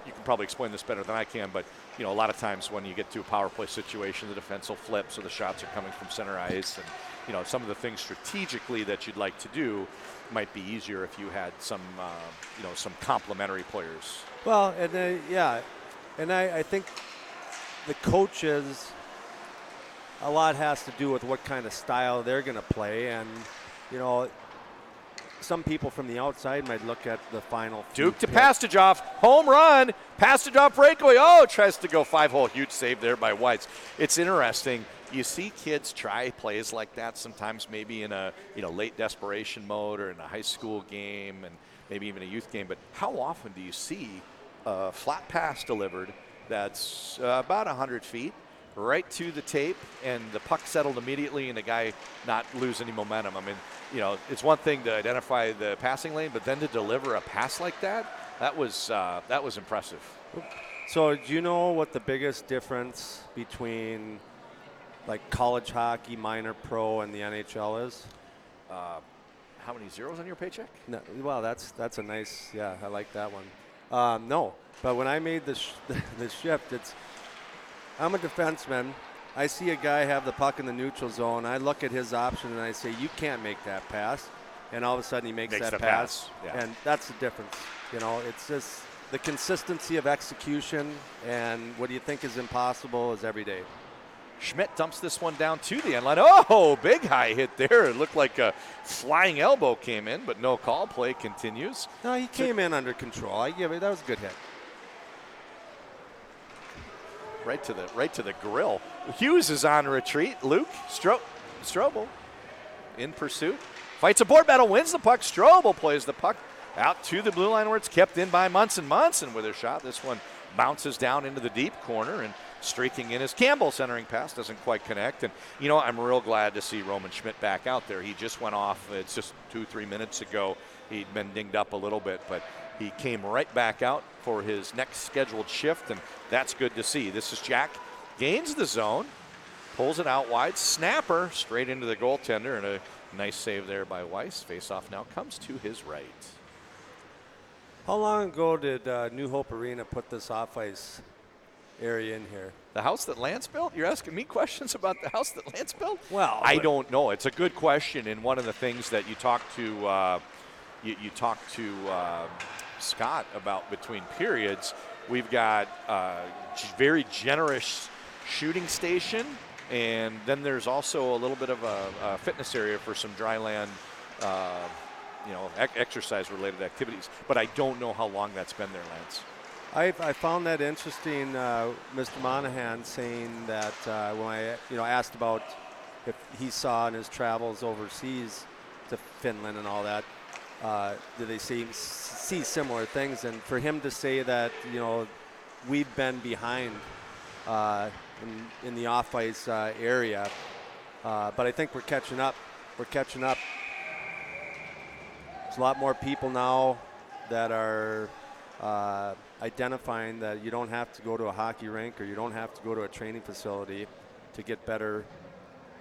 you can probably explain this better than I can, but a lot of times when you get to a power play situation, the defense will flip, so the shots are coming from center ice, and some of the things strategically that you'd like to do might be easier if you had some complementary players. Well, and I think the coaches, a lot has to do with what kind of style they're going to play, and some people from the outside might look at the final. Duke to Pastajoff, home run. Pastajoff breakaway. Oh, tries to go 5-hole. Huge save there by Weitz. It's interesting. You see kids try plays like that sometimes, maybe in a late desperation mode or in a high school game and maybe even a youth game. But how often do you see a flat pass delivered that's about 100 feet right to the tape and the puck settled immediately and the guy not lose any momentum? I mean, it's one thing to identify the passing lane, but then to deliver a pass like that was impressive. So do you know what the biggest difference between like college hockey, minor pro, and the NHL is? How many zeros on your paycheck? No, well, that's a nice, I like that one. No, but when I made the shift, I'm a defenseman. I see a guy have the puck in the neutral zone. I look at his option and I say, you can't make that pass. And all of a sudden he makes that pass. Yeah. And that's the difference. It's just the consistency of execution, and what do you think is impossible is every day. Schmidt dumps this one down to the end line. Oh, big high hit there. It looked like a flying elbow came in, but no call. Play continues. No, he came in under control. I give it. That was a good hit. Right to the grill. Hughes is on retreat. Luke Strobel in pursuit. Fights a board battle, wins the puck. Strobel plays the puck out to the blue line where it's kept in by Munson. Munson with a shot. This one bounces down into the deep corner, and streaking in is Campbell. Centering pass doesn't quite connect. And, I'm real glad to see Roman Schmidt back out there. He just went off. It's just 2-3 minutes ago. He'd been dinged up a little bit, but he came right back out for his next scheduled shift, and that's good to see. This is Jack. Gains the zone, pulls it out wide. Snapper straight into the goaltender, and a nice save there by Weiss. Face-off now comes to his right. How long ago did New Hope Arena put this off-ice area in here? The house that Lance built? You're asking me questions about the house that Lance built? Well, I don't know. It's a good question, and one of the things that you talk to Scott about between periods. We've got very generous shooting station, and then there's also a little bit of a fitness area for some dry land, exercise-related activities. But I don't know how long that's been there, Lance. I found that interesting, Mr. Monahan saying that when I asked about if he saw in his travels overseas to Finland and all that, do they see similar things? And for him to say that, we've been behind in the off-ice area, but I think we're catching up. There's a lot more people now that are identifying that you don't have to go to a hockey rink or you don't have to go to a training facility to get better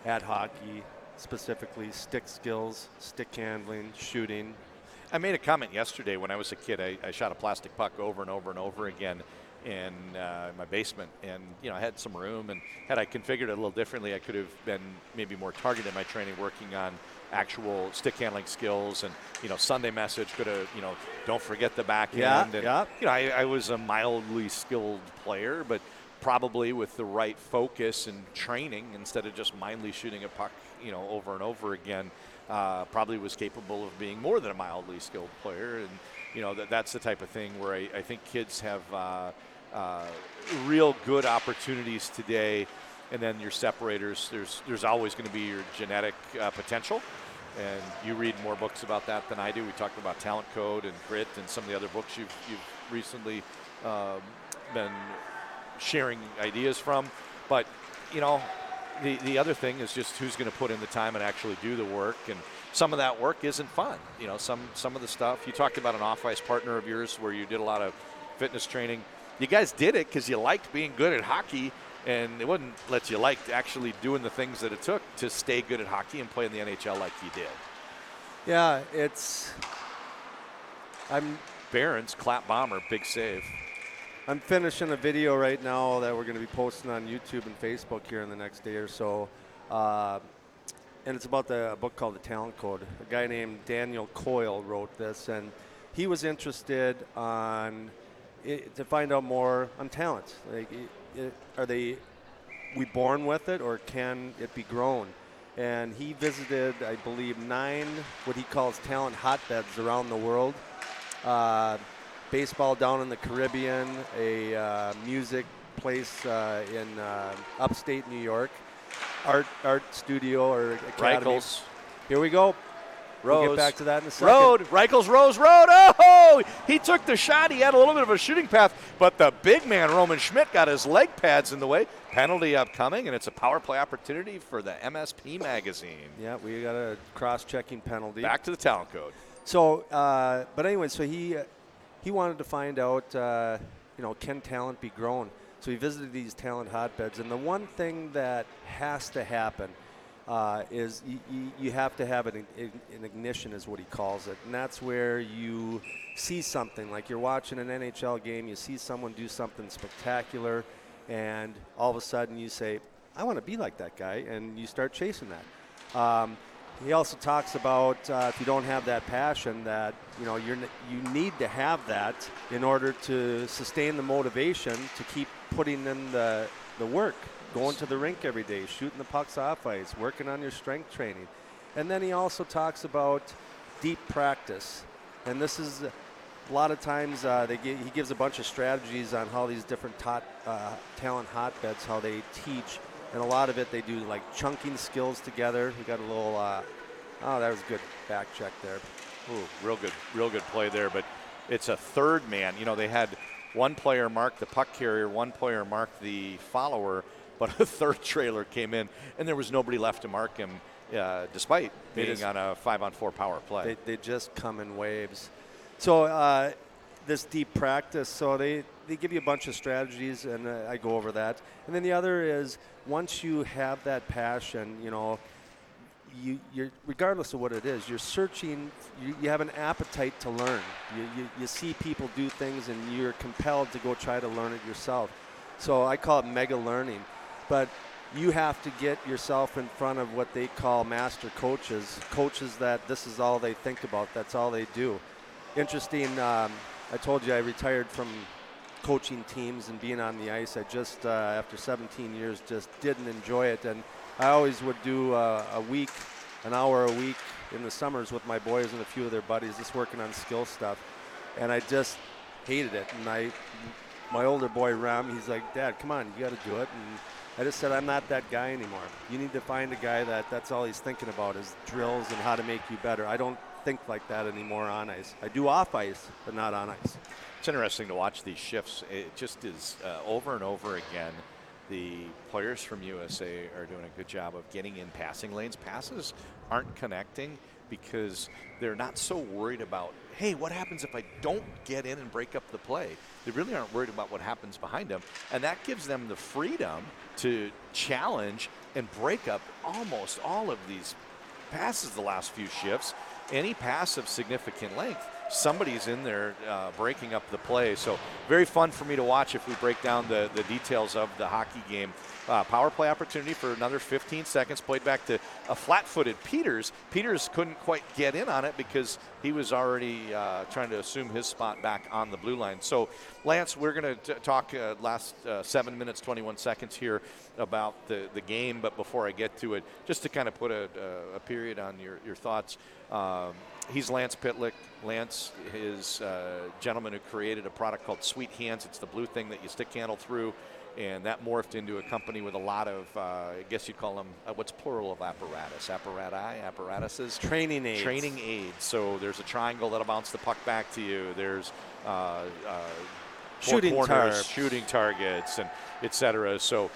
at hockey, specifically stick skills, stick handling, shooting. I made a comment yesterday when I was a kid. I shot a plastic puck over and over and over again in my basement, and I had some room, and had I configured it a little differently, I could have been maybe more targeted in my training, working on actual stick handling skills. And Sunday message could have don't forget the backhand. I was a mildly skilled player, but probably with the right focus and training, instead of just mindly shooting a puck over and over again, probably was capable of being more than a mildly skilled player. And that's the type of thing where I think kids have real good opportunities today. And then your separators, there's always going to be your genetic potential. And you read more books about that than I do. We talked about Talent Code and Grit and some of the other books you've recently been sharing ideas from. But the other thing is just who's going to put in the time and actually do the work. And some of that work isn't fun. Some of the stuff you talked about, an off-ice partner of yours where you did a lot of fitness training. You guys did it because you liked being good at hockey, and it wouldn't let you like actually doing the things that it took to stay good at hockey and play in the NHL like you did. Yeah, Barron's clap bomber, big save. I'm finishing a video right now that we're going to be posting on YouTube and Facebook here in the next day or so. And it's about a book called The Talent Code. A guy named Daniel Coyle wrote this, and he was interested to find out more on talent. Like, are we born with it, or can it be grown? And he visited, I believe, 9 what he calls talent hotbeds around the world. Baseball down in the Caribbean, a music place in upstate New York, art studio or academy. Reichels. Here we go. Rose. We'll get back to that in a second. Reichels, Rose. Oh, he took the shot. He had a little bit of a shooting path, but the big man, Roman Schmidt, got his leg pads in the way. Penalty upcoming, and it's a power play opportunity for the MSP magazine. Yeah, we got a cross-checking penalty. Back to the Talent Code. So, but anyway, so he wanted to find out, can talent be grown? So he visited these talent hotbeds, and the one thing that has to happen is you have to have an ignition, is what he calls it. And that's where you see something, like you're watching an NHL game, you see someone do something spectacular, and all of a sudden you say, I want to be like that guy, and you start chasing that. He also talks about if you don't have that passion, that you need to have that in order to sustain the motivation to keep putting in the work, going to the rink every day, shooting the pucks off ice, working on your strength training. And then he also talks about deep practice. And this is a lot of times he gives a bunch of strategies on how these different talent hotbeds, how they teach. And a lot of it they do like chunking skills together. We got a little, that was a good back check there. Ooh, real good play there. But it's a third man. They had one player mark the puck carrier, one player mark the follower, but a third trailer came in, and there was nobody left to mark him, despite being on a 5-on-4 power play. They just come in waves. So this deep practice, so they give you a bunch of strategies, and I go over that. And then the other is, once you have that passion, you're regardless of what it is, you're searching, you have an appetite to learn. You see people do things, and you're compelled to go try to learn it yourself. So I call it mega learning. But you have to get yourself in front of what they call master coaches that this is all they think about, that's all they do. Interesting, I told you I retired from coaching teams and being on the ice. I just, after 17 years, just didn't enjoy it. And I always would do an hour a week in the summers with my boys and a few of their buddies, just working on skill stuff. And I just hated it. And my older boy, Rem, he's like, Dad, come on, you got to do it. And I just said, I'm not that guy anymore. You need to find a guy that's all he's thinking about is drills and how to make you better. I don't think like that anymore on ice. I do off ice, but not on ice. It's interesting to watch these shifts. It just is over and over again. The players from USA are doing a good job of getting in passing lanes. Passes aren't connecting because they're not so worried about, hey, what happens if I don't get in and break up the play? They really aren't worried about what happens behind them. And that gives them the freedom to challenge and break up almost all of these passes the last few shifts. Any pass of significant length, somebody's in there breaking up the play. So very fun for me to watch if we break down the details of the hockey game. Power play opportunity for another 15 seconds, played back to a flat-footed Peters. Peters couldn't quite get in on it because he was already trying to assume his spot back on the blue line. So, Lance, we're going to talk last 7 minutes, 21 seconds here about the game, but before I get to it, just to kind of put a period on your thoughts, he's Lance Pitlick. Lance is a gentleman who created a product called Sweet Hands. It's the blue thing that you stick handle through, and that morphed into a company with a lot of, I guess you'd call them, what's plural of apparatus? Apparatuses? Training aids. Training aids. So there's a triangle that'll bounce the puck back to you. There's shooting targets, and et cetera. So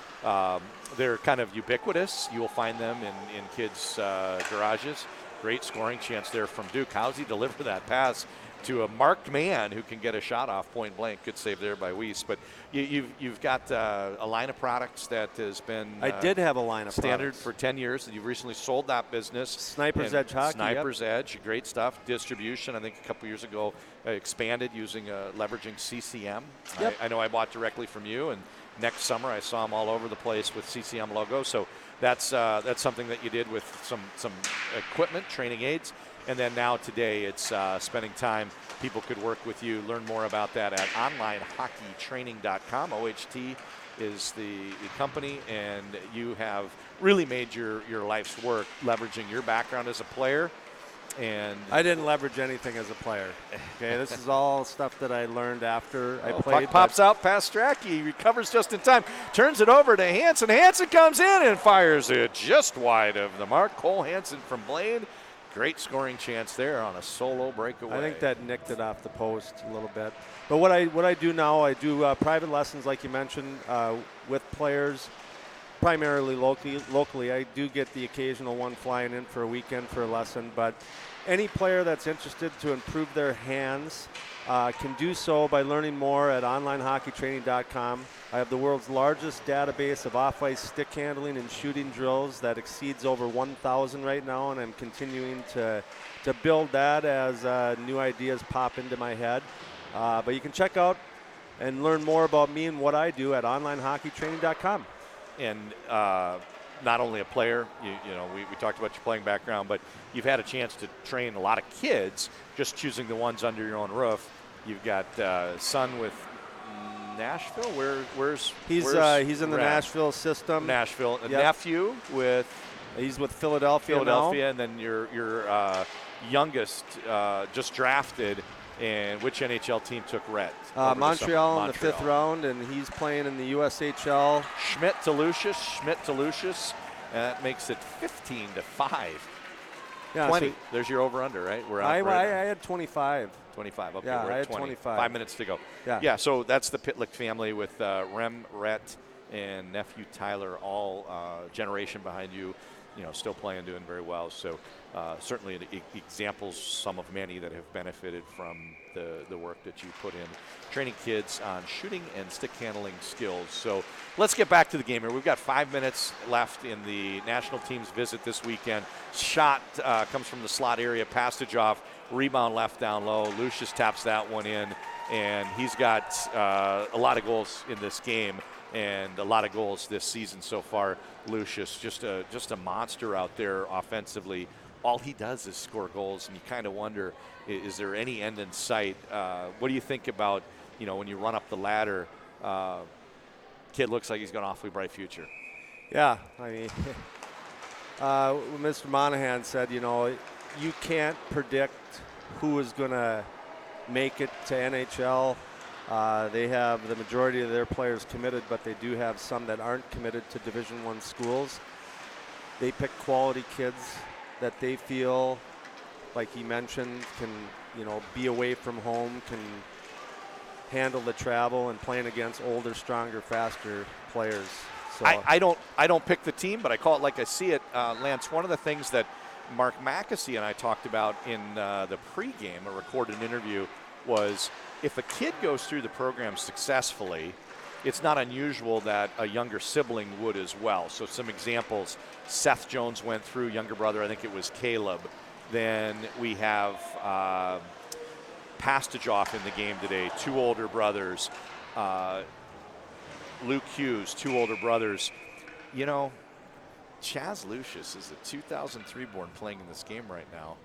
they're kind of ubiquitous. You'll find them in kids' garages. Great scoring chance there from Duke. How's he deliver that pass to a marked man who can get a shot off point blank? Good save there by Weiss. But you've got a line of products that has been I did have a line of standard products for 10 years, and you've recently sold that business. Sniper's Edge Hockey. Sniper's Edge, great stuff. Distribution, I think a couple years ago, expanded using leveraging CCM. Yep. I know I bought directly from you, and next summer I saw them all over the place with CCM logo. So that's something that you did with some equipment, training aids. And then now today it's spending time. People could work with you, learn more about that at onlinehockeytraining.com. OHT is the company, and you have really made your life's work leveraging your background as a player. And I didn't leverage anything as a player. Okay, this is all stuff that I learned after I played. Puck pops out past Strachey. He recovers just in time. Turns it over to Hansen. Hansen comes in and fires it just wide of the mark. Cole Hansen from Blaine. Great scoring chance there on a solo breakaway. I think that nicked it off the post a little bit. But what I do now, I do private lessons, like you mentioned, with players, primarily locally. I do get the occasional one flying in for a weekend for a lesson, but any player that's interested to improve their hands can do so by learning more at onlinehockeytraining.com. I have the world's largest database of off-ice stick handling and shooting drills that exceeds over 1,000 right now, and I'm continuing to build that as new ideas pop into my head. But you can check out and learn more about me and what I do at onlinehockeytraining.com. And not only a player, you know, we talked about your playing background, but you've had a chance to train a lot of kids, just choosing the ones under your own roof. You've got son with Nashville. Where's he's in the Nashville system. Nashville. A Yep. Nephew with he's with Philadelphia now. And then your youngest just drafted. And which NHL team took Rhett? Montreal in the 5th round, and he's playing in the USHL. Schmidt to Lucius. That makes it 15-5. Yeah, 20. So There's your over-under, right? We're I had 25. 25. Okay, yeah, we're at I had 20. 25. 5 minutes to go. Yeah. So that's the Pitlick family with Rem, Rhett, and nephew Tyler, all generation behind you. You know, still playing, doing very well. So certainly examples, some of many that have benefited from the work that you put in training kids on shooting and stick handling skills. So let's get back to the game here. We've got 5 minutes left in the national team's visit this weekend. Shot comes from the slot area, passage off, rebound left down low. Lucius taps that one in, and he's got a lot of goals in this game and a lot of goals this season so far. Lucius, just a monster out there offensively. all he does is score goals, and you kind of wonder, is there any end in sight? What do you think about, when you run up the ladder, kid looks like he's got an awfully bright future. Yeah, I mean, Mr. Monahan said, you can't predict who is going to make it to NHL. They have the majority of their players committed, but they do have some that aren't committed to Division I schools. They pick quality kids that they feel, like he mentioned, can be away from home, can handle the travel, and playing against older, stronger, faster players. So I don't pick the team, but I call it like I see it. Lance, one of the things that Mark Mackesy and I talked about in the pregame, a recorded interview, was if a kid goes through the program successfully, it's not unusual that a younger sibling would as well. So some examples, Seth Jones went through, younger brother, I think it was Caleb. Then we have Pastajoff in the game today, 2 older brothers. Luke Hughes, 2 older brothers. Chaz Lucius is a 2003 born playing in this game right now.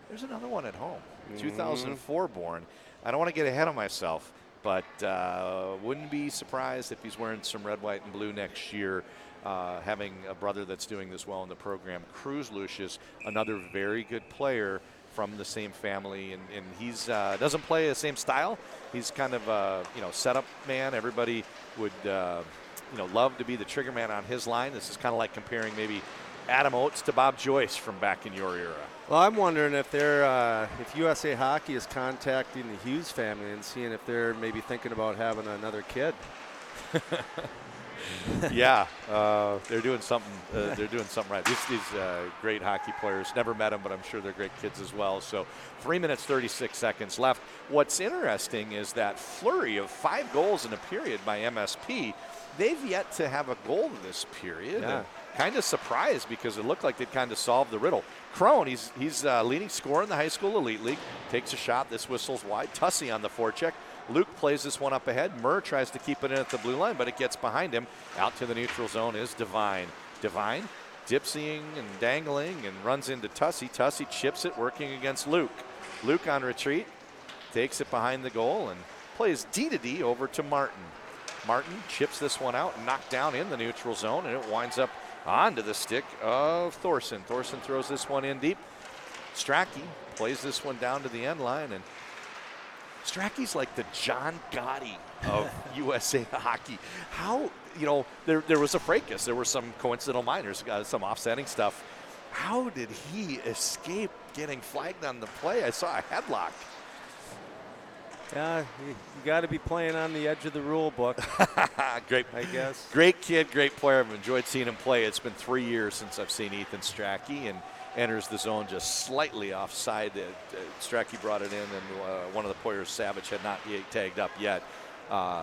There's another one at home, 2004 born. I don't want to get ahead of myself, but wouldn't be surprised if he's wearing some red, white, and blue next year, having a brother that's doing this well in the program. Cruz Lucius, another very good player from the same family, and he's doesn't play the same style. He's kind of a setup man. Everybody would love to be the trigger man on his line. This is kind of like comparing maybe Adam Oates to Bob Joyce from back in your era. Well, I'm wondering if if USA Hockey is contacting the Hughes family and seeing if they're maybe thinking about having another kid. Yeah, they're doing something. They're doing something right. These great hockey players. Never met them, but I'm sure they're great kids as well. So 3 minutes 36 seconds left. What's interesting is that flurry of 5 goals in a period by MSP. They've yet to have a goal this period. Yeah. Kind of surprised because it looked like they'd kind of solved the riddle. Crone, he's leading scorer in the high school elite league. Takes a shot. This whistles wide. Tussey on the forecheck. Luke plays this one up ahead. Murr tries to keep it in at the blue line, but it gets behind him. Out to the neutral zone is Devine. Devine dipsying and dangling and runs into Tussey. Tussey chips it, working against Luke. Luke on retreat. Takes it behind the goal and plays D-to-D over to Martin. Martin chips this one out and knocked down in the neutral zone, and it winds up onto the stick of Thorson. Thorson throws this one in deep. Strachey plays this one down to the end line, and Strachey's like the John Gotti of USA Hockey. How, there was a fracas. There were some coincidental minors, some offsetting stuff. How did he escape getting flagged on the play? I saw a headlock. Yeah, you got to be playing on the edge of the rule book. Great, I guess. Great kid, great player. I've enjoyed seeing him play. It's been 3 years since I've seen Ethan Strachey, and enters the zone just slightly offside. Strachey brought it in, and one of the players, Savage, had not tagged up yet.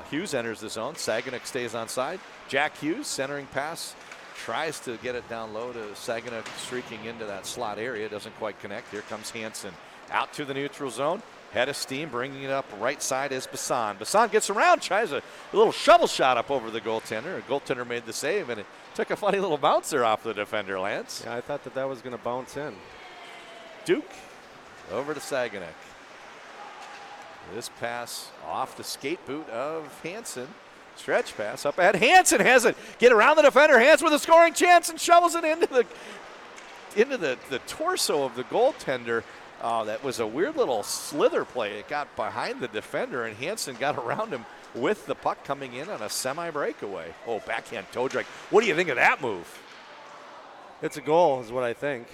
Hughes enters the zone. Saginaw stays on side. Jack Hughes, centering pass, tries to get it down low to Saginaw, streaking into that slot area. Doesn't quite connect. Here comes Hansen out to the neutral zone. Head of steam, bringing it up right side is Bassan. Bassan gets around, tries a little shovel shot up over the goaltender. The goaltender made the save, and it took a funny little bouncer off the defender, Lance. Yeah, I thought that was going to bounce in. Duke over to Saginaw. This pass off the skate boot of Hansen. Stretch pass up ahead. Hansen has it. Get around the defender. Hansen with a scoring chance and shovels it into the torso of the goaltender. Oh, that was a weird little slither play. It got behind the defender, and Hansen got around him with the puck coming in on a semi-breakaway. Oh, backhand toe drag. What do you think of that move? It's a goal is what I think.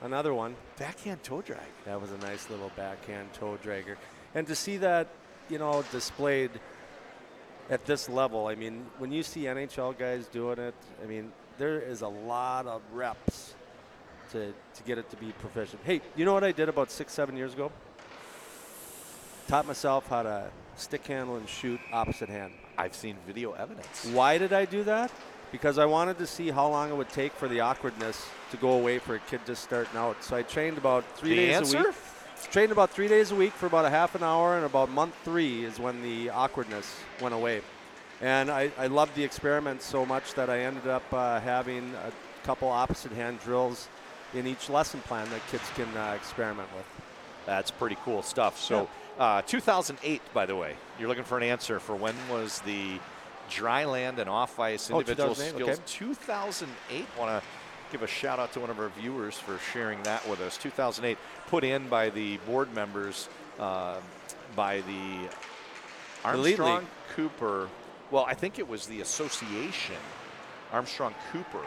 Another one. Backhand toe drag. That was a nice little backhand toe dragger. And to see that, displayed at this level, I mean, when you see NHL guys doing it, I mean, there is a lot of reps to get it to be proficient. Hey, you know what I did about 6-7 years ago? Taught myself how to stick handle and shoot opposite hand. I've seen video evidence. Why did I do that? Because I wanted to see how long it would take for the awkwardness to go away for a kid just starting out. So I trained about 3 days a week. Trained about 3 days a week for about a half an hour, and about month 3 is when the awkwardness went away. And I loved the experiment so much that I ended up having a couple opposite hand drills in each lesson plan that kids can experiment with. That's pretty cool stuff. So 2008, by the way, you're looking for an answer for when was the dry land and off-ice individual skills. Okay. 2008, want to give a shout out to one of our viewers for sharing that with us. 2008, put in by the board members, by the Armstrong Cooper. Well, I think it was the association, Armstrong Cooper.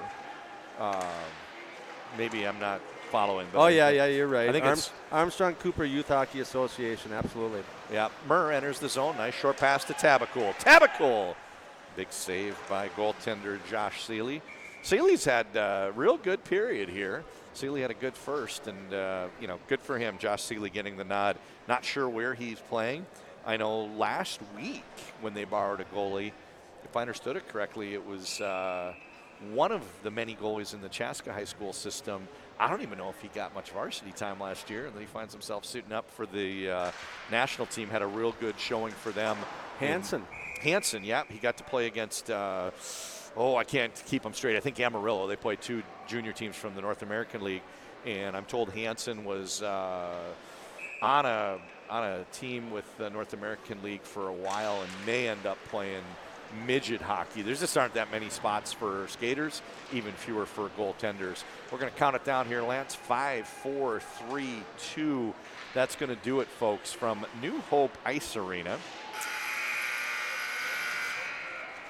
Maybe I'm not following. But you're right. I think Armstrong Cooper Youth Hockey Association, absolutely. Yeah, Murr enters the zone. Nice short pass to Tabacool. Tabacool! Big save by goaltender Josh Seeley. Seeley's had a real good period here. Seeley had a good first, and good for him. Josh Seeley getting the nod. Not sure where he's playing. I know last week when they borrowed a goalie, if I understood it correctly, it was one of the many goalies in the Chaska High School system. I don't even know if he got much varsity time last year, and then he finds himself suiting up for the national team. Had a real good showing for them. Hansen, yeah. He got to play against, I can't keep them straight. I think Amarillo. They played 2 junior teams from the North American League, and I'm told Hansen was on a team with the North American League for a while and may end up playing midget hockey. There just aren't that many spots for skaters, even fewer for goaltenders. We're going to count it down here, Lance. 5, 4, 3, 2. That's going to do it, folks, from New Hope Ice Arena.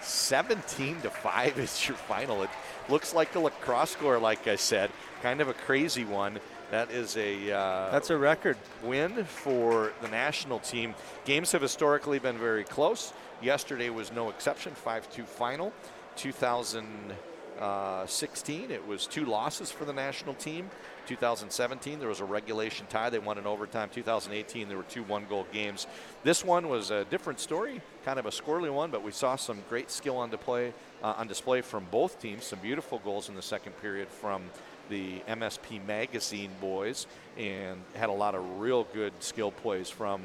17-5 is your final. It looks like a lacrosse score, like I said. Kind of a crazy one. That is that's a record win for the national team. Games have historically been very close. Yesterday was no exception, 5-2 final. 2016, it was 2 losses for the national team. 2017, there was a regulation tie. They won in overtime. 2018, there were 2 one-goal games. This one was a different story, kind of a squirrely one, but we saw some great skill on display from both teams. Some beautiful goals in the second period from the MSP Magazine boys, and had a lot of real good skill plays from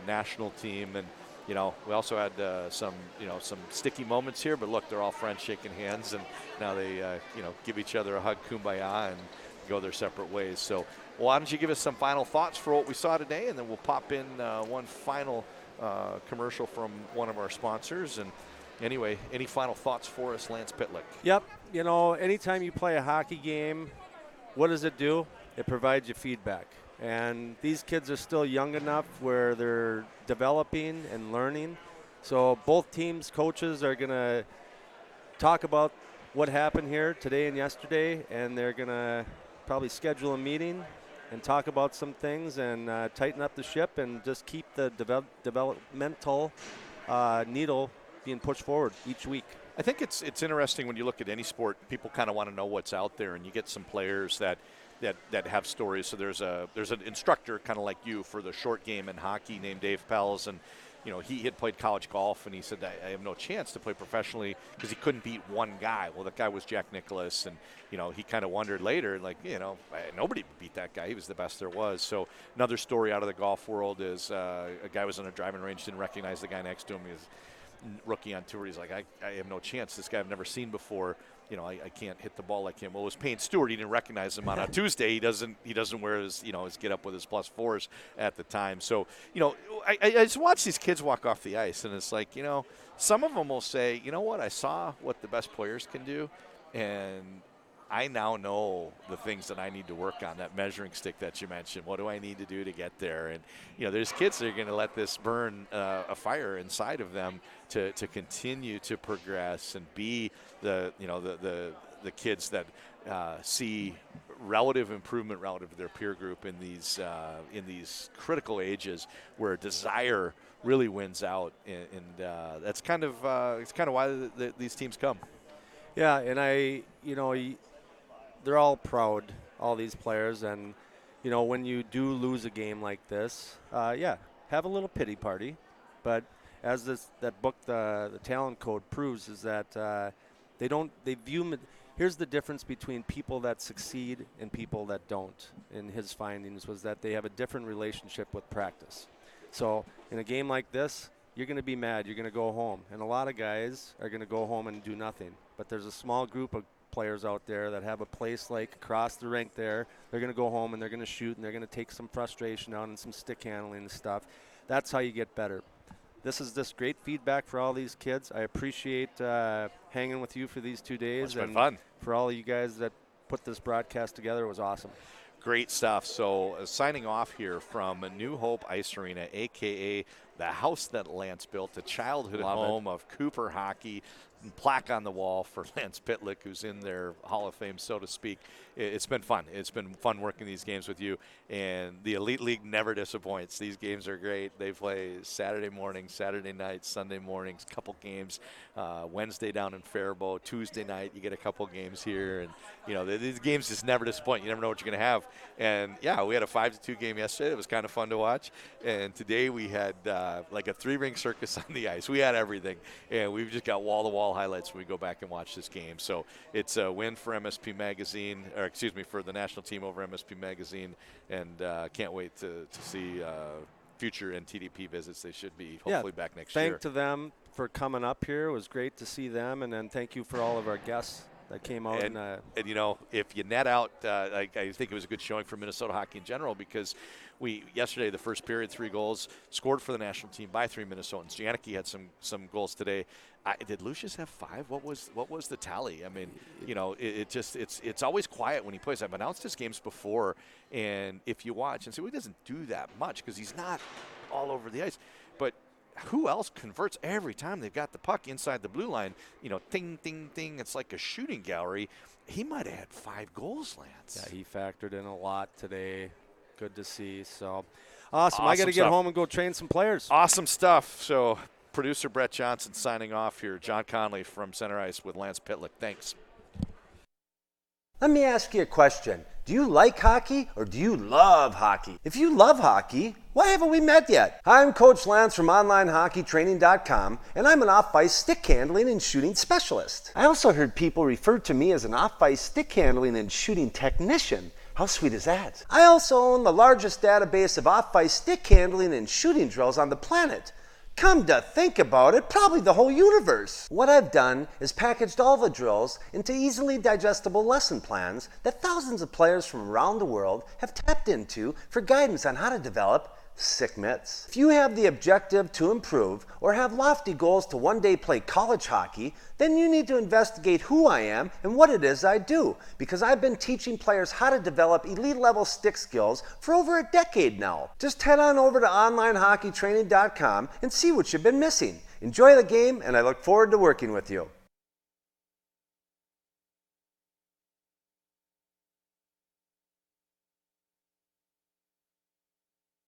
national team. And we also had some sticky moments here, but look, they're all friends shaking hands, and now they give each other a hug, kumbaya, and go their separate ways. So why don't you give us some final thoughts for what we saw today, and then we'll pop in one final commercial from one of our sponsors. And anyway, any final thoughts for us, Lance Pitlick? Yep. Anytime you play a hockey game, what does it do? It provides you feedback. And these kids are still young enough where they're developing and learning. So both teams' coaches are going to talk about what happened here today and yesterday, and they're going to probably schedule a meeting and talk about some things and tighten up the ship and just keep the developmental needle being pushed forward each week. I think it's interesting when you look at any sport, people kind of want to know what's out there, and you get some players that have stories. So there's an instructor kind of like you for the short game in hockey named Dave Pels, and he had played college golf, and he said, I have no chance to play professionally because he couldn't beat one guy. Well, that guy was Jack Nicklaus, and he kind of wondered later, nobody beat that guy. He was the best there was. So another story out of the golf world is a guy was on a driving range, didn't recognize the guy next to him. He was rookie on tour. He's like, I have no chance. This guy I've never seen before. I can't hit the ball like him. Well, it was Payne Stewart. He didn't recognize him on a Tuesday. He doesn't wear his his get up with his +4s at the time. So I just watch these kids walk off the ice, and it's like some of them will say, I saw what the best players can do, and I now know the things that I need to work on, that measuring stick that you mentioned. What do I need to do to get there? And, there's kids that are going to let this burn a fire inside of them to continue to progress and be the kids that see relative improvement relative to their peer group in these critical ages where desire really wins out. And that's kind of why these teams come. Yeah, and they're all proud, all these players, and when you do lose a game like this, have a little pity party. But as that book, the Talent Code, proves, is that here's the difference between people that succeed and people that don't. In his findings was that they have a different relationship with practice. So in a game like this, you're going to be mad. You're going to go home, and a lot of guys are going to go home and do nothing. But there's a small group of players out there that have a place like across the rink there. They're going to go home and they're going to shoot and they're going to take some frustration out and some stick handling and stuff. That's how you get better. This is just great feedback for all these kids. I appreciate hanging with you for these 2 days. It's been and fun. For all of you guys that put this broadcast together, it was awesome. Great stuff. So signing off here from New Hope Ice Arena, a.k.a. the house that Lance built, the childhood home of Cooper hockey, plaque on the wall for Lance Pitlick, who's in their Hall of Fame, so to speak. It's been fun. It's been fun working these games with you, and the Elite League never disappoints. These games are great. They play Saturday mornings, Saturday nights, Sunday mornings, couple games, Wednesday down in Faribault, Tuesday night you get a couple games here, and these games just never disappoint. You never know what you're going to have. And yeah, we had a 5-2 game yesterday. It was kind of fun to watch, and today we had like a 3-ring circus on the ice. We had everything, and we've just got wall-to-wall highlights when we go back and watch this game. So it's a win for MSP Magazine, for the national team over MSP Magazine, and can't wait to see future NTDP visits. They should be hopefully back next year. Thank to them for coming up here. It was great to see them, and then thank you for all of our guests that came out. And if you net out, I think it was a good showing for Minnesota hockey in general, because yesterday, the first period, 3 goals, scored for the national team by 3 Minnesotans. Janicki had some goals today. Did Lucius have 5? What was the tally? I mean, it's always quiet when he plays. I've announced his games before, and if you watch and say, well, he doesn't do that much because he's not all over the ice, but who else converts every time they've got the puck inside the blue line? Ting, ting, ting. It's like a shooting gallery. He might have had 5 goals, Lance. Yeah, he factored in a lot today. Good to see. So awesome. I got to get home and go train some players. Awesome stuff. So producer Brett Johnson signing off here. John Conley from Center Ice with Lance Pitlick. Thanks. Let me ask you a question. Do you like hockey or do you love hockey? If you love hockey, why haven't we met yet? I'm Coach Lance from OnlineHockeyTraining.com, and I'm an off-ice stick handling and shooting specialist. I also heard people refer to me as an off-ice stick handling and shooting technician. How sweet is that? I also own the largest database of off-ice stick handling and shooting drills on the planet. Come to think about it, probably the whole universe. What I've done is packaged all the drills into easily digestible lesson plans that thousands of players from around the world have tapped into for guidance on how to develop sick mitts. If you have the objective to improve or have lofty goals to one day play college hockey, then you need to investigate who I am and what it is I do, because I've been teaching players how to develop elite level stick skills for over a decade now. Just head on over to OnlineHockeyTraining.com and see what you've been missing. Enjoy the game, and I look forward to working with you.